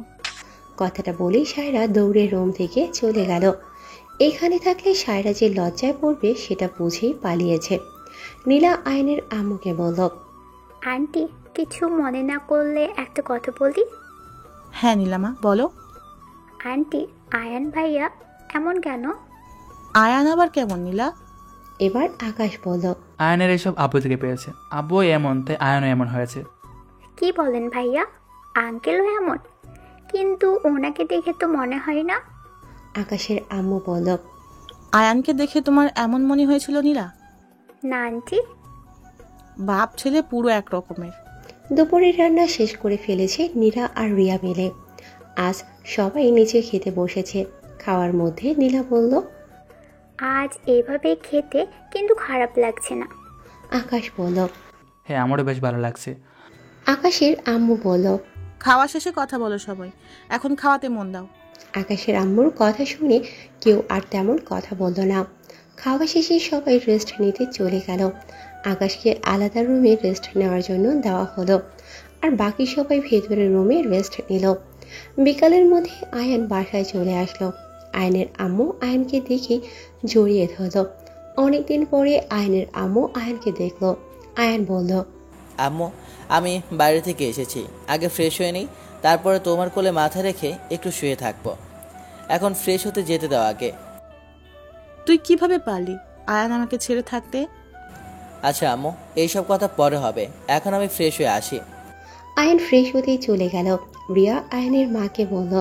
কথাটা বলেই সায়রা দৌড়ে রুম থেকে চলে গেল। এখানে থাকলে সায়রা যে লজ্জায় পড়বে সেটা বুঝেই পালিয়েছে। নীলা আয়নের আম্মুকে বলল, আন্টি, কিছু মনে না করলে একটা কথা বলি? হ্যাঁ নীলামা, বলো। আন্টি, আয়ান ভাইয়া এমন কেন? আয়ান আবার কেমন নীলা? এবার আকাশ বলল, আয়নের এসব আব্বু থেকে পেয়েছে। আব্বু এমন, তাই আয়নও এমন হয়েছে। কি বলেন ভাইয়া? আঙ্কেলও এমন? কিন্তু ওনাকে দেখে তো মনে হয় না। আকাশের আম্মু বলল, আয়ানকে দেখে তোমার এমন মনে হয়েছিল নীলা? না আন্টি। বাপ ছেলে পুরো এক রকমের। দুপুরের রান্না শেষ করে ফেলেছে নীলা আর রিয়া মিলে। আজ সবাই নিচে খেতে বসেছে। খাওয়ার মধ্যে নীলা বলল, আজ এভাবে খেতে কিন্তু খারাপ লাগছে না। আকাশ বলল, হ্যাঁ, আমারও বেশ ভালো লাগছে। আকাশের আম্মু বলল, খাওয়া শেষে কথা বলো সবাই, এখন খাওয়াতে মন দাও। আকাশের আম্মুর কথা শুনে কেউ আর তেমন কথা বলল না। খাওয়া শেষে সবাই রেস্ট নিতে চলে গেল। আকাশকে আলাদা রুমে রেস্ট নেওয়ার জন্য দেওয়া হলো, আর বাকি সবাই ভেতরের রুমে রেস্ট নিল। বিকালের মধ্যে আয়ান বাসায় চলে আসলো। আয়নের আম্মু আয়নকে দেখে জড়িয়ে ধরল। অনেকদিন পরে আয়নের আম্মু আয়নকে দেখলো। আয়ান বলল, আম্মু, আমি বাইরে থেকে এসেছি, আগে ফ্রেশ হয়ে নিই, তারপরে তোমার কোলে মাথা রেখে একটু শুয়ে থাকবো। এখন ফ্রেশ হতে যেতে দাও আগে। তুই কিভাবে পারলি আয়ান আমাকে ছেড়ে থাকতে? আচ্ছা আম্মু, এইসব কথা পরে হবে, এখন আমি ফ্রেশ হয়ে আসি। আয়ন ফ্রেশ হতেই চলে গেল। রিয়া আয়নের মাকে বলল,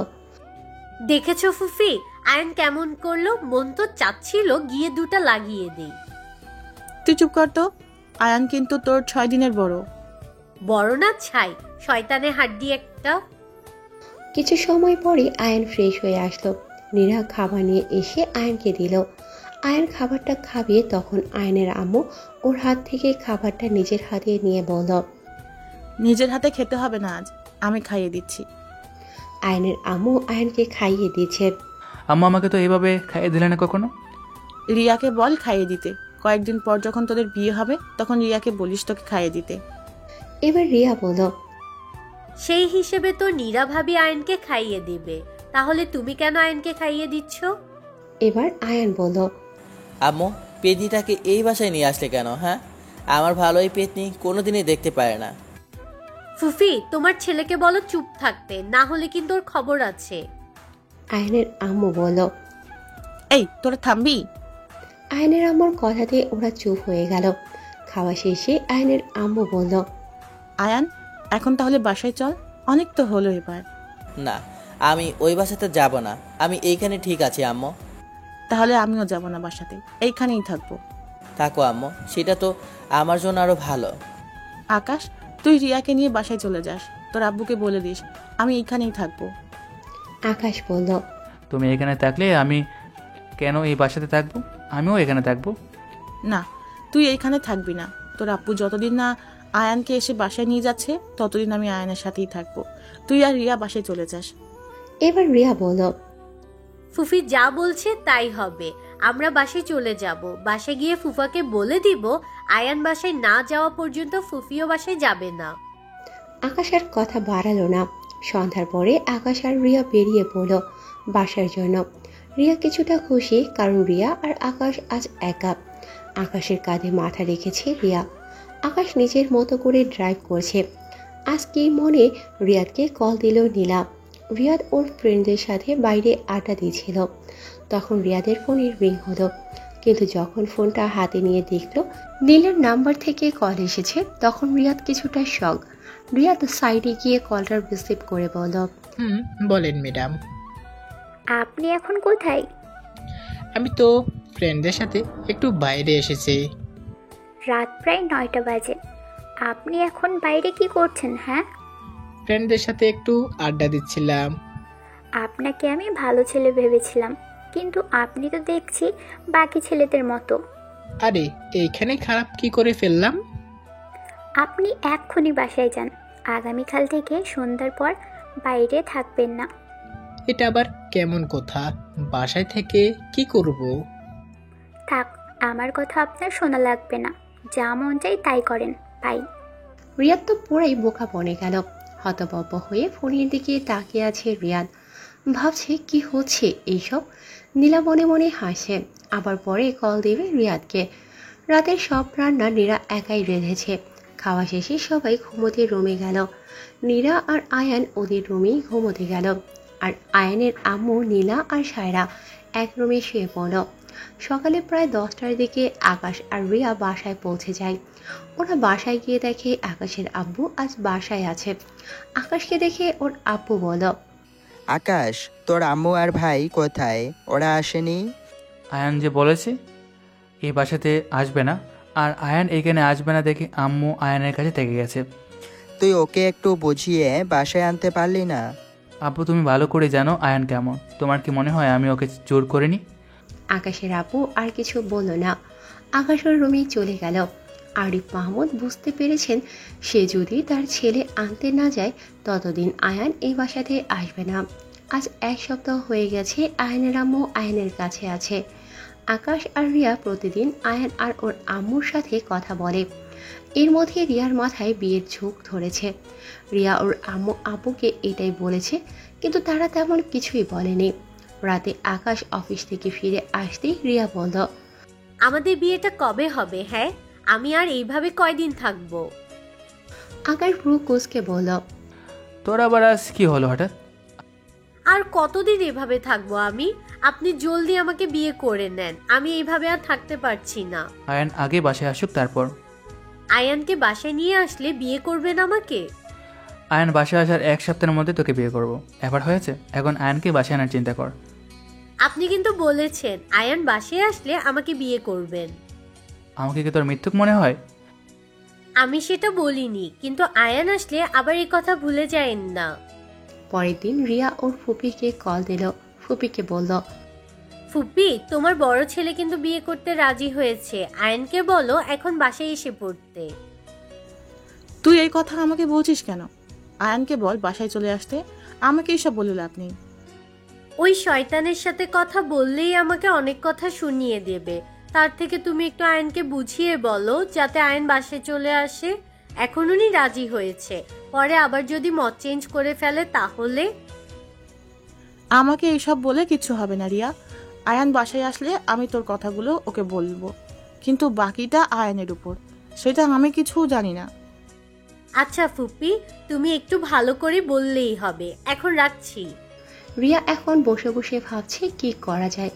দেখেছো ফুফি, আয়ন কেমন করলো? মন তো চাচ্ছিল গিয়ে দুটা লাগিয়ে দেই। তুই চুপ কর তো। আয়ান কিন্তু তোর 6 দিনের বড়। বড় না ছাই, শয়তানে হাড্ডি একটা। কিছু সময় পরে আয়ন ফ্রেশ হয়ে আসলো। নীরা খাবার নিয়ে এসে আয়নকে দিল। আয়ন খাবারটা খাবিয়ে তখন আয়নের আম্মু ওর হাত থেকে খাবারটা নিজের হাতে নিয়ে বলল, নিজের হাতে খেতে হবে না, আজ আমি খাইয়ে দিচ্ছি। আয়নের আম্মু আয়নকে খাইয়ে দিচ্ছে। আম্মু আমাকে তো এইভাবে খাইয়ে দিলে না কখনো। রিয়াকে বল খাইয়ে দিতে। কয়েকদিন পর যখন তোদের বিয়ে হবে তখন রিয়াকে বলিস তোকে খাইয়ে দিতে। এবার রিয়া বলল, সেই হিসেবে তো নীরা ভাবি আয়নকে খাইয়ে দিবে, তাহলে তুমি কেন আয়নকে খাইয়ে দিচ্ছ? এবার আয়ান বলল, আম্মু, পেতনিটাকে এই বাসায় নিয়ে আসলে কেন? হ্যাঁ, আমার ভালো এই পেতনি কোনোদিনই দেখতে পারে না। ফুফি, তোমার ছেলেকে বলো চুপ থাকতে, না হলে কিন্তু ওর খবর আছে। আয়নের আম্মু বলল, এই তোরা থামবি? আয়নের আম্মুর কথাতে ওরা চুপ হয়ে গেল। খাওয়া শেষে আয়নের আম্মু বলল, আয়ান, এখন তাহলে বাসায় চল, অনেক তো হলো এবার। না, আমি ওই বাসাতে যাব না, আমি এইখানে ঠিক আছি আম্মু। তাহলে আমিও যাব না বাসাতে, এইখানেই থাকবো। থাকো আম্মু, সেটা তো আমার জন্য আরো ভালো। আকাশ, তুই রিয়াকে নিয়ে বাসায় চলে যাস, তোর আব্বুকে বলে দিস আমি এইখানেই থাকবো। আকাশ বলল, তুমি এখানে থাকলে আমি কেন এই বাসাতে থাকবো? আমিও এখানে থাকবো। না, তুই এইখানে থাকবি না। তোর আপ্পু যতদিন না আয়ানকে এসে বাসায় নিয়ে যাচ্ছে ততদিন আমি আয়ানের সাথেই থাকবো। তুই আর রিয়া বাসায় চলে যাস। এবার রিয়া বলল, ফুফি যা বলছে তাই হবে। আমরা বাসায় চলে যাব। বাসায় গিয়ে ফুফাকে বলে দিব আয়ান বাসায় না যাওয়া পর্যন্ত ফুফিও বাসায় যাবে না। আকাশ আর কথা বাড়ালো না। সন্ধ্যার পরে আকাশ আর রিয়া বেরিয়ে পড়ল বাসার জন্য। রিয়া কিছুটা খুশি, কারণ রিয়া আর আকাশ আজ একা। আকাশের কাঁধে মাথা রেখেছে রিয়া। আকাশ নিজের মতো করে ড্রাইভ করছে। আজ কি মনে রিয়াদকে কল দিল নীলা। রিয়াদ ওর ফ্রেন্ডদের সাথে বাইরে আড্ডা দিয়েছিল। তখন রিয়াদের ফোনের রিং হলো, কিন্তু যখন ফোনটা হাতে নিয়ে দেখলো নীলার নাম্বার থেকে কল এসেছে, তখন রিয়াদ কিছুটা শক। রিয়াদ সাইডে গিয়ে কলটার রিসিভ করে বলল, বলেন ম্যাডাম। আপনি এখন কোথায়? আমি তো ফ্রেন্ডদের সাথে একটু বাইরে এসেছি। রাত প্রায় 9টা বাজে। আপনি এখন বাইরে কি করছেন? হ্যাঁ, ফ্রেন্ডদের সাথে একটু আড্ডা দিচ্ছিলাম। আপনাকে আমি ভালো ছেলে ভেবেছিলাম, কিন্তু আপনি তো দেখছি বাকি ছেলেদের মতো। আরে এইখানে খারাপ কি করে ফেললাম? আপনি এক্ষুনি বাসায় যান। আগামীকাল থেকে সন্ধ্যার পর বাইরে থাকবেন না। এটা আবার কেমন কথা? বাসায় থেকে কি করব? থাক, আমার কথা আপনার শোনা লাগবে না। যা মন চাই তাই করেন। বাই। রিয়াদ তো পুরাই বোকা বনে গেল। হতবম্ব হয়ে ফোনের দিকে তাকিয়ে আছে রিয়াদ। ভাবছে কি হচ্ছে এইসব। নীলা মনে মনে হাসে। আবার পরে কল দেবে রিয়াদকে। রাতের সব রান্না নীরা একাই রেঁধেছে। খাওয়া শেষে সবাই ঘুমোতে রুমে গেল। নীরা আর আয়ান ওদের রুমেই ঘুমোতে গেল। আর আয়ানের আম্মু, নীলা আর সায়রা এক রুমে শুয়ে পড়ল। সকালে প্রায় 10টার দিকে আকাশ আর রিয়া বাসায় পৌঁছে যায়। ওরা বাসায় গিয়ে দেখে আকাশের আব্বু আজ বাসায় আছে। আকাশকে দেখে ওর আব্বু বলল, আকাশ, তোর আম্মু আর ভাই কোথায়? ওরা আসেনি? আয়ান যে বলেছে এই বাসাতে আসবে না, আর আয়ান এখানে আসবে না দেখে আম্মু আয়ানের কাছে থেকে গেছে। তুই ওকে একটু বুঝিয়ে বাসায় আনতে পারলি না? আব্বু, তুমি ভালো করে জানো আয়ান কেমন। তোমার কি মনে হয় আমি ওকে জোর করিনি? আকাশের আব্বু আর কিছু বলল না। আকাশ ওর রুমে চলে গেল। আরিফ মাহমুদ বুঝতে পেরেছেন সে যদি তার ছেলে আনতে না যায় ততদিন আয়ান এই বাসাতে আসবে না। আজ 1 সপ্তাহ হয়ে গেছে আয়ানের আম্মু আয়ানের কাছে আছে। আকাশ আর রিয়া প্রতিদিন আয়ান আর ওর আম্মুর সাথে কথা বলে। এর মধ্যে রিয়ার মাথায় বিয়ের ঝোঁক ধরেছে। রিয়া ওর আম্মু আব্বুকে এটাই বলেছে, কিন্তু তারা তেমন কিছুই বলেনি। রাতে আকাশ অফিস থেকে ফিরে আসতেই রিয়া বলল, আমাদের বিয়েটা কবে হবে? হ্যাঁ, আমি আর এইভাবে কয়দিন থাকবো? আকাশ ভ্রু কুঁচকে বলল, তোর আবার আজ কি হলো হঠাৎ? আর কতদিন এভাবে থাকবো আমি? আপনি জলদি আমাকে বিয়ে করে নেন। আমি এইভাবে আর থাকতে পারছি না। আয়ান আগে বাসায় আসুক, তারপর। আয়ানকে বাসায় নিয়ে আসলে বিয়ে করবেন আমাকে? আয়ান বাসায় আসার 1 সপ্তাহের মধ্যে তোকে বিয়ে করব। এবার হয়েছে, এখন আয়ানকে বাসায় আনার চিন্তা কর। আপনি কিন্তু বলেছেন আয়ান বাসায় আসলে আমাকে বিয়ে করবেন। আমাকে কি তোর মিথ্যুক মনে হয়? আমি সেটা বলিনি, কিন্তু আয়ান আসলে আবার এই কথা ভুলে যায়েন না। পরের দিন রিয়া ওর ফুপিকে কল দিল। ফুপিকে বলল, ফুপি, তোমার বড় ছেলে কিন্তু বিয়ে করতে রাজি হয়েছে। আয়ানকে বলো এখন বাসায় এসে পড়তে। তুই এই কথা আমাকে বলছিস কেন? আয়ানকে বল বাসায় চলে আসতে। আমাকে এইসব বলে লাভ নেই। ওই শয়তানের সাথে কথা বললেই আমাকে অনেক কথা শুনিয়ে দেবে। তার থেকে তুমি একটু আয়ানকে বুঝিয়ে বলো যাতে আয়ান বাসায় চলে আসে। এখন উনি রাজি হয়েছে, পরে আবার যদি মত চেঞ্জ করে ফেলে তাহলে? আমাকে এইসব বলে কিচ্ছু হবে না রিয়া। আয়ান বাসায় আসলে আমি তোর কথাগুলো ওকে বলবো, কিন্তু বাকিটা আয়ানের উপর। সেটা আমি কিছু জানি না। আচ্ছা ফুপি, তুমি একটু ভালো করে বললেই হবে। এখন রাখছি। রিয়া এখন বসে বসে ভাবছে কি করা যায়।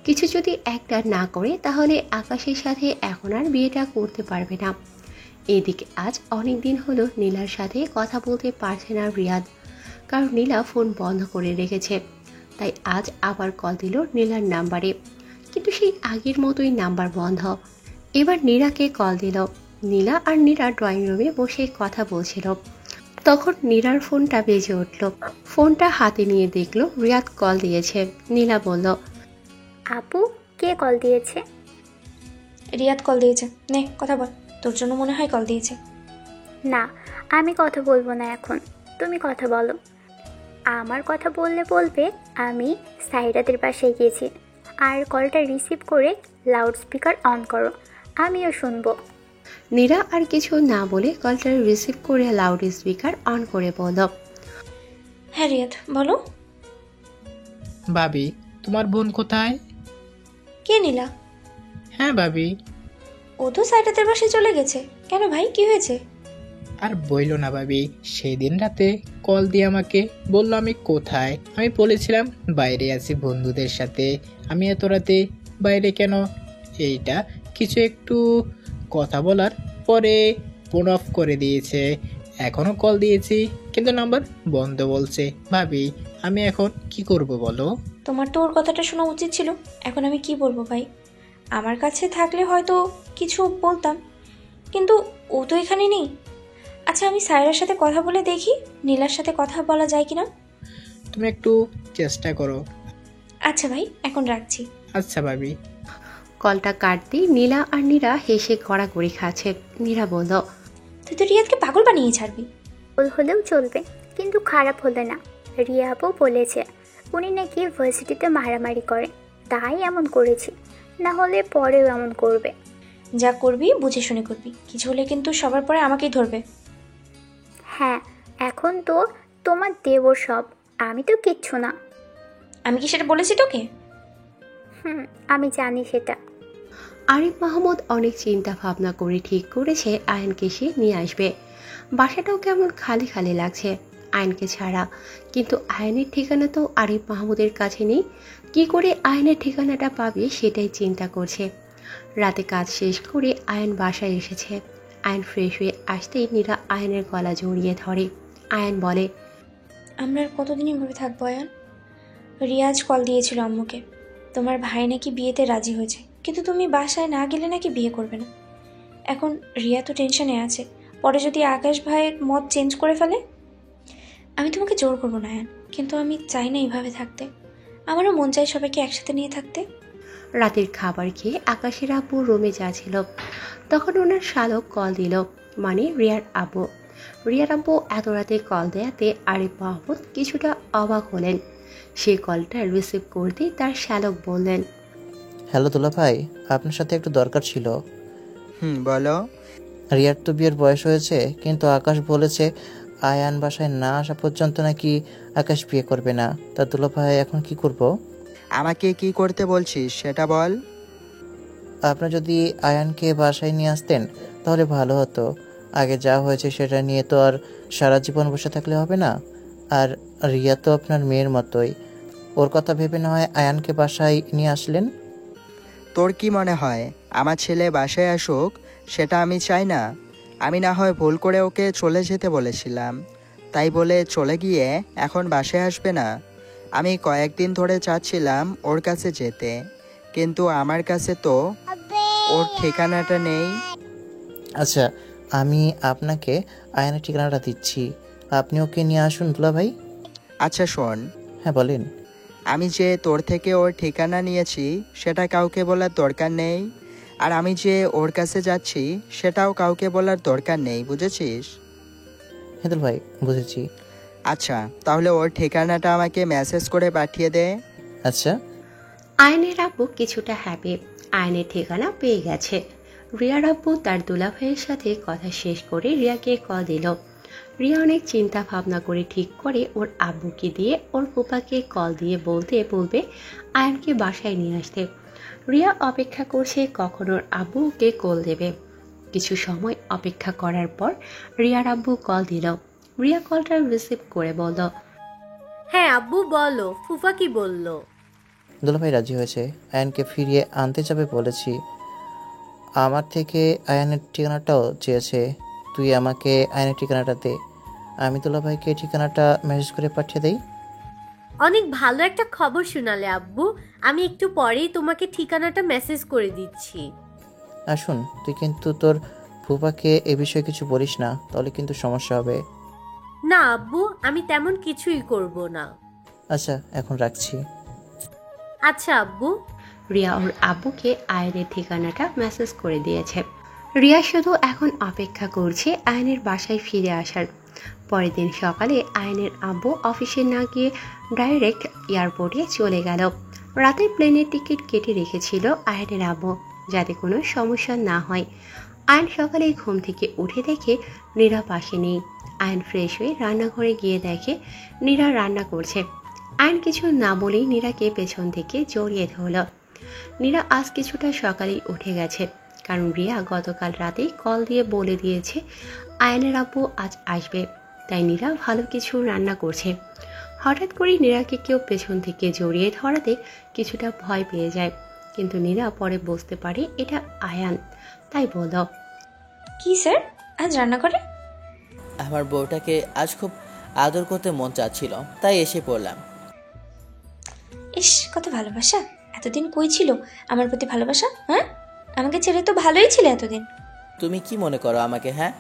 কিছু যদি একটা না করে তাহলে আকাশের সাথে এখন আর বিয়েটা করতে পারবে না। এদিকে আজ অনেক দিন হলো নীলার সাথে কথা বলতে পারছে না রিয়াদ, কারণ নীলা ফোন বন্ধ করে রেখেছে। তাই আজ আবার কল দিল নীলার নাম্বারে, কিন্তু সেই আগের মতোই নাম্বার বন্ধ। এবার নীরাকে কল দিল। নীলা আর নীরা ড্রয়িং রুমে বসে কথা বলছিল। তখন নীরার ফোনটা বেজে উঠল। ফোনটা হাতে নিয়ে দেখলো রিয়াদ কল দিয়েছে। নীলা বলল, আপু, কে কল দিয়েছে? রিয়াদ কল দিয়েছে। নে কথা বল, তোর জন্য মনে হয় কল দিয়েছে। না, আমি কথা বলবো না এখন, তুমি কথা বলো। আমার কথা বললে বলবে আমি সাইরাদের বাসায় গিয়েছি, আর কলটা রিসিভ করে লাউড স্পিকার অন করো, আমিও শুনবো। নীরা আর কিছু না বলে কলটা রিসিভ করে লাউড স্পিকার অন করে বলল, হ্যাঁ রিয়াদ বলো। ভাবি, তোমার বোন কোথায়? কে নীলা? হ্যাঁ ভাবি। ও তো সাইরাদের বাসায় চলে গেছে। কেন ভাই, কি হয়েছে? আর বইলো না ভাবি, সেই দিন রাতে কল দিয়ে আমাকে বললো আমি কোথায়। আমি বলেছিলাম বাইরে আছি বন্ধুদের সাথে। আমি এত রাতে বাইরে কেন? এইটা কিছু একটু কথা বলার পরে ফোন অফ করে দিয়েছে। এখনও কল দিয়েছি কিন্তু নাম্বার বন্ধ বলছে। ভাবি, আমি এখন কি করব বলো? তোমার তো ওর কথাটা শোনা উচিত ছিল। এখন আমি কি বলবো ভাই? আমার কাছে থাকলে হয়তো কিছু বলতাম, কিন্তু ও তো এখানে নেই। আচ্ছা, আমি সায়রার সাথে কথা বলে দেখি নীলার সাথে কথা বলা যায় কিনা। তুমি একটু চেষ্টা করো। আচ্ছা ভাই, এখন রাখছি। আচ্ছা ভাবি। কলটা কাটতেই নীলা আর নীরা হেসে গড়াগড়ি খাচ্ছে। নীরা বলল, তুই তো রিয়াদকে পাগল বানিয়ে ছাড়বি। ভুল হলেও চলবে, কিন্তু খারাপ হলে না। রিয়া আপু বলেছে উনি নাকি ভার্সিটিতে মারামারি করে, তাই এমন করেছি, না হলে পরেও এমন করবে। যা করবি বুঝে শুনে করবি, কিছু হলে কিন্তু সবার পরে আমাকেই ধরবে। হ্যাঁ, এখন তো তোমার দেবর সব, আমি তো কিচ্ছু না। আমি কি সেটা বলেছি তোকে? আমি জানি সেটা। আরিফ মাহমুদ অনেক চিন্তা ভাবনা করে ঠিক করেছে আয়নকে সে নিয়ে আসবে। বাসাটাও কেমন খালি খালি লাগছে আয়নকে ছাড়া, কিন্তু আয়নের ঠিকানা তো আরিফ মাহমুদের কাছে নেই। কি করে আয়নের ঠিকানাটা পাবে সেটাই চিন্তা করছে। রাতে কাজ শেষ করে আয়ন বাসায় এসেছে। আয়ন ফ্রেশ হয়ে আসতেই নীরা আয়নের গলা জড়িয়ে ধরে। আয়ন বলে, আমরা আর কতদিন এভাবে থাকবো আয়ান? রিয়াজ কল দিয়েছিল আম্মুকে, তোমার ভাই নাকি বিয়েতে রাজি হয়েছে, কিন্তু তুমি বাসায় না গেলে নাকি বিয়ে করবে না। এখন রিয়া তো টেনশনে আছে, পরে যদি আকাশ ভাইয়ের মত চেঞ্জ করে ফেলে। আমি তোমাকে জোর করবো না আয়ান, কিন্তু আমি চাই না এইভাবে থাকতে। আমারও মন চাই সবাইকে একসাথে নিয়ে থাকতে। রাতের খাবার খেয়ে আকাশের আব্বু রুমে যাচ্ছিল, তখন ওনার শালক কল দিল, মানে রিয়ার আব্বু। রিয়ার আব্বু এত রাতে কল দেয়াতে আরিফ মাহমুদ কিছুটা অবাক হলেন। সে কলটা রিসিভ করতেই তার শালক বললেন, হ্যালো দুলা ভাই, আপনার সাথে একটু দরকার ছিল। বলো। রিয়ার তো বিয়ের বয়স হয়েছে, কিন্তু আকাশ বলেছে আয়ান বাসায় না আসা পর্যন্ত নাকি আকাশ বিয়ে করবে না। তা দুলা ভাই এখন কি করব? আমাকে কি করতে বলছিস সেটা বল। আপনি যদি আয়ানকে বাসায় নিয়ে আসতেন তাহলে ভালো হতো। আগে যা হয়েছে সেটা নিয়ে তো আর সারা জীবন বসে থাকলে হবে না। আর রিয়া তো আপনার মেয়ের মতোই, ওর কথা ভেবে না হয় আয়ানকে বাসায় নিয়ে আসলেন। তোর কি মনে হয় আমার ছেলে বাসায় আসুক সেটা আমি চাই না? আমি না হয় ভুল করে ওকে চলে যেতে বলেছিলাম, তাই বলে চলে গিয়ে এখন বাসায় আসবে না? আমি কয়েকদিন ধরে চাচ্ছিলাম ওর কাছে যেতে, কিন্তু আমার কাছে তো ওর ঠিকানাটা নেই। আচ্ছা, আমি আপনাকে আয়ানের ঠিকানাটা দিচ্ছি, আপনি ওকে নিয়ে আসুন দুলা ভাই। আচ্ছা শোন। হ্যাঁ বলেন। আমি যে তোর থেকে ওর ঠিকানা নিয়েছি সেটা কাউকে বলার দরকার নেই, আর আমি যে ওর কাছে যাচ্ছি সেটাও কাউকে বলার দরকার নেই, বুঝেছিস? হ্যাঁ দুলা ভাই, বুঝেছি। আচ্ছা, তাহলে ওর ঠিকানাটা আমাকে মেসেজ করে পাঠিয়ে দে। আচ্ছা। আয়নের আব্বু কিছুটা হ্যাপি, আয়নের ঠিকানা পেয়ে গেছে। রিয়ার আব্বু তার দুলাভাইয়ের সাথে কথা শেষ করে রিয়াকে কল দিল। রিয়া অনেক চিন্তা ভাবনা করে ঠিক করে ওর আব্বুকে দিয়ে ওর ফুপাকে কল দিয়ে বলবে আয়নকে বাসায় নিয়ে আসতে। রিয়া অপেক্ষা করছে কখন ওর আব্বু ওকে কল দেবে। কিছু সময় অপেক্ষা করার পর রিয়ার আব্বু কল দিল। রিয়া কলটা রিসিভ করে বলল, হ্যাঁ আব্বু বলো, ফুফা কি বললো? দুলাভাই রাজি হয়েছে, আয়ানকে ফিরিয়ে আনতে যাবে বলেছি। আমার থেকে আয়ানের ঠিকানাটাও চেয়েছে। তুই আমাকে আয়ানের ঠিকানাটা দে, আমি দুলাভাইকে ঠিকানাটা মেসেজ করে পাঠিয়ে দেই। অনেক ভালো একটা খবর শোনালে আব্বু, আমি একটু পরেই তোমাকে ঠিকানাটা মেসেজ করে দিচ্ছি। আসুন, তুই কিন্তু তোর ফুপাকে এ বিষয়ে কিছু বলিস না, তাহলে কিন্তু সমস্যা হবে। না আব্বু, আমি তেমন কিছুই করব না। আচ্ছা, এখন রাখছি। আচ্ছা আব্বু। রিয়া ওর আব্বুকে আয়নের ঠিকানাটা মেসেজ করে দিয়েছে। রিয়া শুধু এখন অপেক্ষা করছে আয়নের বাসায় ফিরে আসার। পরের দিন সকালে আয়নের আব্বু অফিসে না গিয়ে ডাইরেক্ট এয়ারপোর্টে চলে গেল। রাতে প্লেনের টিকিট কেটে রেখেছিল আয়নের আব্বু, যাতে কোনো সমস্যা না হয়। আয়ন সকালে ঘুম থেকে উঠে দেখে নীরা পাশে নেই। আয়ন ফ্রেশ হয়ে রান্নাঘরে গিয়ে দেখে নীরা রান্না করছে। আয়ন কিছু না বলেই নীরাকে পেছন থেকে জড়িয়ে ধরল। নীরা আজ কিছুটা সকালেই উঠে গেছে, কারণ রিয়া গতকাল রাতেই কল দিয়ে বলে দিয়েছে আয়নের আব্বু আজ আসবে, তাই নীরা ভালো কিছু রান্না করছে। হঠাৎ করে নীরাকে কেউ পেছন থেকে জড়িয়ে ধরাতে কিছুটা ভয় পেয়ে যায়, কিন্তু নীরা পরে বুঝতে পারে এটা আয়ান, তাই বলল, কি স্যার আজ রান্না করে? আমার বউটাকে আজ খুব আদর করতে মন চাচ্ছিল, তাই এসে পড়লাম। ইস, কত ভালোবাসা! এতদিন কই ছিল আমার প্রতি ভালোবাসা? হ্যাঁ, আমাকে ছেড়ে তো ভালোই ছিলে এতদিন। তুমি কি মনে করো আমাকে? হ্যাঁ,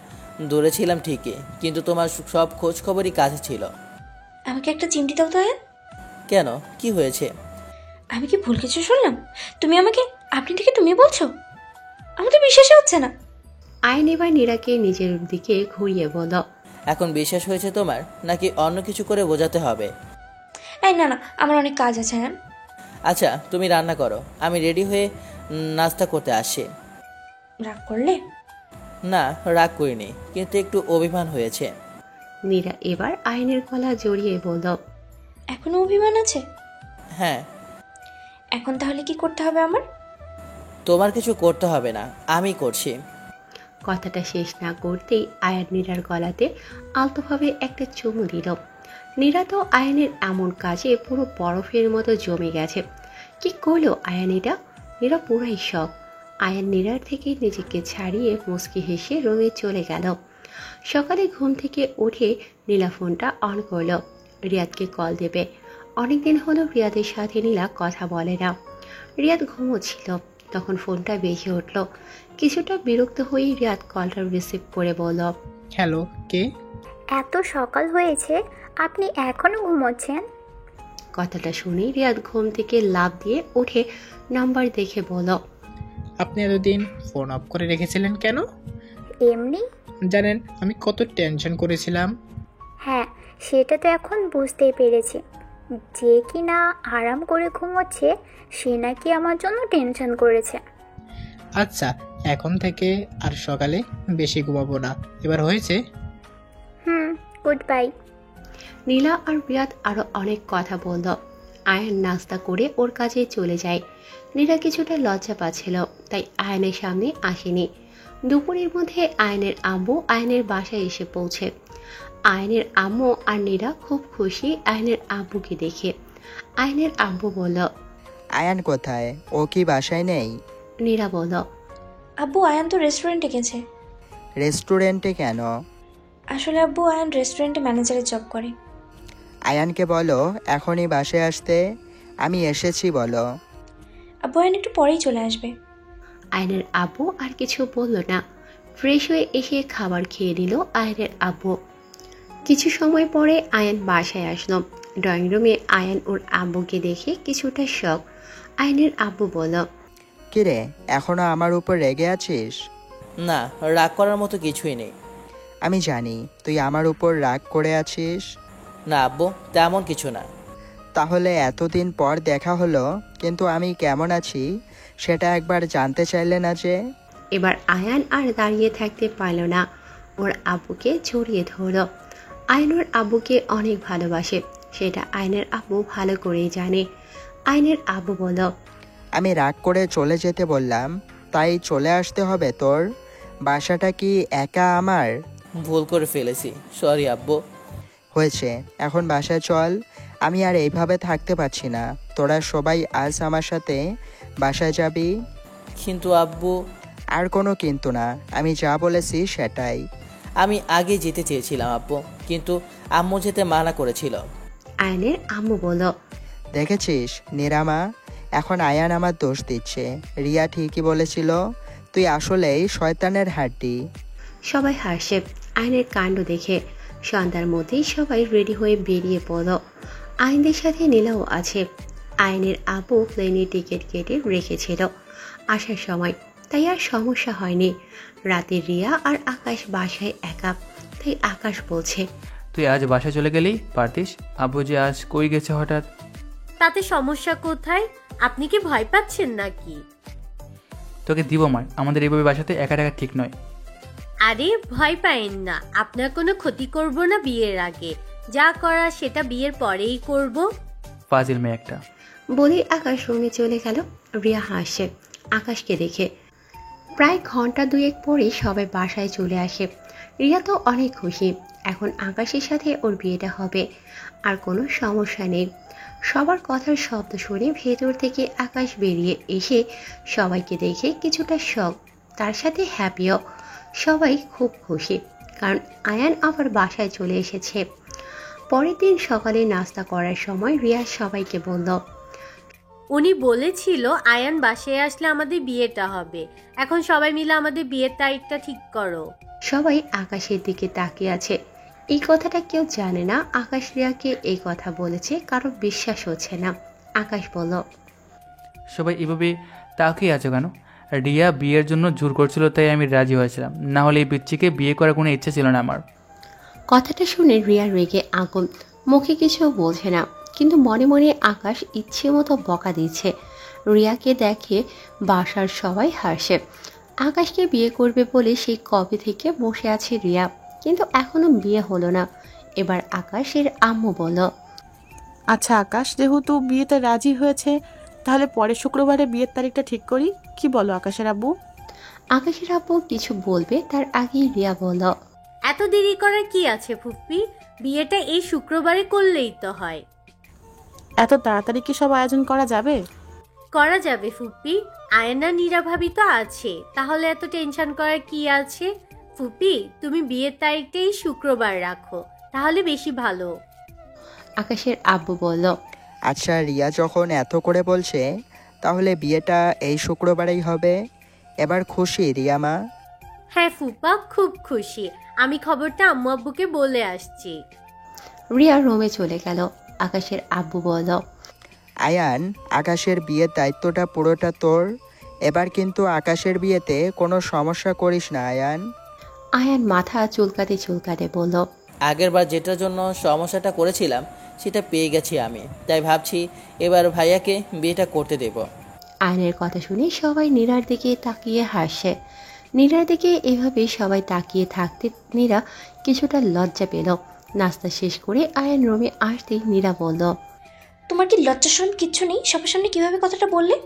দূরে ছিলাম ঠিকই, কিন্তু তোমার সব খোঁজ খবরই কাছে ছিল। আমাকে একটা চিমটি দাও তো। হ্যাঁ, কেন, কি হয়েছে? আমি কি ভুল কিছু শুনলাম? তুমি আমাকে আপনি থেকে তুমি বলছো? আমার তো বিশ্বাসই হচ্ছে না। আয়ন এবার নীরাকে নিজের দিকে ঘুরিয়ে বলল, এখন বিশ্বাস হয়েছে তোমার, নাকি অন্য কিছু করে বোঝাতে হবে? এই না না, আমার অনেক কাজ আছে। হ্যাঁ, আচ্ছা তুমি রান্না করো, আমি রেডি হয়ে নাস্তা করতে আসছি। রাগ করলে? না, রাগ করিনি, কিন্তু একটু অভিমান হয়েছে। নীরা এবার আয়নের গলা জড়িয়ে বলল, এখনো অভিমান আছে? হ্যাঁ। এখন তাহলে কি করতে হবে আমার? তোমার কিছু করতে হবে না, আমি করছি। কথাটা শেষ না করতেই আয়ান নীরার গলাতে আলতোভাবে একটা চুমু দিল। নীরা তো আয়নের এমন কাজে পুরো বরফের মতো জমে গেছে। কি করলো আয়ান এটা? নীরা পুরাই শখ। আয়ান নীরার থেকে নিজেকে ছাড়িয়ে মুচকি হেসে রুমে চলে গেল। সকালে ঘুম থেকে উঠে নীলা ফোনটা অন করলো, রিয়াদকে কল দেবে। অনেকদিন হলো রিয়াদের সাথে নীলা কথা বলে না। রিয়াদ ঘুমোচ্ছিল, তখন ফোনটা বেজে উঠল। কিছুটা বিরক্ত হয়ে রিয়াদ কলটা রিসিভ করে বলল, হ্যালো, কে? এত সকাল হয়েছে, আপনি এখনো ঘুমোচ্ছেন? কথাটা শুনে রিয়াদ ঘুম থেকে লাফ দিয়ে উঠে নাম্বার দেখে বলল, আপনি এতদিন ফোন অফ করে রেখেছিলেন কেন? এমনি। জানেন আমি কত টেনশন করেছিলাম? হ্যাঁ, সেটা তো এখন বুঝতেই পেরেছি। যে কি না আরাম করে ঘুমোচ্ছে সে নাকি আমার জন্য টেনশন করেছে। আচ্ছা, এখন থেকে আর সকালে বেশি ঘুমাবো না, এবার হয়েছে? Good bye. নীলা আর রিয়াদ আরো অনেক কথা বলল। আয়ান নাস্তা করে ওর কাছে চলে যায়। নীলা কিছুটা লজ্জা পাচ্ছিল, তাই আয়নের সামনে আসেনি। দুপুরের মধ্যে আয়নের আম্মু আয়নের বাসায় এসে পৌঁছে। আয়নের আম্মু আর নীরা খুব খুশি আয়নের আব্বুকে দেখে। আয়নের আব্বু বলল, আয়ান কোথায়? ও কি বাসায় নেই? নীরা বলল, আব্বু আয়ান তো রেস্টুরেন্টে গেছে। রেস্টুরেন্টে কেন? আসলে আব্বু আয়ান রেস্টুরেন্টে ম্যানেজারের জব করে। আয়ানকে বলো এখনই বাসায় আসতে, আমি এসেছি বলো। আব্বু আয়ান একটু পরেই চলে আসবে। আয়নের আব্বু আর কিছু বলল না। ফ্রেশ হয়ে এসে খাবার খেয়ে নিল আয়নের আব্বু। কিছু সময় পরে আয়ান বাসায় আসলো। ড্রয়িং রুমে আয়ান ওর আব্বুকে দেখে কিছুটা শখ। আয়নের আব্বু বলল, কিরে, এখনো আমার উপর রেগে আছিস? না, রাগ করার মতো কিছুই নেই। আমি জানি তুই আমার উপর রাগ করে আছিস। না আব্বু, তেমন কিছু না। তাহলে এতদিন পর দেখা হলো, কিন্তু আমি কেমন আছি সেটা একবার জানতে চাইলে না যে? এবার আয়ান আর দাঁড়িয়ে থাকতে পারল না, ওর আব্বুকে জড়িয়ে ধরল। আয়ন ওর আব্বুকে অনেক ভালোবাসে, সেটা আয়নের আব্বু ভালো করেই জানে। আয়নের আব্বু বলল, আমি রাগ করে চলে যেতে বললাম, তাই চলে আসতে হবে তোর? বাসাটা কি একা আমার? ভুল করে ফেলেছি, সরি আব্বু। হয়েছে, এখন বাসায় চল। আমি আর এইভাবে থাকতে পারছি না। তোরা সবাই আজ আমার সাথে বাসায় যাবি। কিন্তু আব্বু। আর কোনো কিন্তু না, আমি যা বলেছি সেটাই। আমি আগে যেতে চেয়েছিলাম আব্বু, কিন্তু আম্মু যেতে মানা করেছিল। আয়নের আম্মু বলল, দেখেছিস নিরামা, এখন আয়ান আমার দোষ দিচ্ছে। রিয়া ঠিকই বলেছিল, তুই আসলেই শয়তানের হাড্ডি। সবাই হাসে আয়নের কাণ্ড দেখে। সন্ধ্যার মধ্যেই সবাই রেডি হয়ে বেরিয়ে পড়ল। আয়নদের সাথে নীলাও আছে। আয়নের আপু প্লেনের টিকিট কেটে রেখেছিল আসার সময়, তাই আর সমস্যা হয়নি। রাতে রিয়া আর আকাশ বাসায় একা, তাই আকাশ বলছে, তুই আজ বাসায় চলে গেলেই পারতিস। আব্বু যে আজ কই গেছে হঠাৎ। তাতে সমস্যা কোথায়? আপনি কি ভয় পাচ্ছেন নাকি? তোকে দিব মার, আমাদের এইভাবে বাসাতে একা টাকা ঠিক নয়। আরে ভয় পায়েন না, আপনার কোনো ক্ষতি করব না। বিয়ের আগে যা করা সেটা বিয়ের পরেই করব। ফাজিল মেয়ে একটা। বলে আকাশ রুমে চলে গেল। রিয়া হাসছে আকাশকে দেখে। প্রায় ঘন্টা দুয়েক পরে সবাই বাসায় চলে আসে। রিয়া তো অনেক খুশি, এখন আকাশের সাথে ওর বিয়েটা হবে, আর কোনো সমস্যা নেই। সবার কথার শব্দ শুনে ভেতর থেকে আকাশ বেরিয়ে এসে সবাইকে দেখে কিছুটা শক, তার সাথে হ্যাপিও। সবাই খুব খুশি, কারণ আয়ান আবার বাসায় চলে এসেছে। পরের দিন সকালে নাস্তা করার সময় রিয়া সবাইকে বলল, উনি বলেছিল আয়ান বাসায় আসলে আমাদের বিয়েটা হবে। এখন সবাই মিলে আমাদের বিয়ের তারিখটা ঠিক করো। সবাই আকাশের দিকে তাকিয়ে আছে। এই কথাটা কেউ জানে না আকাশ রিয়াকে এই কথা বলেছে, কারো বিশ্বাস হচ্ছে না। আকাশ বলল, সবাই এভাবে তাকিয়ে আছো কেন? রিয়া বিয়ের জন্য জোর করছিল, তাই আমি রাজি হয়েছিলাম, না হলে এই পিচ্চিকে বিয়ে করার কোনো ইচ্ছে ছিল না আমার। কথাটা শুনে রিয়া রেগে আগুন, মুখে কিছু বলছে না, কিন্তু মনে মনে আকাশ ইচ্ছে মতো বকা দিচ্ছে। রিয়াকে দেখে বাসার সবাই হাসে। আকাশকে বিয়ে করবে বলে সেই কবে থেকে বসে আছে রিয়া, কিন্তু এখনো বিয়ে হলো না। এবার আকাশের আম্মু বলল, আচ্ছা আকাশ, যেহেতু বিয়েতে রাজি হয়েছে, তাহলে পরের শুক্রবারে বিয়ের তারিখটা ঠিক করি, কি বলো আকাশের আব্বু? আকাশের আব্বু কিছু বলবে তার আগেই রিয়া বলল, এত দেরি করার কি আছে ফুপ্পি? বিয়েটা এই শুক্রবারে করলেই তো হয়। এত তাড়াতাড়ি কি সব আয়োজন করা যাবে? করা যাবে ফুপ্পি, আয়না নীরা ভাবি তো আছে, তাহলে এত টেনশন করার কি আছে? ফুপ্পি, তুমি বিয়ের তারিখটাই শুক্রবার রাখো, তাহলে বেশি ভালো। আকাশের আব্বু বলল, আচ্ছা রিয়া যখন এত করে বলছে, তাহলে বিয়েটা এই শুক্রবারেই হবে। এবার খুশি রিয়া মা? হ্যাঁ ফুপা, খুব খুশি। আমি খবরটা আম্মু আব্বুকে বলে আসছি। রিয়া রুমে চলে গেল। আকাশের আব্বু বলল, আয়ান, আকাশের বিয়ের দায়িত্বটা পুরোটা তোর। এবার কিন্তু আকাশের বিয়েতে কোনো সমস্যা করিস না আয়ান। আয়ান মাথা চুলকাতে চুলকাতে বলল, আগেরবার যেটার জন্য সমস্যাটা করেছিলাম সেটা পেয়ে গেছি আমি, তাই ভাবছি এবার ভাইয়াকে বিয়েটা করতে দেব। আয়নের কথা শুনে সবাই নীরার দিকে তাকিয়ে হাসে। নীরার দিকে এভাবে সবাই তাকিয়ে থাকতে নীরা কিছুটা লজ্জা পেল। নাস্তা শেষ করে আয়ান রুমে আসতেই নীরা বলল, তোমার কি লজ্জা শরম কিচ্ছু নেই? সবার সামনে কিভাবে কথাটা বললে?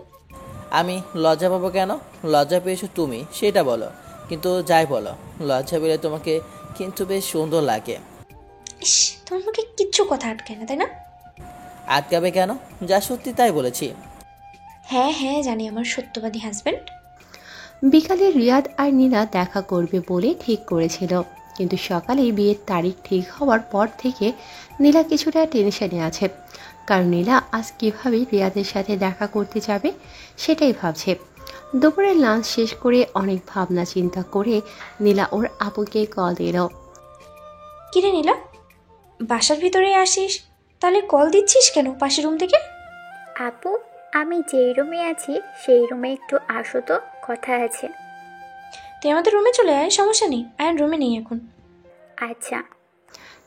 আমি লজ্জা পাবো কেন? লজ্জা পেয়েছো তুমি, সেটা বলো। কিন্তু যাই বলো, লজ্জা পেলে তোমাকে কিন্তু বেশ সুন্দর লাগে। ইস, তোমার মুখে কিচ্ছু কথা আটকায় না, তাই না? আটকাবে কেন? যা সত্যি তাই বলেছি। হ্যাঁ হ্যাঁ, জানি আমার সত্যবাদী হাজবেন্ড। বিকালে রিয়াদ আর নীরা দেখা করবে বলে ঠিক করেছিল, কিন্তু সকালে বিয়ের তারিখ ঠিক হওয়ার পর থেকে নীলা কিছুটা টেনশনে আছে, কারণ নীলা আজ কীভাবে রিয়াদের সাথে দেখা করতে যাবে সেটাই ভাবছে। দুপুরে লাঞ্চ শেষ করে অনেক ভাবনা চিন্তা করে নীলা ওর আপুকে কল দিল। কিরে নীলা, বাসার ভিতরে আসিস, তাহলে কল দিচ্ছিস কেন পাশের রুম থেকে? আপু, আমি যেই রুমে আছি সেই রুমে একটু আসো তো, কথা আছে। তুই আমাদের রুমে চলে আয়, সমস্যা নেই। আয়ন রুমে নেই এখন। আচ্ছা।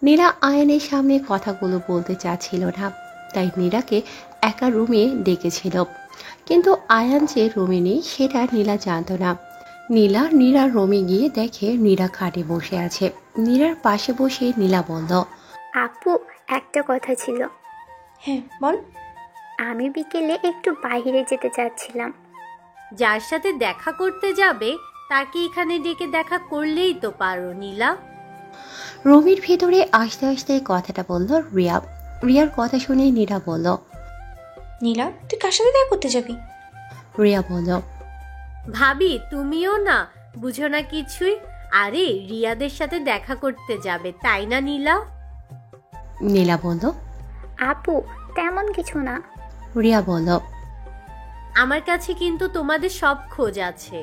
নীরা আয়নের সামনে কথাগুলো বলতে চাচ্ছিল না, তাই নীরাকে একা রুমে ডেকেছিল, কিন্তু আয়ান যে রুমে নেই সেটা নীলা জানত না। নীরার রুমে গিয়ে দেখে নীরা খাটে বসে আছে। নীরার পাশে বসে নীলা বলল, আপু, একটা কথা ছিল। হ্যাঁ বল। আমি বিকেলে একটু বাইরে যেতে চাচ্ছিলাম। যার সাথে দেখা করতে যাবে তাকে এখানে ডেকে দেখা করলেই তো পারো নীলা। রুমের ভেতরে আস্তে আস্তে কথাটা বলল রিয়া। রিয়ার কথা শুনে নীরা বলল, নীলা, তুই কার সাথে দেখা করতে যাবি? রিয়া বলল, ভাবি তুমিও না বুঝো না কিছুই। আরে রিয়াদের সাথে দেখা করতে যাবে, তাই না নীলা? নীলা বলল, আপু, তেমন কিছু না। রিয়া বলল, আমার কাছে কিন্তু তোমাদের সব খোঁজ আছে।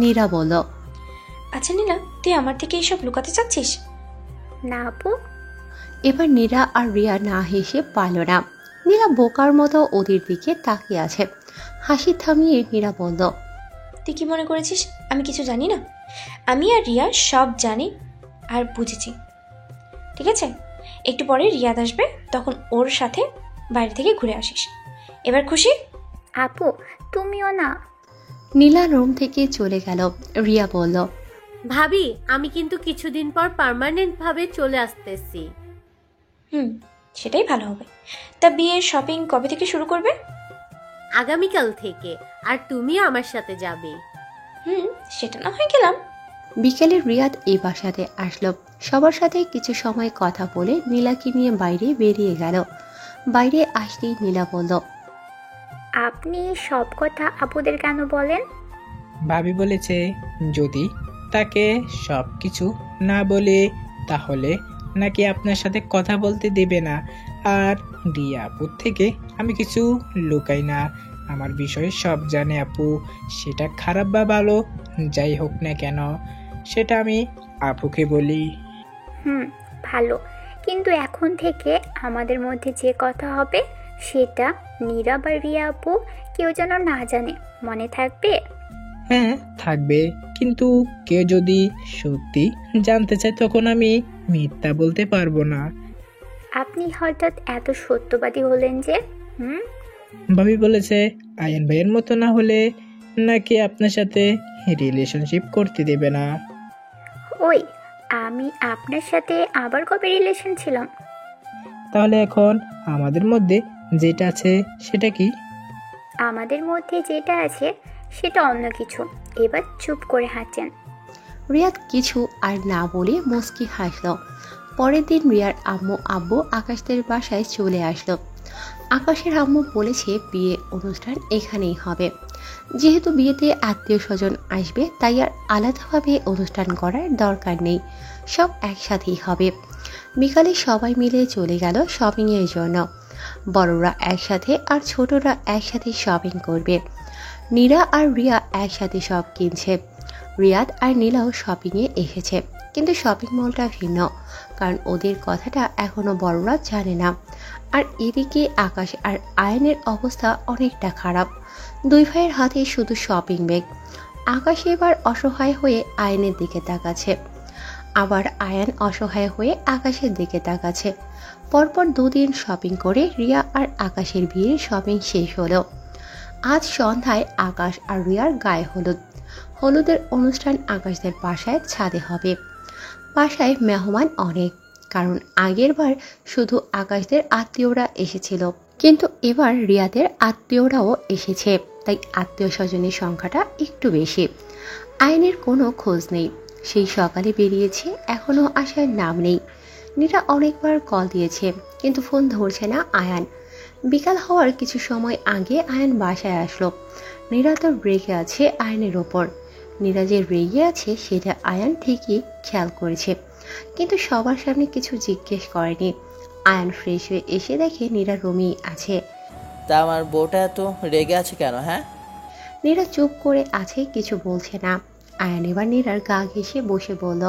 নীরা বলল, আচ্ছা নীলা, তুই আমার থেকে এইসব লুকাতে চাচ্ছিস? না আপু। এবার নীরা আর রিয়া না হেসে পারল না। নীরা বোকার মতো ওদের দিকে তাকিয়ে আছে। হাসি থামিয়ে নীরা বলল, তুই কি মনে করেছিস আমি কিছু জানি না? আমি আর রিয়া সব জানি আর বুঝেছি, ঠিক আছে? একটু পরে রিয়াদ আসবে, তখন ওর সাথে বাইরে থেকে ঘুরে আসিস। এবার খুশি? আপু তুমিও না। নীলা রুম থেকে চলে গেল। রিয়া বলল, ভাবি আমি কিন্তু কিছুদিন পর পার্মানেন্ট ভাবে চলে আসতেছি। সেটাই ভালো হবে। তা বিয়ের শপিং কবে থেকে শুরু করবে? আগামীকাল থেকে। আর তুমি আমার সাথে যাবে। সেটা না হয় গেলাম। বিকেলে রিয়াদ এই বাসাতে আসলো। সবার সাথে কিছু সময় কথা বলে নীলাকে নিয়ে বাইরে বেরিয়ে গেল। বাইরে আসতেই নীলা বলল, আপনি সব কথা আপুদের কেন বলেন? ভাবি বলেছে যদি তাকে সব কিছু না বলে তাহলে নাকি আপনার সাথে কথা বলতে দেবে না। আর রিয়া আপুর থেকে আমি কিছু লুকাই না, আমার বিষয়ে সব জানে আপু। সেটা খারাপ বা ভালো যাই হোক না কেন, সেটা আমি আপুকে বলি। ভালো, কিন্তু এখন থেকে আমাদের মধ্যে যে কথা হবে সেটা নীরা বা রিয়া আপু কেউ যেন না জানে, মনে থাকবে? হ্যাঁ থাকবে, কিন্তু কেউ যদি সত্যি জানতে চায় তখন আমি মিথ্যা বলতে পারবো না। আপনি হঠাৎ এত সত্যবাদী হলেন যে? ভাবি বলেছে আয়ান ভাইয়ের মতো না হলে নাকি আপনার সাথে রিলেশনশিপ করতে দেবে না। ওই আমি আপনার সাথে আবার কবে রিলেশন ছিলাম? তাহলে এখন আমাদের মধ্যে যেটা আছে সেটা কি? আমাদের মধ্যে যেটা আছে সেটা অন্য কিছু। এবার চুপ করে হাঁটেন। রিয়াদ কিছু আর না বলে মুস্কি হাসল। পরের দিন রিয়ার আব্বু আকাশদের বাসায় চলে আসলো। আকাশের আম্মু বলেছে বিয়ে অনুষ্ঠান এখানেই হবে। যেহেতু বিয়েতে আত্মীয় স্বজন আসবে তাই আর আলাদাভাবে অনুষ্ঠান করার দরকার নেই, সব একসাথেই হবে। বিকালে সবাই মিলে চলে গেল শপিংয়ের জন্য। বড়রা একসাথে আর ছোটরা একসাথে শপিং করবে। নীরা আর রিয়া একসাথে সব কিনছে। রিয়াদ আর নীলাও শপিংয়ে এসেছে, কিন্তু শপিং মলটা ভিন্ন, কারণ ওদের কথাটা এখনো বড়রা জানে না। আর এদিকে আকাশ আর আয়নের অবস্থা অনেকটা খারাপ। দুই ভাইয়ের হাতে শুধু শপিং ব্যাগ। আকাশ এবার অসহায় হয়ে আয়নের দিকে তাকাচ্ছে, আবার আয়ান অসহায় হয়ে আকাশের দিকে তাকাচ্ছে। পরপর দুদিন শপিং করে রিয়া আর আকাশের বিয়ের শপিং শেষ হলো। আজ সন্ধ্যায় আকাশ আর রিয়ার গায়ে হলুদ। হলুদের অনুষ্ঠান আকাশদের বাসায় ছাদে হবে। বাসায় মেহমান অনেক, কারণ আগের বার শুধু আকাশদের আত্মীয়রা এসেছিল, কিন্তু এবার রিয়াদের আত্মীয়রাও এসেছে, তাই আত্মীয় স্বজনের সংখ্যাটা একটু বেশি। আয়নের কোনো খোঁজ নেই, সেই সকালে বেরিয়েছে, এখনো আসার নাম নেই। নীরা অনেকবার কল দিয়েছে, কিন্তু ফোন ধরছে না আয়ান। বিকাল হওয়ার কিছু সময় আগে আয়ান বাসায় আসলো। নীরা তো রেগে আছে আয়নের ওপর। নীরা যে রেগে আছে সেটা আয়ান ঠিকই খেয়াল করেছে, কিন্তু সবার সামনে কিছু জিজ্ঞেস করেনি। আয়ান ফ্রেশ হয়ে এসে দেখে নীরা রুমেই আছে। তা আমার বউটা এত রেগে আছে কেন? হ্যাঁ, নীরা চুপ করে আছে, কিছু বলছে না। আয়ান এবার নীরার গা ঘেঁষে বসে বলল,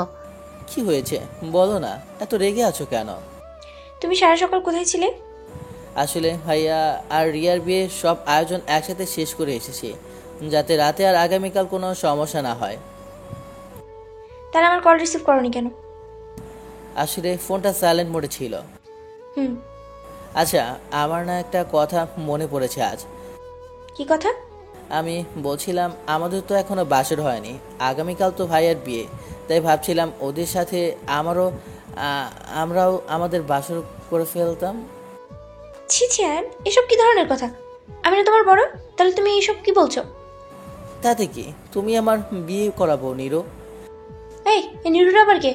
কি হয়েছে বলো না, এত রেগে আছো কেন? তুমি সারা সকাল কোথায় ছিলে? আসলে ভাইয়া আর রিয়ার বিয়ে সব আয়োজন একসাথে শেষ করে এসেছি, যাতে রাতে আর আগামীকাল কোনো সমস্যা না হয়। তাহলে আমার কল রিসিভ করনি কেন? আসলে ফোনটা সাইলেন্ট মোডে ছিল। আচ্ছা, আমার না একটা কথা মনে পড়েছে আজ। কি কথা? আমি বলছিলাম আমাদের তো এখনো বাসর হয়নি, আগামীকাল তো ভাইয়ার বিয়ে, তাই ভাবছিলাম ওদের সাথে আমরাও আমাদের বাসর করে ফেলতাম। ছি ছি আয়ান, এসব কি ধরনের কথা? আমি না তোমার বড়, তাহলে তুমি এইসব কি বলছো? তাতে কি, তুমি আমার বিয়ে করাবো নিরো। এই নিরুরা আবার কে?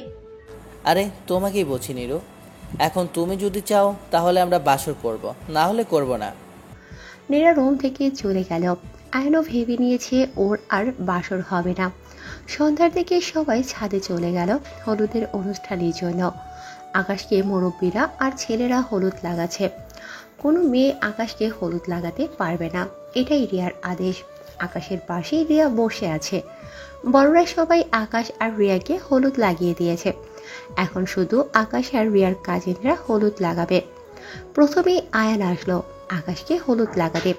আরে তোমাকেই বলছি নিরো, এখন তুমি যদি চাও তাহলে আমরা বাসর করব, না হলে করব না। নীরা রুম থেকে চলে গেল। আয়নও ভেবে নিয়েছে ওর আর বাসর হবে না। সন্ধ্যার দিকে সবাই ছাদে চলে গেল হলুদের অনুষ্ঠানের জন্য। আকাশকে মুরব্বীরা আর ছেলেরা হলুদ লাগাচ্ছে। কোনো মেয়ে আকাশকে হলুদ লাগাতে পারবে না, এটাই রিয়ার আদেশ। আকাশের পাশেই রিয়া বসে আছে। বড়রা সবাই আকাশ আর রিয়াকে হলুদ লাগিয়ে দিয়েছে। এখন শুধু আকাশ আর রিয়ার কাজিনরা হলুদ লাগাবে। প্রথমেই আয়ান আসলো। আকাশকে হলুদ লাগাতে।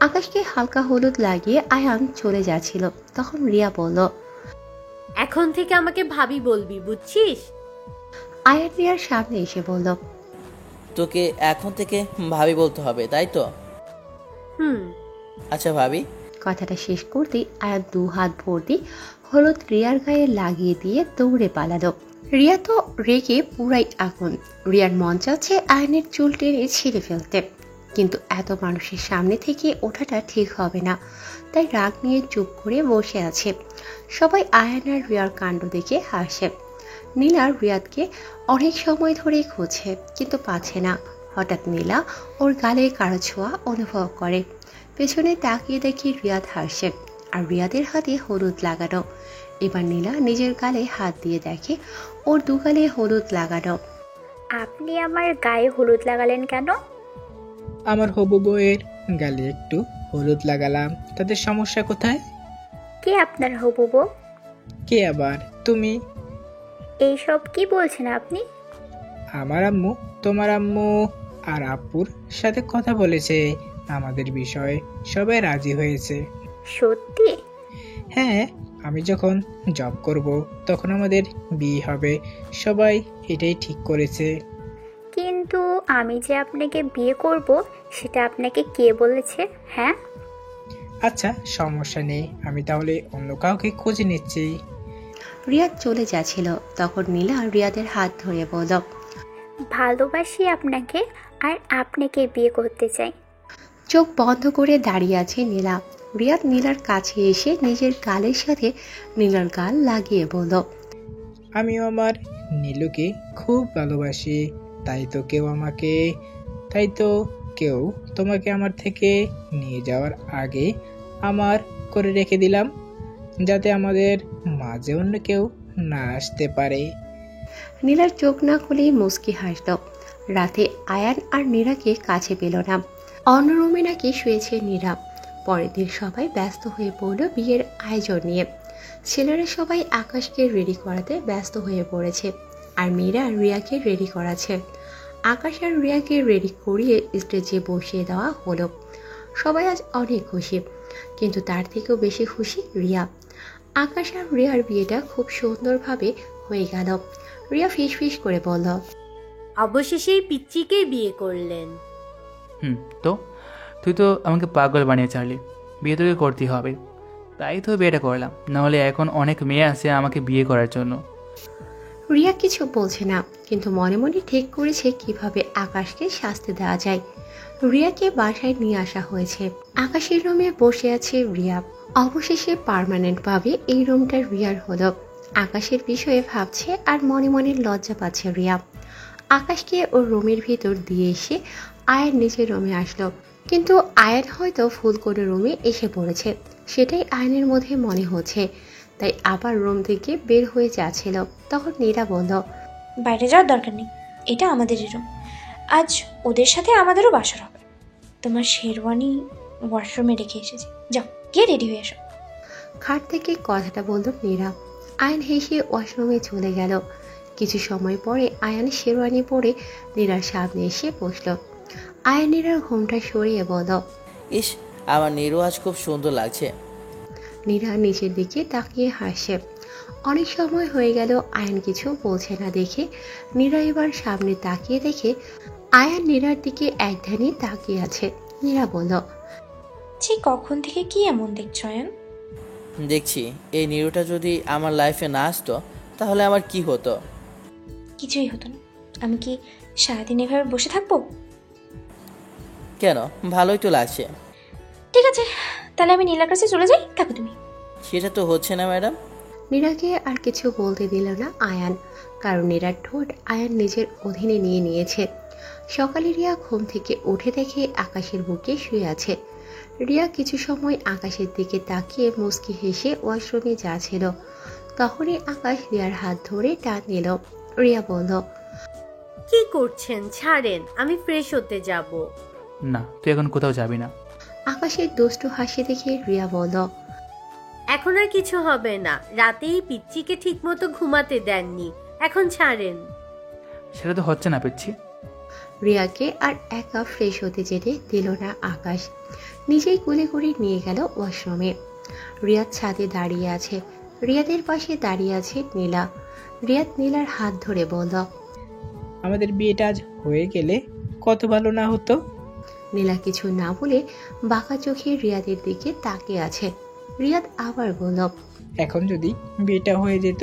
আকাশকে হালকা হলুদ লাগিয়ে আয়ান চলে যাচ্ছিল, তখন রিয়া বলল, এখন থেকে আমাকে ভাবি বলবি, বুঝছিস? আয়ান রিয়ার সামনে এসে বলল, তোকে এখন থেকে ভাবি বলতে হবে, তাই তো? হুম। আচ্ছা ভাবি। কথাটা শেষ করতেই আয়ান 2 হাত ভর্তি হলুদ রিয়ার গায়ে লাগিয়ে দিয়ে দৌড়ে পালালো। রিয়া তো রেগে পুরাই আগুন। রিয়ার মন চাচ্ছে আয়নের চুল টেনে ছিঁড়ে ফেলতে, কিন্তু এত মানুষের সামনে থেকে ওঠাটা ঠিক হবে না, তাই রাগ নিয়ে চুপ করে বসে আছে। সবাই আয়ান আর রিয়ার কাণ্ড দেখে হাসে। নীলা রিয়াদকে অনেক সময় ধরে খুঁজছে, কিন্তু পাচ্ছে না। হঠাৎ নীলা ওর গালে কারো ছোঁয়া অনুভব করে। পেছনে তাকিয়ে দেখি রিয়াদ হাসছে, আর রিয়াদের হাতে হলুদ লাগানো। এবার নীলা নিজের গালে হাত দিয়ে দেখে ওর 2 গালে হলুদ লাগানো। আপনি আমার গায়ে হলুদ লাগালেন কেন? আমার হবু বউয়ের গালে একটু হলুদ লাগালাম, তাদের সমস্যা কোথায়? কে আপনার হবু বউ? কে আবার? তুমি। এইসব কি বলছেন আপনি? আমার আম্মু তোমার আম্মু আর আপুর সাথে কথা বলেছে আমাদের বিষয়ে, সবাই রাজি হয়েছে। সত্যি? হ্যাঁ, আমি যখন জব করব তখন আমাদের বিয়ে হবে, সবাই এটাই ঠিক করেছে। কিন্তু আমি যে আপনাকে বিয়ে করব সেটা আপনাকে কে বলেছে? হ্যাঁ, আচ্ছা সমস্যা নেই, আমি তাহলে অন্য কাউকে খুঁজে নিচ্ছি। রিয়াদ চলে যাচ্ছিল, তখন নীলা রিয়াদের হাত ধরে বলল, ভালোবাসি আপনাকে আর আপনাকে বিয়ে করতে চাই। চোখ বন্ধ করে দাঁড়িয়ে আছে নীলা। রিয়াদ নীলার কাছে এসে নিজের গালের সাথে নীলার গাল লাগিয়ে বলল, আমিও আমার নীলুকে খুব ভালোবাসি, তাই তো কেউ তোমাকে আমার থেকে নিয়ে যাওয়ার আগে আমার করে রেখে দিলাম, যাতে আমাদের মাঝে অন্য কেউ না আসতে পারে। নীলার চোখ না খুলেই মুচকি হাসল। রাতে আয়ান আর নীরাকে কাছে পেল না। অন্য রুমে নাকি শুয়েছে নীরা। পরের দিন সবাই ব্যস্ত হয়ে পড়ল বিয়ের আয়োজন নিয়ে। ছেলেরা সবাই আকাশকে রেডি করাতে ব্যস্ত হয়ে পড়েছে, আর মীরা রিয়াকে রেডি করাচ্ছে। আকাশ আর রিয়াকে রেডি করিয়ে স্টেজে বসিয়ে দেওয়া হলো। সবাই আজ অনেক খুশি, কিন্তু তার থেকেও বেশি খুশি রিয়া। আকাশ আর রিয়ার বিয়েটা খুব সুন্দরভাবে হয়ে গেল। রিয়া ফিস ফিস করে বলল, অবশেষে এই পিচ্চিকেই বিয়ে করলেন। তো তুই তো আমাকে পাগল বানিয়ে ছাড়লি, বিয়ে তোকে করতেই হবে, তাই তো বিয়েটা করলাম, নাহলে এখন অনেক মেয়ে আছে আমাকে বিয়ে করার জন্য। রিয়া কিছু বলছে না, কিন্তু মনে মনে ঠিক করেছে কিভাবে আকাশকে শাস্তি দেওয়া যায়। রিয়াকে বাসায় নিয়ে আসা হয়েছে। আকাশের রুমে বসে আছে রিয়া। অবশেষে পার্মানেন্টভাবে এই রুমটা রিয়ার হলো। আকাশের বিষয়ে ভাবছে আর মনে মনে লজ্জা পাচ্ছে রিয়া। আকাশকে ওর রুমের ভিতর দিয়ে এসে আয়ান নিজের রুমে আসলো, কিন্তু আয়ান হয়তো ভুল করে রুমে এসে পড়েছে, সেটাই আয়নের মধ্যে মনে হচ্ছে, তাই আবার রুম থেকে বের হয়ে যাচ্ছিল। তখন নীরা বলল, বাইরে যাওয়ার দরকার নেই, এটা আমাদেরই রুম, আজ ওদের সাথে আমাদেরও বাসর হবে। তোমার শেরওয়ানি ওয়াশরুমে রেখে এসেছি, যাও গিয়ে রেডি হয়ে এসো। খাট থেকে কথাটা বলল নীরা। আয়ান হেসে ওয়াশরুমে চলে গেল। কিছু সময় পরে আয়ান শেরওয়ানি পরে নীরার সামনে এসে বসল। আয়ান নীরার ঘুমটা সরিয়ে বলল, ইস, আমার নীরু আজ খুব সুন্দর লাগছে। নীরা নিচের দিকে তাকিয়ে হাসে। অনেক সময় হয়ে গেল আয়ান কিছু বলছে না দেখে নীরা এবার সামনে তাকিয়ে দেখে আয়ান নীরার দিকে একধানি তাকিয়ে আছে। নীরা বলল, ছি, কখন থেকে কি এমন দেখছো আয়ান? দেখছি এই নীরুটা যদি আমার লাইফে না আসতো তাহলে আমার কি হতো? কিছুই হতো না। আমি কি সারাদিন এভাবে বসে থাকবো? কেন, ভালোই তো লাগছে। ঠিক আছে, তাহলে আমি নীলার কাছে চলে যাই, থাকো তুমি। সেটা তো হচ্ছে না ম্যাডাম। নীরাকে আর কিছু বলতে দিল না আয়ান, কারণ নীরার ঠোঁট আয়ান নিজের অধীনে নিয়ে নিয়েছে। সকালে রিয়া ঘুম থেকে উঠে দেখে আকাশের বুকে শুয়ে আছে। রিয়া কিছু সময় আকাশের দিকে তাকিয়ে মুচকি হেসে ওয়াশরুমে যাচ্ছিল। তখনই আকাশ রিয়ার হাত ধরে টান নিল। রিয়া বলল, কি করছেন? ছাড়েন, আমি ফ্রেশ হতে যাব। না, তুই এখন কোথাও যাবি না। আকাশের দুষ্টু হাসি দেখে রিয়া বলল, এখন আর কিছু হবে না, রাতেই পিচ্চিকে ঠিক মতো ঘুমাতে দেননি, এখন ছাড়েন। সেটা তো হচ্ছে না পিচ্ছি, রিয়াকে আর একা ফ্রেশ হতে যেতে দিল না আকাশ, নিজেই কোলে করে নিয়ে গেল ওয়াশরুমে। রিয়াদ ছাদে দাঁড়িয়ে আছে, রিয়াদের পাশে দাঁড়িয়ে আছে নীলা। রিয়াদ নীলার হাত ধরে বলল, আমাদের বিয়েটা আজ হয়ে গেলে কত ভালো না হতো। নীলা কিছু না বলে বাঁকা চোখে রিয়াদের দিকে তাকিয়ে আছে। রিয়াদ আবার বলল, এখন যদি বিয়েটা হয়ে যেত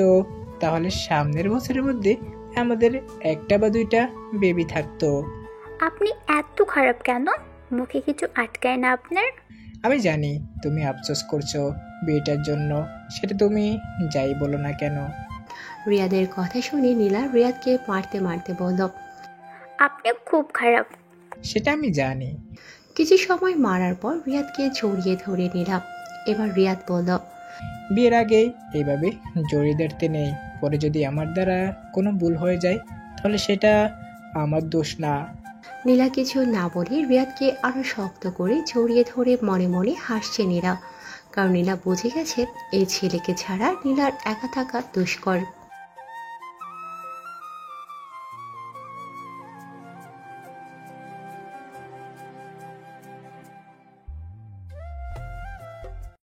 তাহলে সামনের বছরের মধ্যে আমাদের একটা বা দুইটা বেবি থাকতো। আপনি এত খারাপ কেন? মুখে কিছু আটকায় না আপনার? আমি জানি তুমি আফসোস করছো বিয়েটার জন্য, সেটা তুমি যাই বলো না কেন। রিয়াদের কথা শুনে নীলা রিয়াদকে মারতে মারতে বলল, আপনি খুব খারাপ। সেটা আমি জানি। কিছু সময় মারার পর রিয়াদকে জড়িয়ে ধরে নিলাম। এবার রিয়াদ বলল, বিয়ের আগে এইভাবে জড়িয়ে ধরতে নেই, পরে যদি আমার দ্বারা কোনো ভুল হয়ে যায় তাহলে সেটা আমার দোষ না। নীলা কিছু না বলে রিয়াদকে আরো শক্ত করে জড়িয়ে ধরে মনে মনে হাসছে নীলা, কারণ নীলা বুঝে গেছে এই ছেলেকে ছাড়া নীলার একা থাকা দুষ্কর।